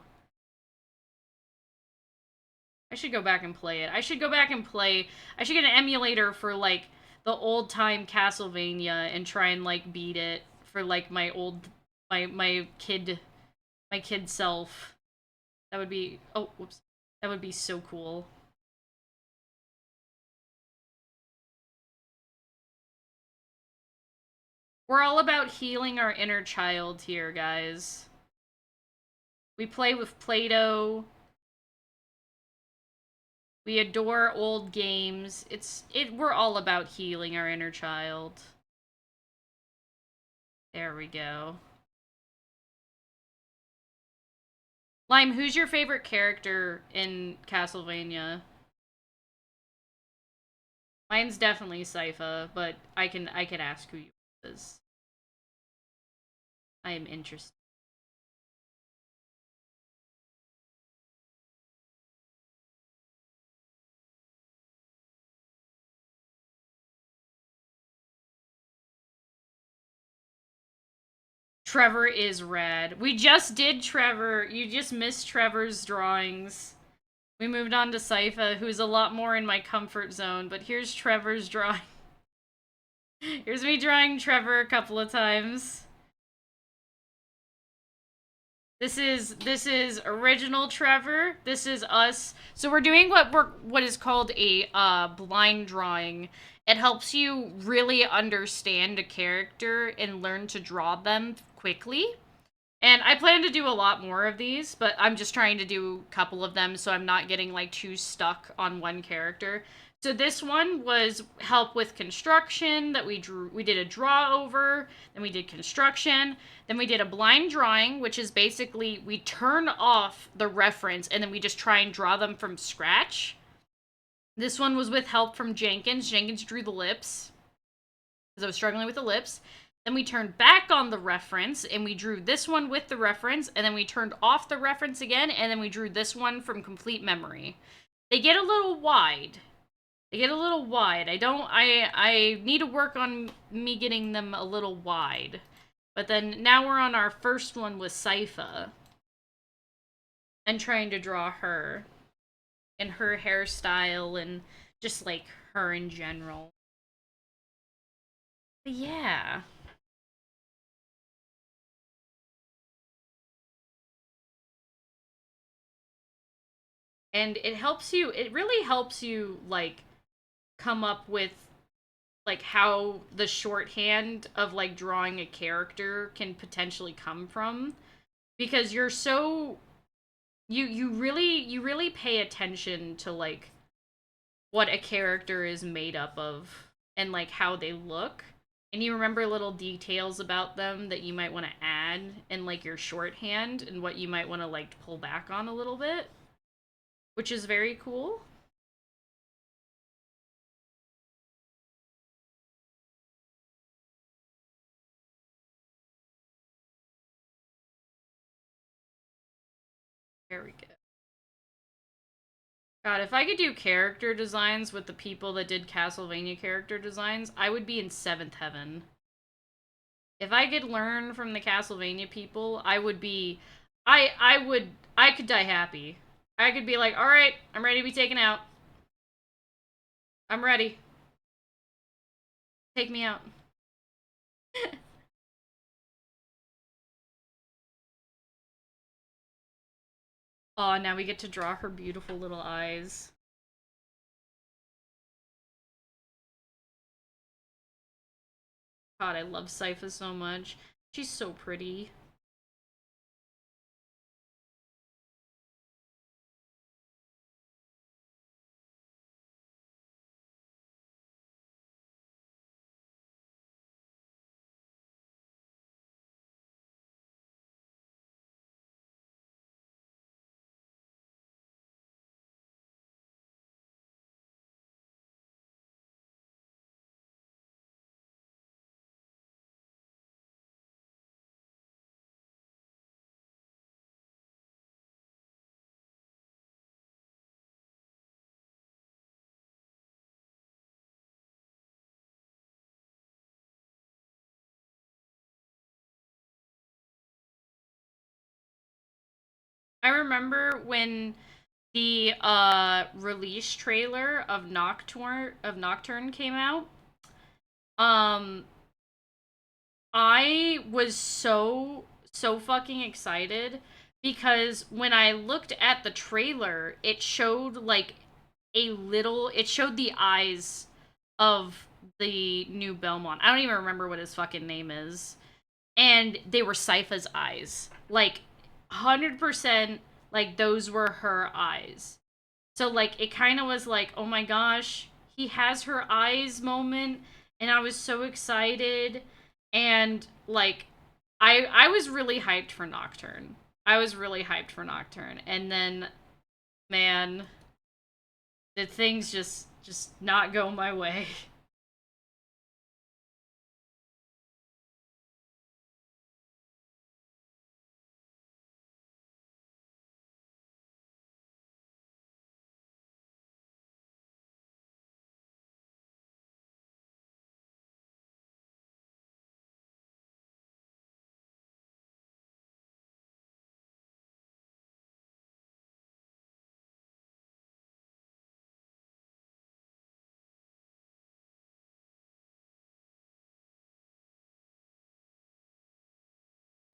I should go back and play it. I should go back and play. I should get an emulator for like the old time Castlevania and try and like beat it for like my kid self. That would be, oh, whoops. That would be so cool. We're all about healing our inner child here, guys. We play with Play-Doh. We adore old games. We're all about healing our inner child. There we go. Lime, who's your favorite character in Castlevania? Mine's definitely Sypha, but I can ask who you is. I am interested. Trevor is rad. We just did Trevor. You just missed Trevor's drawings. We moved on to Sypha, who's a lot more in my comfort zone, but here's Trevor's drawing. Here's me drawing Trevor a couple of times. This is original Trevor. This is us. So we're doing what is called a blind drawing. It helps you really understand a character and learn to draw them quickly. And I plan to do a lot more of these, but I'm just trying to do a couple of them so I'm not getting like too stuck on one character. So this one was help with construction that we did a draw over, then we did construction, then we did a blind drawing, which is basically we turn off the reference and then we just try and draw them from scratch. This one was with help from Jenkins. Jenkins drew the lips because I was struggling with the lips. Then we turned back on the reference, and we drew this one with the reference, and then we turned off the reference again, and then we drew this one from complete memory. They get a little wide. I need to work on me getting them a little wide. But then now we're on our first one with Sypha. And trying to draw her. And her hairstyle, and just, like, her in general. But yeah. And it really helps you, like, come up with, like, how the shorthand of, like, drawing a character can potentially come from. Because you're so, you really pay attention to, like, what a character is made up of, and, like, how they look. And you remember little details about them that you might want to add in, like, your shorthand, and what you might want to, like, pull back on a little bit. Which is very cool. Very good. God, if I could do character designs with the people that did Castlevania character designs, I would be in seventh heaven. If I could learn from the Castlevania people, I would be... I could die happy. I could be like, alright, I'm ready to be taken out. I'm ready. Take me out. Oh, now we get to draw her beautiful little eyes. God, I love Sypha so much. She's so pretty. I remember when the release trailer of Nocturne came out. Um I was so fucking excited because when I looked at the trailer, it showed like it showed the eyes of the new Belmont. I don't even remember what his fucking name is. And they were Sypha's eyes. Like 100% like those were her eyes. So like it kind of was like, "Oh my gosh, he has her eyes" moment, and I was so excited, and like I was really hyped for Nocturne. I was really hyped for Nocturne. And then man, the things just not go my way.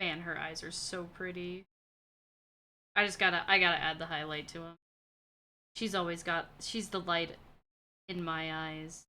And her eyes are so pretty. I gotta add the highlight to him. She's the light in my eyes.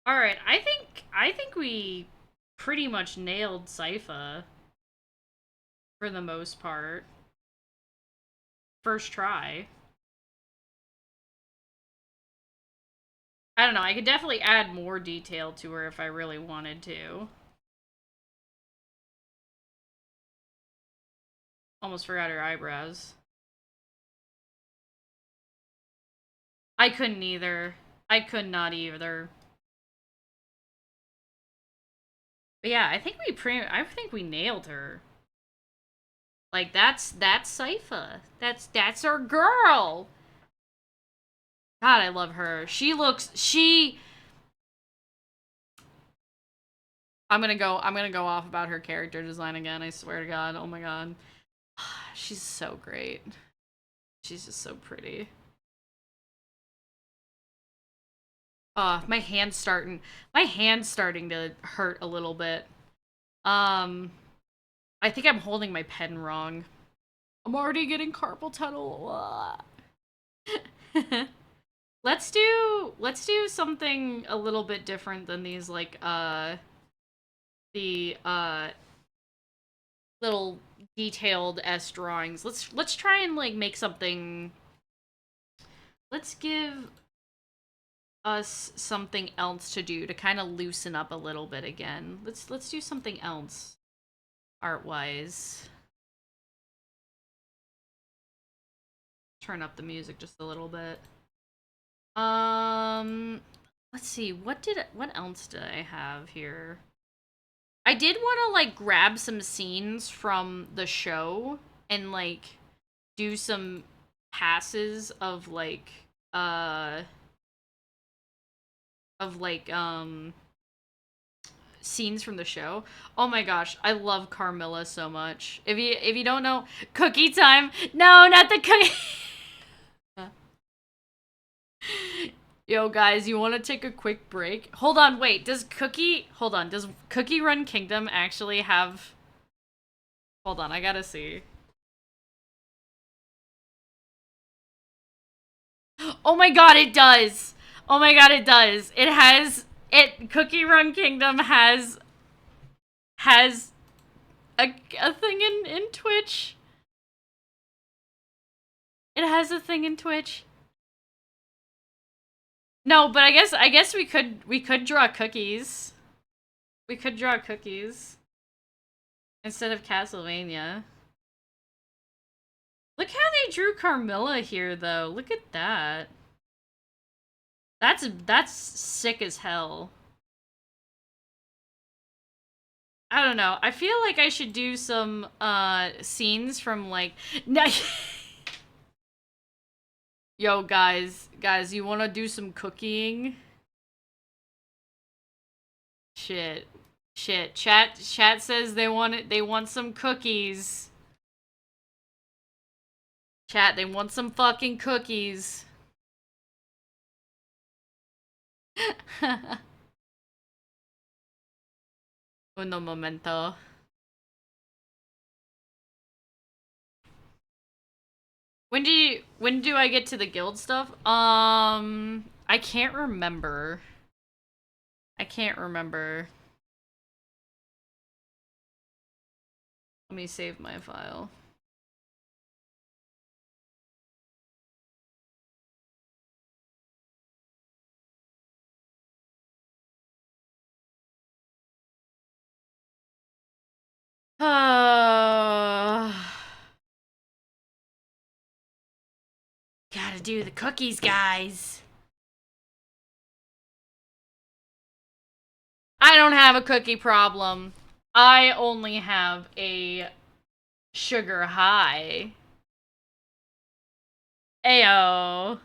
All right, I think we pretty much nailed Sypha for the most part. First try. I don't know. I could definitely add more detail to her if I really wanted to. Almost forgot her eyebrows. I couldn't either. I could not either. But yeah, I think we nailed her. Like that's Sypha. That's our girl. God, I love her. I'm gonna go off about her character design again, I swear to God. Oh my god. She's so great. She's just so pretty. My hand's starting to hurt a little bit. Um I think I'm holding my pen wrong. I'm already getting carpal tunnel. Let's do something a little bit different than these like the little detailed S drawings. Let's try and like make something. Let's give us something else to do to kind of loosen up a little bit again. Let's do something else art-wise. Turn up the music just a little bit. Um let's see. What else did I have here? I did want to like grab some scenes from the show and like do some passes uh of scenes from the show. Oh my gosh, I love Carmilla so much. If you don't know, cookie time. No, not the cookie. Yo guys, you want to take a quick break? Hold on, wait. Hold on. Does Cookie Run Kingdom actually have Hold on, I got to see. Oh my god, it does. Oh my god, it does. Cookie Run Kingdom has a thing in Twitch. It has a thing in Twitch. No, but I guess we could draw cookies. We could draw cookies instead of Castlevania. Look how they drew Carmilla here though. Look at that. That's sick as hell. I don't know. I feel like I should do some scenes from like Yo guys, you want to do some cooking? Shit. Shit. Chat says they want some cookies. Chat, they want some fucking cookies. Uno momento. When do I get to the guild stuff? I can't remember. I can't remember. Let me save my file. gotta do the cookies, guys. I don't have a cookie problem. I only have a sugar high. Ayo.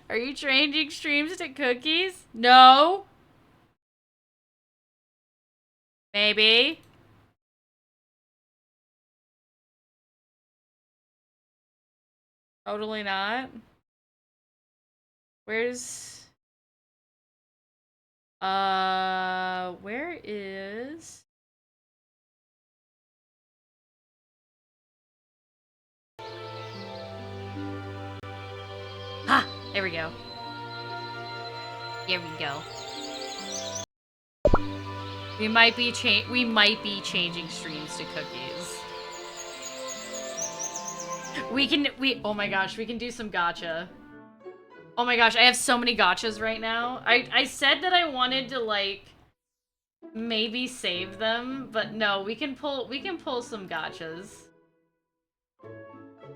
Are you changing streams to cookies? No. Maybe. Totally not. Where's... where is... Ah, there we go. Here we go. We might be changing streams to cookies. Oh my gosh, we can do some gacha. Oh my gosh, I have so many gachas right now. I said that I wanted to, like, maybe save them, but no, we can pull some gachas.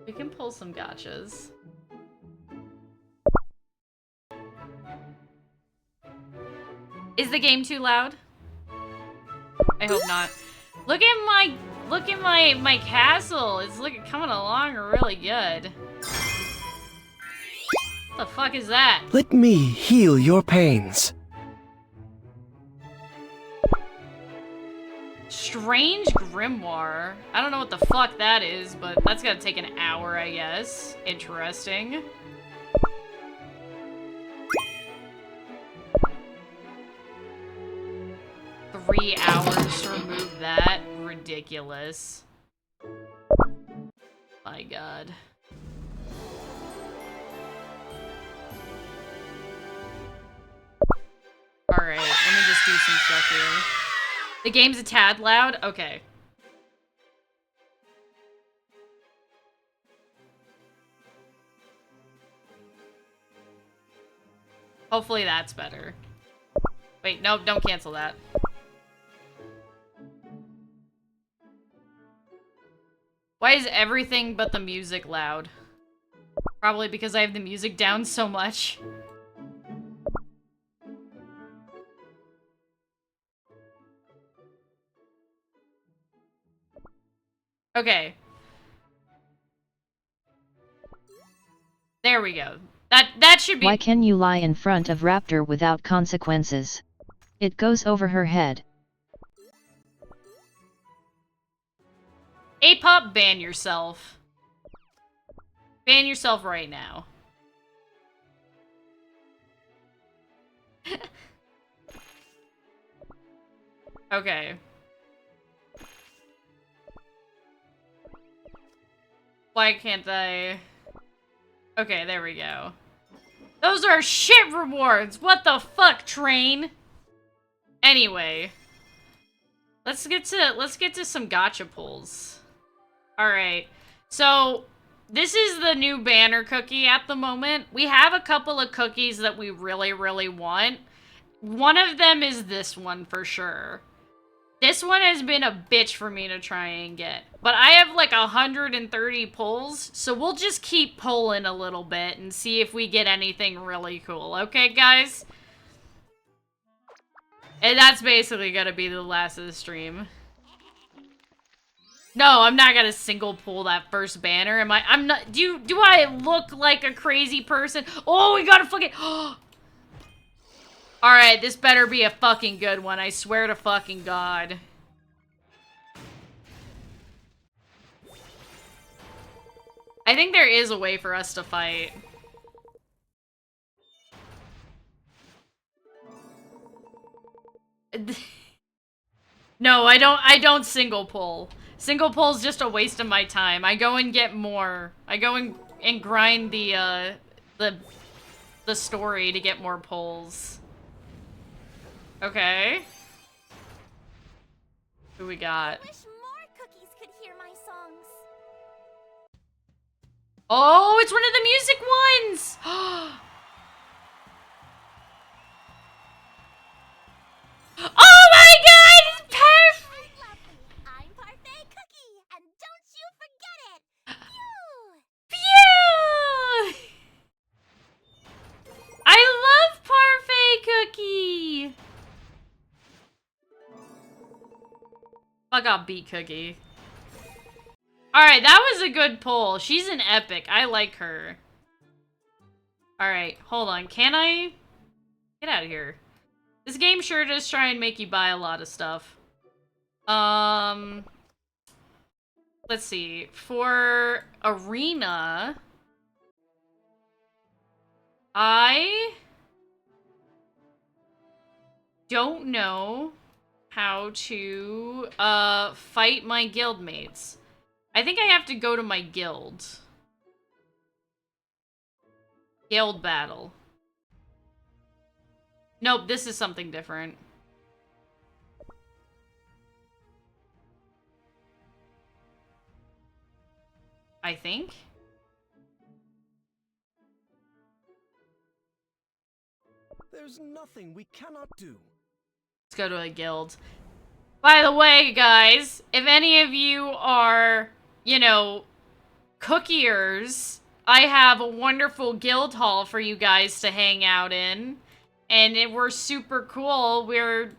We can pull some gachas. Is the game too loud? I hope not. Look at my castle. It's coming along really good. What the fuck is that? Let me heal your pains. Strange grimoire. I don't know what the fuck that is, but that's gonna take an hour, I guess. Interesting. $3 hours to remove that? Ridiculous. My god. Alright, let me just do some stuff here. The game's a tad loud? Okay. Hopefully that's better. Wait, no, don't cancel that. Why is everything but the music loud? Probably because I have the music down so much. Okay. There we go. That should be— Why can you lie in front of Raptor without consequences? It goes over her head. A-pop, ban yourself. Ban yourself right now. Okay. Why can't I... Okay, there we go. Those are shit rewards! What the fuck, train? Anyway. Let's get to some gacha pulls. Alright. So, this is the new banner cookie at the moment. We have a couple of cookies that we really, really want. One of them is this one for sure. This one has been a bitch for me to try and get. But I have like 130 pulls, so we'll just keep pulling a little bit and see if we get anything really cool. Okay, guys? And that's basically gonna be the last of the stream. No, I'm not gonna single pull that first banner. I'm not— do I look like a crazy person? Oh, we got a fucking— Alright, this better be a fucking good one, I swear to fucking God. I think there is a way for us to fight. No, I don't single pull. Single pull's just a waste of my time. I go and get more. I go and grind the story to get more pulls. Okay. Who we got? I wish more cookies could hear my songs. Oh, it's one of the music ones! Oh my god! It's perfect! I'm Parfait Cookie, and don't you forget it! Phew! Fuck off, Beat Cookie. Alright, that was a good pull. She's an epic. I like her. Alright, hold on. Can I... Get out of here. This game sure does try and make you buy a lot of stuff. Let's see. For Arena... I... don't know how to, fight my guildmates. I think I have to go to my guild. Guild battle. Nope, this is something different. I think. There's nothing we cannot do. Let's go to a guild. By the way, guys, if any of you are, you know, cookiers, I have a wonderful guild hall for you guys to hang out in. And we're super cool. We're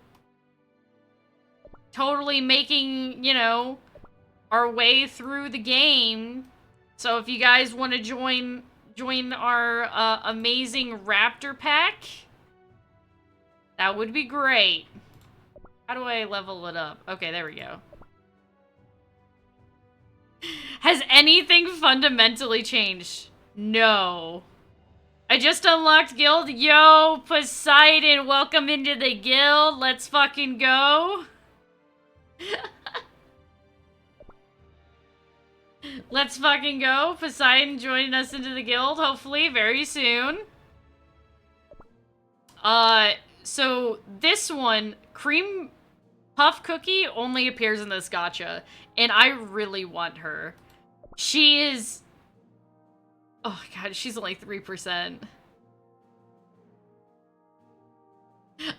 totally making, you know, our way through the game. So if you guys want to join our amazing Raptor pack, that would be great. How do I level it up? Okay, there we go. Has anything fundamentally changed? No. I just unlocked guild. Yo, Poseidon, welcome into the guild. Let's fucking go. Let's fucking go. Poseidon joining us into the guild, hopefully, very soon. So this one, Cream Puff Cookie, only appears in this gacha, and I really want her. She is... Oh god, she's only 3%.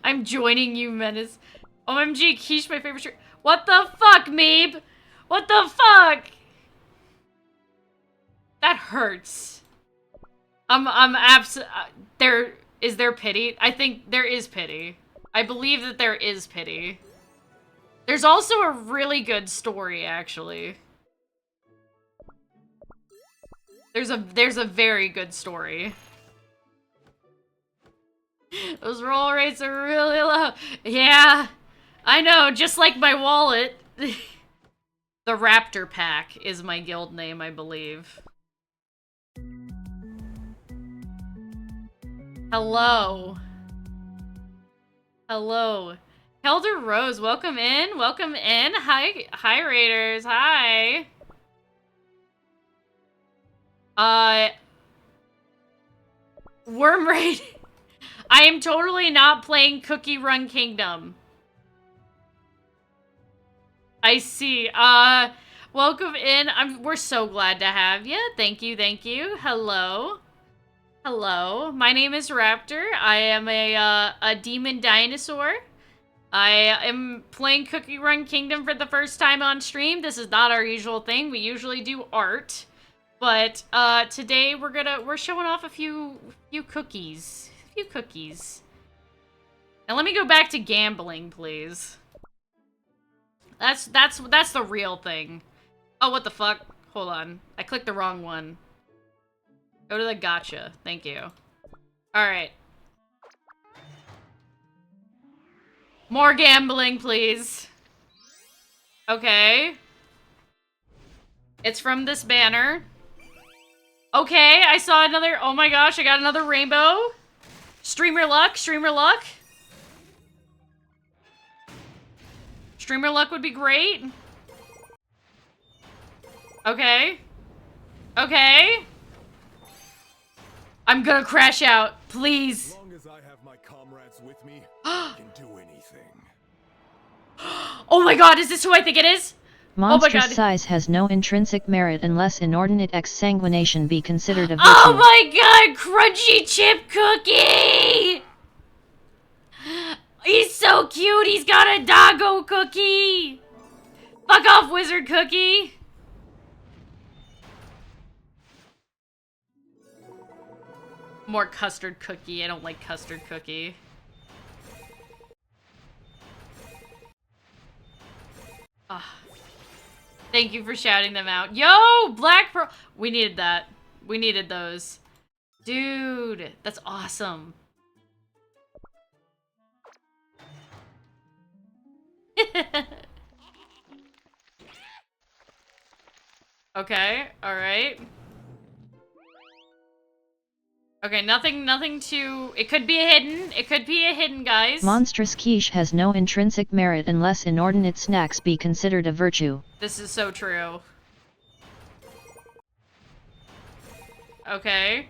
I'm joining you, Menace. OMG, Quiche, my favorite shirt. What the fuck, Meeb? What the fuck? That hurts. Is there pity? I think there is pity. I believe that there is pity. There's also a really good story, actually. There's a very good story. Those roll rates are really low. Yeah, I know, just like my wallet. The Raptor Pack is my guild name, I believe. Hello. Hello. Helder Rose, welcome in. Welcome in. Hi, Raiders. Hi. Worm Raid. I am totally not playing Cookie Run Kingdom. I see. Welcome in. We're so glad to have you. Thank you, thank you. Hello. Hello. My name is Raptor. I am a demon dinosaur. I am playing Cookie Run Kingdom for the first time on stream. This is not our usual thing. We usually do art. But today we're showing off a few cookies. A few cookies. Now let me go back to gambling, please. That's the real thing. Oh, what the fuck? Hold on. I clicked the wrong one. Go to the gacha. Thank you. Alright. More gambling, please. Okay. It's from this banner. Okay, I saw another... Oh my gosh, I got another rainbow. Streamer luck, streamer luck. Streamer luck would be great. Okay. Okay. I'm gonna crash out, please. As long as I have my comrades with me, I can do anything. Oh my god, is this who I think it is? Monstrous oh my god. size has no intrinsic merit unless inordinate exsanguination be considered a virtue. Oh my god, crunchy chip cookie! He's so cute, he's got a doggo cookie! Fuck off, wizard cookie! More custard cookie, I don't like custard cookie. Ah. Thank you for shouting them out. Yo, Black Pearl. We needed that. We needed those. Dude, that's awesome. Okay, alright. Okay, nothing too... It could be a hidden. It could be a hidden, guys. Monstrous quiche has no intrinsic merit unless inordinate snacks be considered a virtue. This is so true. Okay.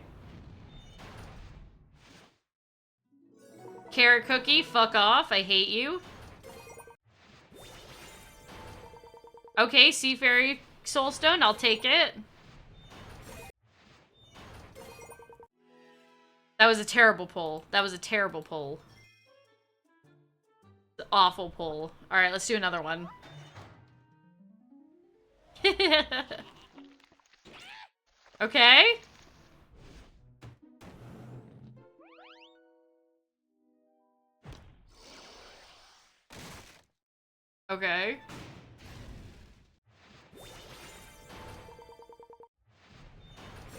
Carrot cookie, fuck off. I hate you. Okay, Sea Fairy Soulstone, I'll take it. That was a terrible pull. That was a terrible pull. Awful pull. Alright, let's do another one. Okay. Okay.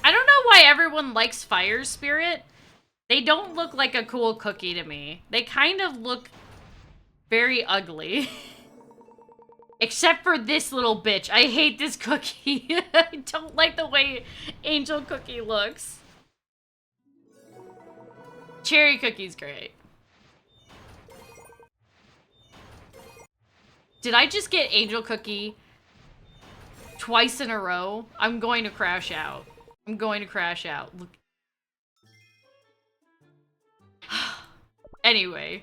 I don't know why everyone likes Fire Spirit. They don't look like a cool cookie to me. They kind of look very ugly. Except for this little bitch. I hate this cookie. I don't like the way Angel Cookie looks. Cherry Cookie's great. Did I just get Angel Cookie twice in a row? I'm going to crash out. I'm going to crash out. Look. Anyway.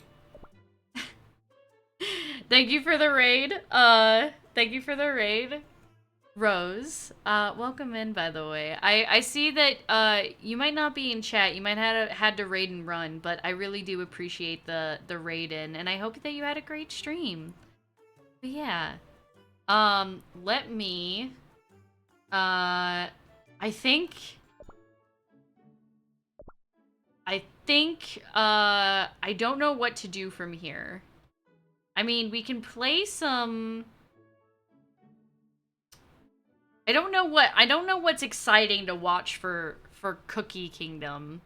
Thank you for the raid. Thank you for the raid, Rose. Welcome in, by the way. I see that you might not be in chat. You might have had to raid and run, but I really do appreciate the raid in, and I hope that you had a great stream. But yeah. Let me I think I don't know what to do from here. I mean, we can play some... I don't know what's exciting to watch for Cookie Kingdom.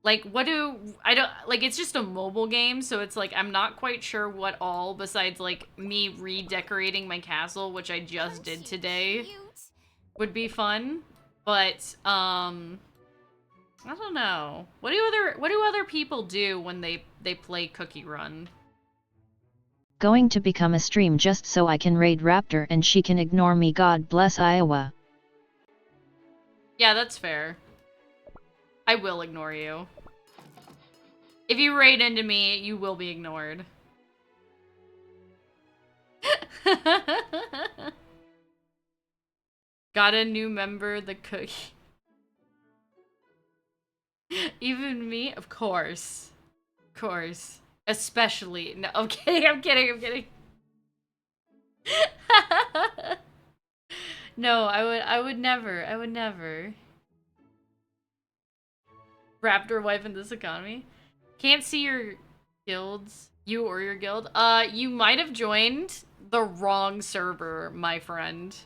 Like, it's just a mobile game, so it's like, I'm not quite sure what all, besides, like, me redecorating my castle, which I just did today, would be fun. But, I don't know. What do other people do when they play Cookie Run? Going to become a stream just so I can raid Raptor and she can ignore me. God bless Iowa. Yeah, that's fair. I will ignore you. If you raid into me, you will be ignored. Got a new member, the cookie. Even me? Of course. Of course. Especially. No, I'm kidding, I'm kidding, I'm kidding. No, I would never. I would never. Raptor wife in this economy? Can't see your guilds. You or your guild. You might have joined the wrong server, my friend.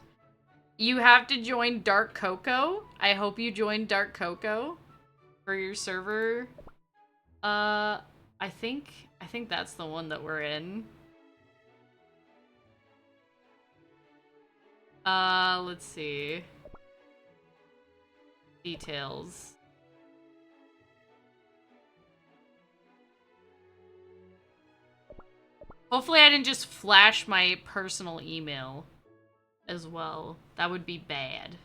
You have to join Dark Cocoa. I hope you joined Dark Cocoa for your server. I think that's the one that we're in. Let's see. Details. Hopefully I didn't just flash my personal email as well. That would be bad.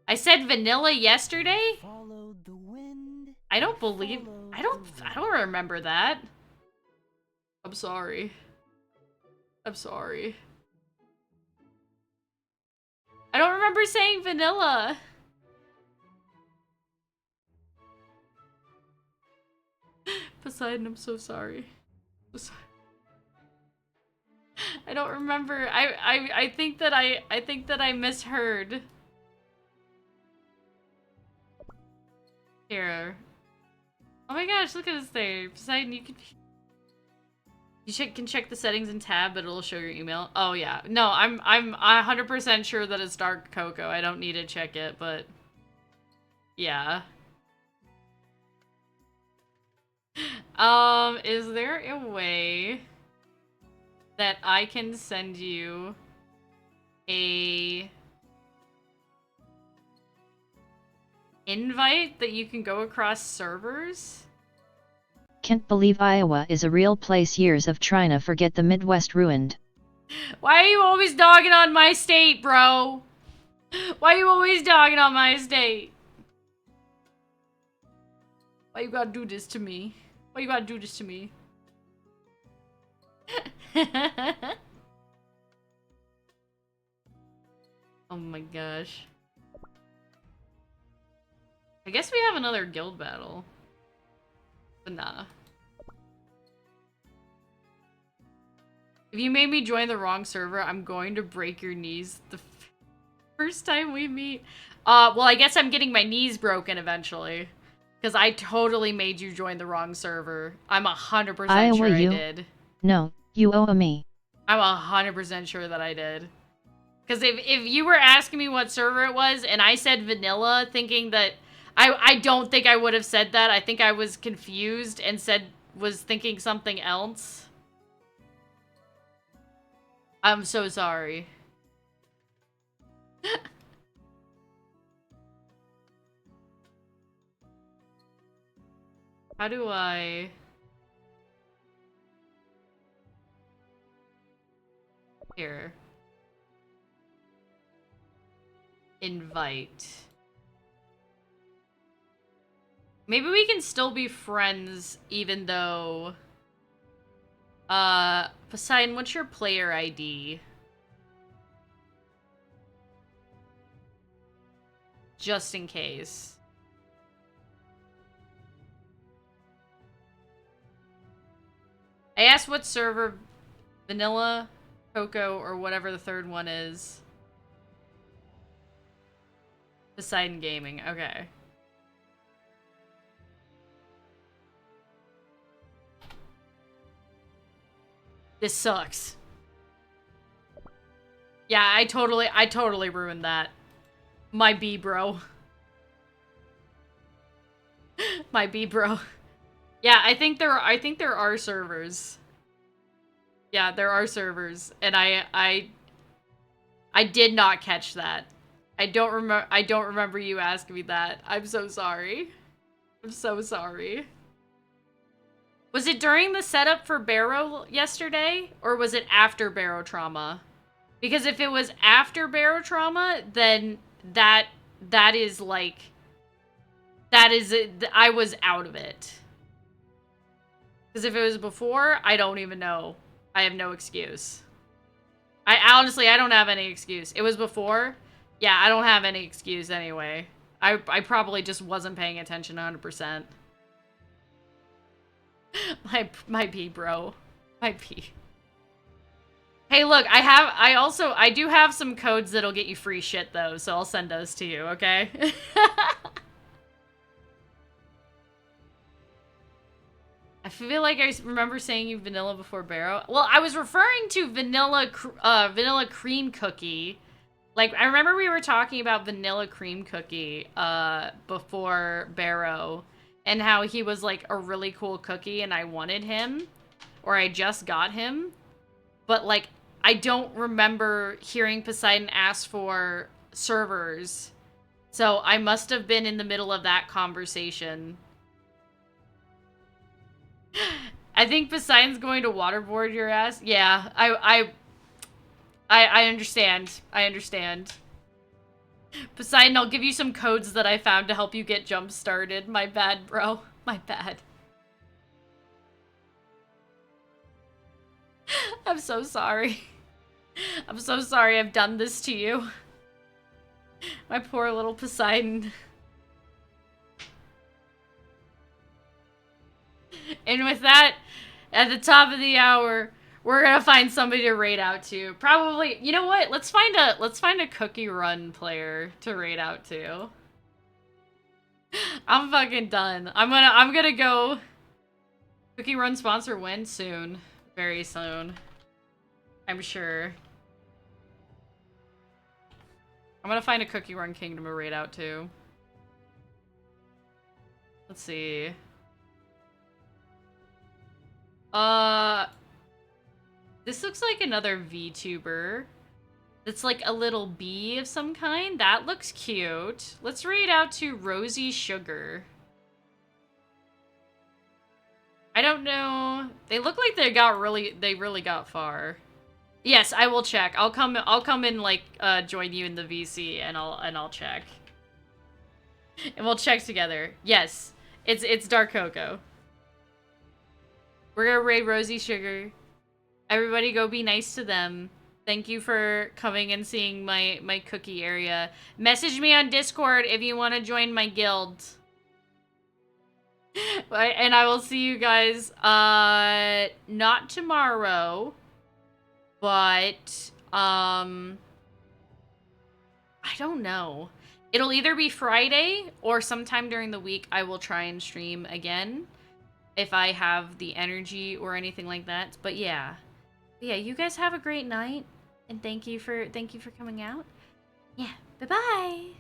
I said vanilla yesterday? Followed the wind. I don't believe... I don't remember that. I'm sorry. I'm sorry. I don't remember saying vanilla. Poseidon, I'm so sorry. I'm so sorry. I don't remember. I think that I misheard. Here. Oh my gosh, look at this there. Poseidon, you can check the settings in tab, but it'll show your email. Oh yeah. No, I'm 100% sure that it's dark cocoa. I don't need to check it, but yeah. Is there a way that I can send you a invite that you can go across servers? Can't believe Iowa is a real place. Years of trying to forget the Midwest ruined. Why are you always dogging on my state, bro? Why are you always dogging on my state? Why you gotta do this to me? Why you gotta do this to me? Oh my gosh. I guess we have another guild battle. But nah. If you made me join the wrong server, I'm going to break your knees the first time we meet. Well, I guess I'm getting my knees broken eventually. Because I totally made you join the wrong server. I'm 100% sure I did. No, you owe me. I'm 100% sure that I did. Because if you were asking me what server it was, and I said vanilla, thinking that... I don't think I would have said that. I think I was confused and was thinking something else. I'm so sorry. How do I... Here. Invite. Maybe we can still be friends even though... Poseidon, what's your player ID? Just in case. I asked what server, vanilla, cocoa, or whatever the third one is. Poseidon Gaming, okay. This sucks. Yeah, I totally ruined that. My B bro. My B bro. Yeah, I think there are servers. Yeah, there are servers, and I did not catch that. I don't remember you asking me that. I'm so sorry. I'm so sorry. Was it during the setup for Barrow yesterday, or was it after Barrow Trauma? Because if it was after Barrow Trauma, then that is like... That is... I was out of it. Because if it was before, I don't even know. I have no excuse. Honestly, I don't have any excuse. It was before? Yeah, I don't have any excuse anyway. I probably just wasn't paying attention 100%. My P, bro. My P. Hey, look, I do have some codes that'll get you free shit, though, so I'll send those to you, okay? I feel like I remember saying you vanilla before Barrow. Well, I was referring to vanilla cream cookie. Like, I remember we were talking about vanilla cream cookie before Barrow, and how he was like a really cool cookie and I wanted him, or I just got him. But like, I don't remember hearing Poseidon ask for servers. So I must have been in the middle of that conversation. I think Poseidon's going to waterboard your ass. Yeah, I understand. I understand. Poseidon, I'll give you some codes that I found to help you get jump started. My bad, bro. My bad. I'm so sorry. I'm so sorry I've done this to you. My poor little Poseidon. And with that, at the top of the hour, we're gonna find somebody to raid out to. Probably, you know what? Let's find a Cookie Run player to raid out to. I'm fucking done. I'm gonna go. Cookie Run sponsor when? Soon. very soon. I'm sure. I'm gonna find a Cookie Run Kingdom to raid out to. Let's see. This looks like another VTuber. It's like a little bee of some kind. That looks cute. Let's raid out to Rosie Sugar. I don't know. They look like they really got far. Yes, I will check. I'll come and like join you in the VC and I'll check. And we'll check together. Yes. It's Dark Cocoa. We're gonna raid Rosie Sugar. Everybody go be nice to them. Thank you for coming and seeing my cookie area. Message me on Discord if you want to join my guild. And I will see you guys, not tomorrow, but, I don't know. It'll either be Friday or sometime during the week I will try and stream again if I have the energy or anything like that. But yeah. Yeah, you guys have a great night and thank you for coming out. Yeah. Bye-bye.